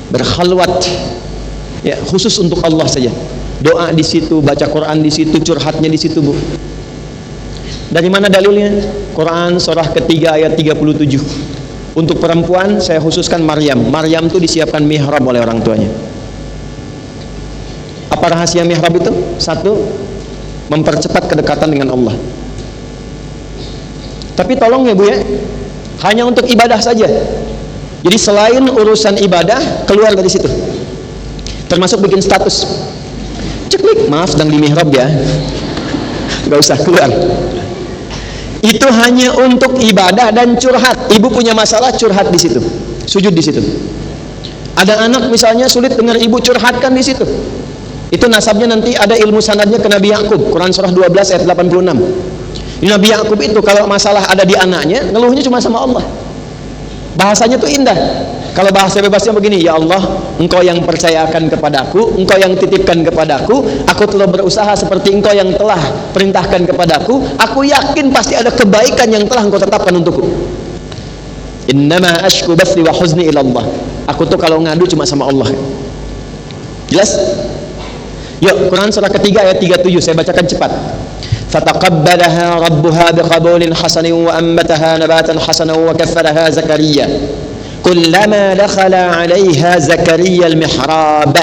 S2: berkhalwat, ya, khusus untuk Allah saja. Doa di situ, baca Quran di situ, curhatnya di situ, Bu. Dari mana dalilnya? Quran surah ketiga ayat 37. Untuk perempuan saya khususkan Maryam. Maryam itu disiapkan mihrab oleh orang tuanya. Apa rahasia mihrab itu? Satu, mempercepat kedekatan dengan Allah. Tapi tolong ya Bu ya, hanya untuk ibadah saja. Jadi selain urusan ibadah, keluar dari situ. Termasuk bikin status. Ceklik, maaf sedang di mihrab ya. Gak usah keluar. Itu hanya untuk ibadah dan curhat. Ibu punya masalah, curhat di situ, sujud di situ. Ada anak misalnya sulit dengar ibu, curhatkan di situ. Itu nasabnya nanti ada ilmu sanadnya ke Nabi Yakub, Quran surah 12 ayat 86. Nabi Yakub itu kalau masalah ada di anaknya, ngeluhnya cuma sama Allah. Bahasanya tuh indah. Kalau bahasa bebasnya begini, ya Allah, Engkau yang percayakan kepadaku, Engkau yang titipkan kepadaku, aku telah berusaha seperti Engkau yang telah perintahkan kepadaku, aku yakin pasti ada kebaikan yang telah Engkau tetapkan untukku. Innama ashku bathi wa huzni ila Allah. Aku tuh kalau ngadu cuma sama Allah. Jelas? Yuk, Quran surah ketiga ayat 37, saya bacakan cepat. Fataqabbalaha rabbuha biqabulin hasanin wa ammataha nabatan hasanan wa kaffaraha Zakaria. Kullama dakhala 'alaiha Zakaria al-mihrab.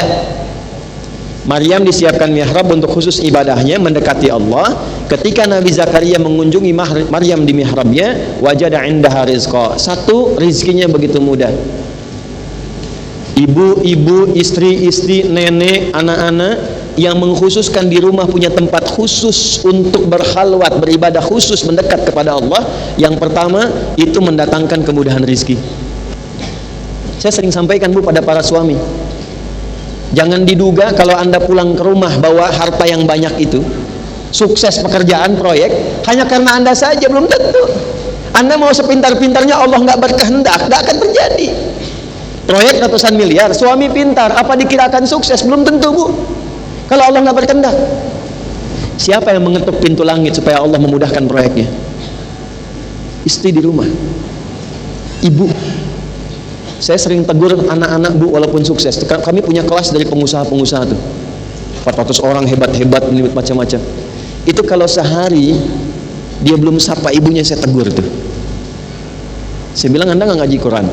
S2: Maryam disiapkan mihrab untuk khusus ibadahnya mendekati Allah. Ketika Nabi Zakaria mengunjungi Maryam di mihrabnya, wajada 'indaha rizqa. Satu, rizkinya begitu mudah. Ibu-ibu, istri-istri, nenek, anak-anak yang mengkhususkan di rumah punya tempat khusus untuk berkhalwat, beribadah khusus, mendekat kepada Allah. Yang pertama itu mendatangkan kemudahan rizki. Saya sering sampaikan Bu pada para suami, jangan diduga kalau Anda pulang ke rumah bawa harta yang banyak itu, sukses pekerjaan, proyek, hanya karena Anda saja. Belum tentu. Anda mau sepintar-pintarnya, Allah nggak berkehendak, nggak akan terjadi. Proyek ratusan miliar, suami pintar, apa dikirakan sukses? Belum tentu Bu, kalau Allah nggak berkehendak. Siapa yang mengetuk pintu langit supaya Allah memudahkan proyeknya? Istri di rumah, ibu. Saya sering tegur anak-anak Bu, walaupun sukses. Kami punya kelas dari pengusaha-pengusaha tuh, 400 orang hebat-hebat, macam-macam. Itu kalau sehari dia belum sapa ibunya, saya tegur tuh. Saya bilang, Anda nggak ngaji Quran.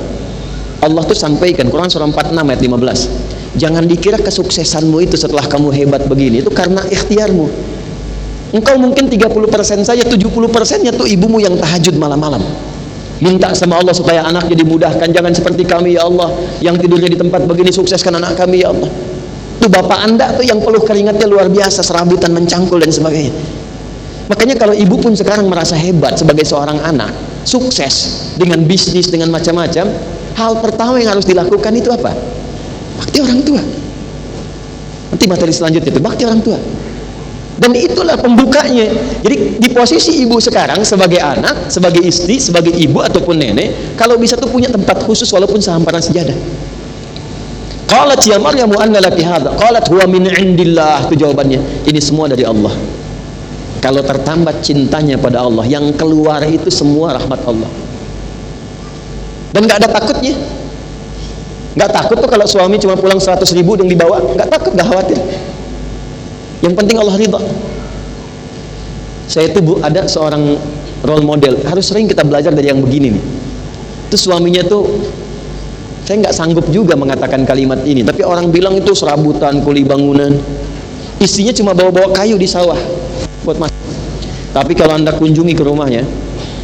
S2: Allah tuh sampaikan, Quran surah 46 ayat 15. Jangan dikira kesuksesanmu itu setelah kamu hebat begini, itu karena ikhtiarmu. Engkau mungkin 30% saja, 70%-nya tuh ibumu yang tahajud malam-malam. Minta sama Allah supaya anaknya dimudahkan. Jangan seperti kami ya Allah, yang tidurnya di tempat begini, sukseskan anak kami ya Allah. Itu bapak Anda tuh yang peluh keringatnya luar biasa, serabutan, mencangkul dan sebagainya. Makanya kalau ibu pun sekarang merasa hebat sebagai seorang anak, sukses dengan bisnis, dengan macam-macam, hal pertama yang harus dilakukan itu apa? Bakti orang tua. Nanti materi selanjutnya itu bakti orang tua. Dan itulah pembukanya. Jadi di posisi ibu sekarang sebagai anak, sebagai istri, sebagai ibu ataupun nenek, kalau bisa tuh punya tempat khusus walaupun sehamparan sejadah. Qalat ya Maryam anna laki hadza? Qalat huwa min indillah. Itu jawabannya. Ini semua dari Allah. Kalau tertambat cintanya pada Allah, yang keluar itu semua rahmat Allah. Dan nggak ada takutnya. Nggak takut tuh kalau suami cuma pulang 100.000 yang dibawa, nggak takut, nggak khawatir. Yang penting Allah ridha. Saya itu Bu, ada seorang role model, harus sering kita belajar dari yang begini nih. Itu suaminya tuh, saya nggak sanggup juga mengatakan kalimat ini, tapi orang bilang itu serabutan, kuli bangunan. Istrinya cuma bawa-bawa kayu di sawah buat masak. Tapi kalau Anda kunjungi ke rumahnya,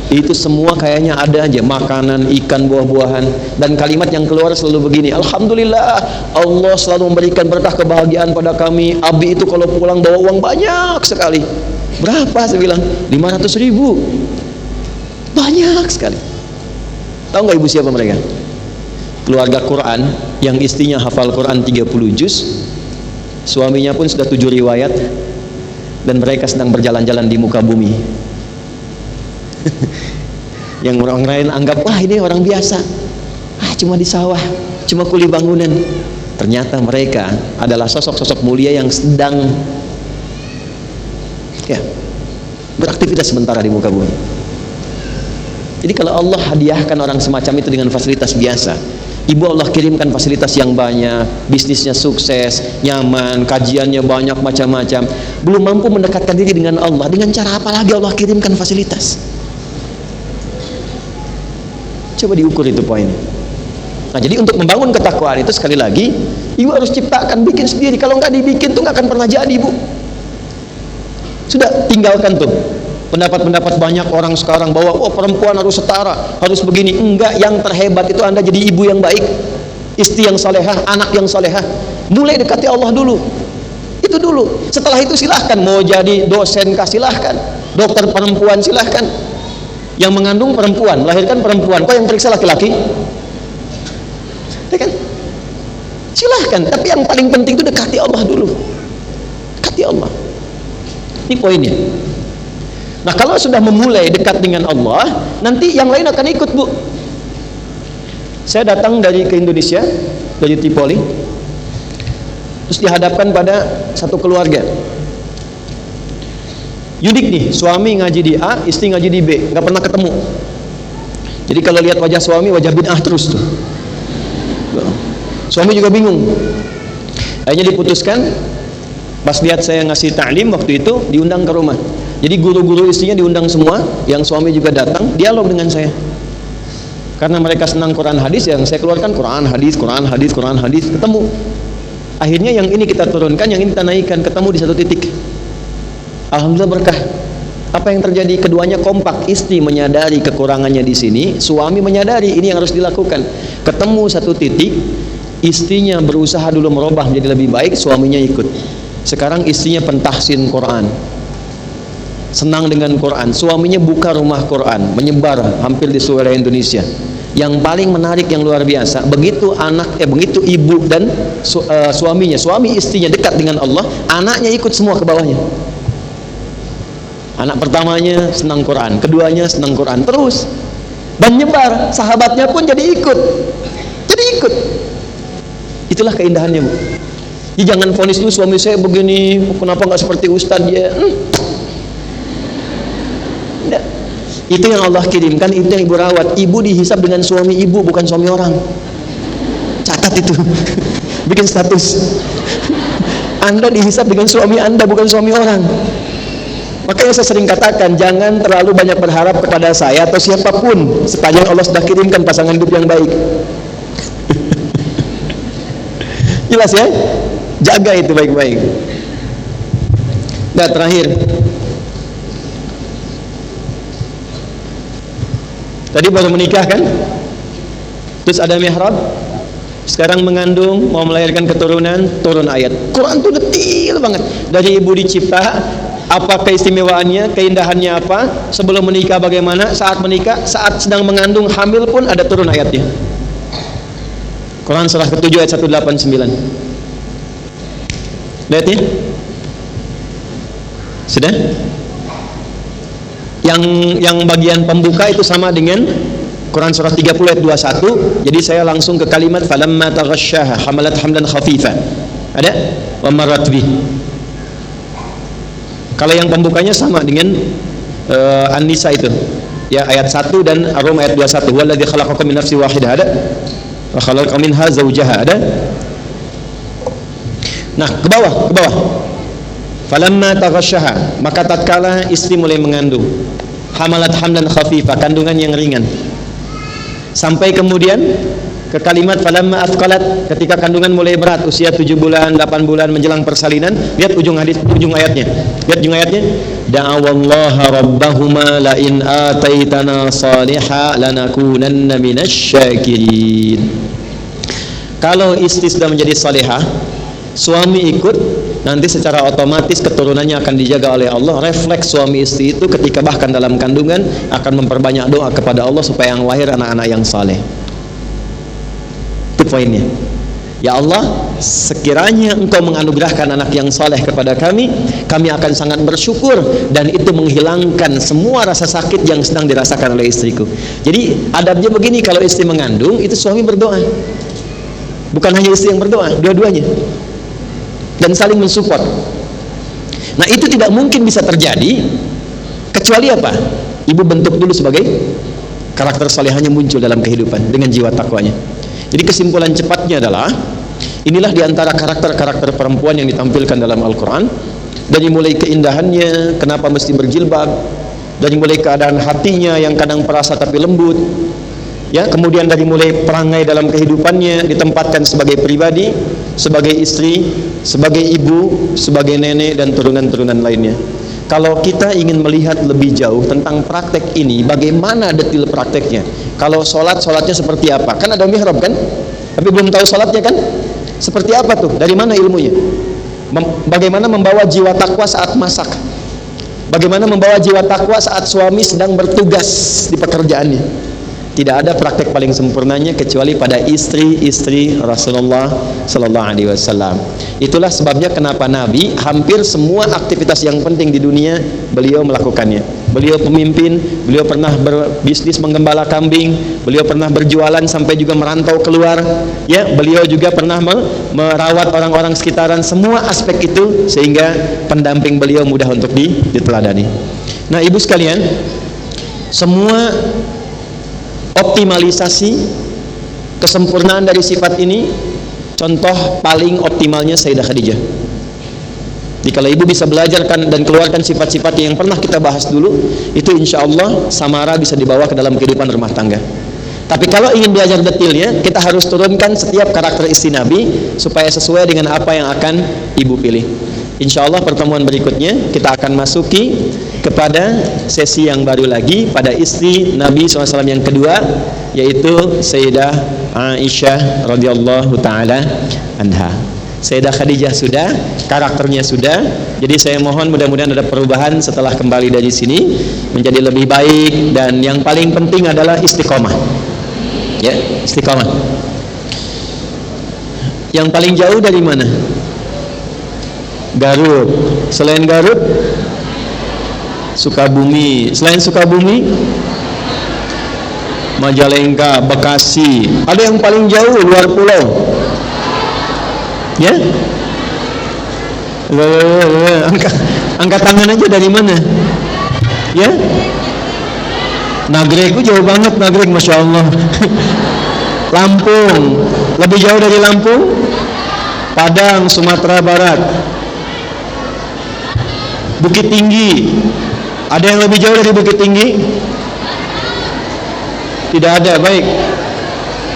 S2: itu semua kayaknya ada aja makanan, ikan, buah-buahan, dan kalimat yang keluar selalu begini, alhamdulillah Allah selalu memberikan berkah kebahagiaan pada kami. Abi itu kalau pulang bawa uang banyak sekali. Berapa? Saya bilang 500.000. Banyak sekali. Tahu nggak ibu siapa mereka? Keluarga Quran yang istrinya hafal Quran 30 juz, suaminya pun sudah 7 riwayat, dan mereka sedang berjalan-jalan di muka bumi. Yang orang lain anggap, wah ini orang biasa, cuma di sawah, cuma kuli bangunan. Ternyata mereka adalah sosok-sosok mulia yang sedang beraktivitas sementara di muka bumi. Jadi kalau Allah hadiahkan orang semacam itu dengan fasilitas biasa, ibu Allah kirimkan fasilitas yang banyak, bisnisnya sukses, nyaman, kajiannya banyak macam-macam, belum mampu mendekatkan diri dengan Allah, dengan cara apa lagi Allah kirimkan fasilitas? Coba diukur itu poinnya. Nah, jadi untuk membangun ketakwaan itu sekali lagi, ibu harus ciptakan, bikin sendiri. Kalau nggak dibikin tuh nggak akan pernah jadi, ibu. Sudah, tinggalkan tuh pendapat-pendapat banyak orang sekarang bahwa oh perempuan harus setara, harus begini. Enggak, yang terhebat itu Anda jadi ibu yang baik, istri yang salehah, anak yang salehah. Mulai dekati Allah dulu. Itu dulu. Setelah itu silahkan mau jadi dosen kah, silahkan. Dokter perempuan silahkan. Yang mengandung perempuan, melahirkan perempuan. Kok yang periksa laki-laki? Ya kan? Silahkan. Tapi yang paling penting itu dekati Allah dulu. Dekati Allah. Ini poinnya. Nah, kalau sudah memulai dekat dengan Allah, nanti yang lain akan ikut, Bu. Saya datang ke Indonesia, dari Tripoli, terus dihadapkan pada satu keluarga. Unik nih, suami ngaji di A, istri ngaji di B, nggak pernah ketemu. Jadi kalau lihat wajah suami, wajah bid'ah terus tuh. Suami juga bingung. Akhirnya diputuskan, pas lihat saya ngasih ta'lim waktu itu, diundang ke rumah. Jadi guru-guru istrinya diundang semua, yang suami juga datang, dialog dengan saya. Karena mereka senang Quran hadis, yang saya keluarkan Quran hadis, Quran hadis, Quran hadis, ketemu. Akhirnya yang ini kita turunkan, yang ini kita naikkan, ketemu di satu titik. Alhamdulillah berkah. Apa yang terjadi? Keduanya kompak. Istri menyadari kekurangannya di sini, suami menyadari ini yang harus dilakukan. Ketemu satu titik, istrinya berusaha dulu merubah menjadi lebih baik, suaminya ikut. Sekarang istrinya pentahsin Quran, senang dengan Quran, suaminya buka rumah Quran, menyebar hampir di seluruh Indonesia. Yang paling menarik, yang luar biasa, begitu begitu ibu dan suaminya, suami istrinya dekat dengan Allah, anaknya ikut semua ke bawahnya. Anak pertamanya senang Quran, keduanya senang Quran, terus dan nyebar, sahabatnya pun jadi ikut. Itulah keindahannya, Bu. Ya, jangan vonis dulu suami saya begini, kenapa nggak seperti ustadz dia. Nah, itu yang Allah kirimkan, itu yang ibu rawat. Ibu dihisab dengan suami ibu, bukan suami orang. Catat itu. Bikin status. Anda dihisab dengan suami Anda, bukan suami orang. Makanya saya sering katakan, jangan terlalu banyak berharap kepada saya atau siapapun, sepanjang Allah sudah kirimkan pasangan hidup yang baik. Jelas ya? Jaga itu baik-baik. Nah, terakhir, tadi baru menikah kan, terus ada mihrab, sekarang mengandung, mau melahirkan keturunan, turun ayat. Quran tuh detail banget. Dari ibu dicipta, apa keistimewaannya, keindahannya apa, sebelum menikah bagaimana, saat menikah, saat sedang mengandung, hamil pun ada turun ayatnya. Quran surah ke-7 ayat 189. Lihat ya. Sudah? Yang bagian pembuka itu sama dengan Quran surah 30 ayat 21. Jadi saya langsung ke kalimat falamma taghasyaha hamalat hamlan khafifa. Ada? Wa marrat bih. Kalau yang pembukanya sama dengan An-Nisa itu. Ya, ayat 1 dan Ar-Rum ayat 21. Walladzi khalaqakum min nafsin wahidah, ada? Wa khalaqa minha zawjaha, ada? Nah, ke bawah. Falamma taghasyaha, maka tatkala istri mulai mengandung, hamalat hamlan khafifa, kandungan yang ringan. Sampai kemudian ke kalimat falamma afqalat, ketika kandungan mulai berat, usia 7 bulan, 8 bulan menjelang persalinan. Lihat ujung ayatnya. Lihat ujung ayatnya. Da'awallaha rabbahuma la in ataitana salihah lanakunanna minasyakirin. Kalau istri sudah menjadi salihah, suami ikut, nanti secara otomatis keturunannya akan dijaga oleh Allah. Refleks suami istri itu ketika bahkan dalam kandungan akan memperbanyak doa kepada Allah supaya yang lahir anak-anak yang saleh. Itu poinnya. Ya Allah, sekiranya Engkau menganugerahkan anak yang saleh kepada kami akan sangat bersyukur, dan itu menghilangkan semua rasa sakit yang sedang dirasakan oleh istriku. Jadi adabnya begini, kalau istri mengandung itu suami berdoa. Bukan hanya istri yang berdoa, dua-duanya. Dan saling mensupport. Nah, itu tidak mungkin bisa terjadi Kecuali apa? Ibu bentuk dulu sebagai karakter salihahnya muncul dalam kehidupan dengan jiwa takwanya. Jadi kesimpulan cepatnya adalah inilah diantara karakter-karakter perempuan yang ditampilkan dalam Al-Quran. Dari mulai keindahannya, kenapa mesti berjilbab, dari mulai keadaan hatinya yang kadang perasa tapi lembut, ya, kemudian dari mulai perangai dalam kehidupannya, ditempatkan sebagai pribadi, sebagai istri, sebagai ibu, sebagai nenek, dan turunan-turunan lainnya. Kalau kita ingin melihat lebih jauh tentang praktek ini, bagaimana detil prakteknya? Kalau sholatnya seperti apa? Kan ada mihrab kan? Tapi belum tahu sholatnya kan? Seperti apa tuh? Dari mana ilmunya? Bagaimana membawa jiwa takwa saat masak? Bagaimana membawa jiwa takwa saat suami sedang bertugas di pekerjaannya? Tidak ada praktek paling sempurnanya kecuali pada istri-istri Rasulullah Sallallahu Alaihi Wasallam. Itulah sebabnya kenapa Nabi hampir semua aktivitas yang penting di dunia beliau melakukannya. Beliau pemimpin, beliau pernah berbisnis menggembala kambing, beliau pernah berjualan sampai juga merantau keluar. Ya, beliau juga pernah merawat orang-orang sekitaran. Semua aspek itu sehingga pendamping beliau mudah untuk diteladani. Nah, ibu sekalian, semua optimalisasi kesempurnaan dari sifat ini, contoh paling optimalnya Sayyidah Khadijah. Jadi kalau ibu bisa belajarkan dan keluarkan sifat-sifat yang pernah kita bahas dulu, itu insya Allah samara bisa dibawa ke dalam kehidupan rumah tangga. Tapi kalau ingin belajar detailnya, kita harus turunkan setiap karakter istri Nabi supaya sesuai dengan apa yang akan ibu pilih. Insya Allah pertemuan berikutnya kita akan masuki kepada sesi yang baru lagi pada istri Nabi SAW yang kedua, yaitu Sayyidah Aisyah radhiyallahu taala anha. Sayyidah Khadijah sudah, karakternya sudah. Jadi saya mohon mudah-mudahan ada perubahan setelah kembali dari sini menjadi lebih baik, dan yang paling penting adalah istiqomah. Ya, istiqomah. Yang paling jauh dari mana? Garut. Selain Garut, Sukabumi. Selain Sukabumi, Majalengka, Bekasi. Ada yang paling jauh luar pulau? Ya? Angkat tangan aja, dari mana? Ya? Nagrek, jauh banget Nagrek, Masya Allah. Lampung, lebih jauh dari Lampung? Padang, Sumatera Barat. Bukit Tinggi, ada yang lebih jauh dari Bukit Tinggi? Tidak ada, baik.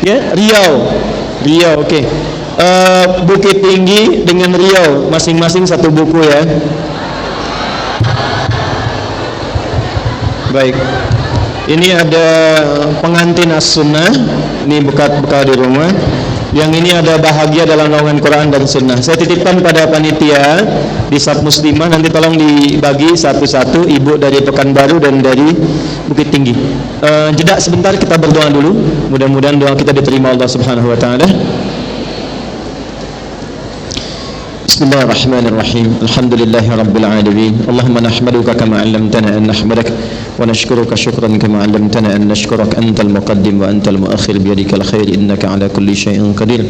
S2: Ya, Riau, oke. Bukit Tinggi dengan Riau masing-masing satu buku ya. Baik. Ini ada pengantin as-sunnah, ini bekal di rumah. Yang ini ada bahagia dalam naungan Quran dan Sunnah. Saya titipkan pada panitia di Sab Muslimah, nanti tolong dibagi satu-satu, ibu dari Pekanbaru dan dari Bukit Tinggi. Jeda sebentar, kita berdoa dulu. Mudah-mudahan doa kita diterima Allah Subhanahu Wa Taala. Bismillahirrahmanirrahim. Alhamdulillahi rabbil alamin. Allahumma nahmaduka kama 'allamtana an nahmadak wa nashkuruka syukran kama 'allamtana an nashkurak, antal muqaddim wa antal muakhir, biyadikal khair innaka 'ala kulli syai'in qadir.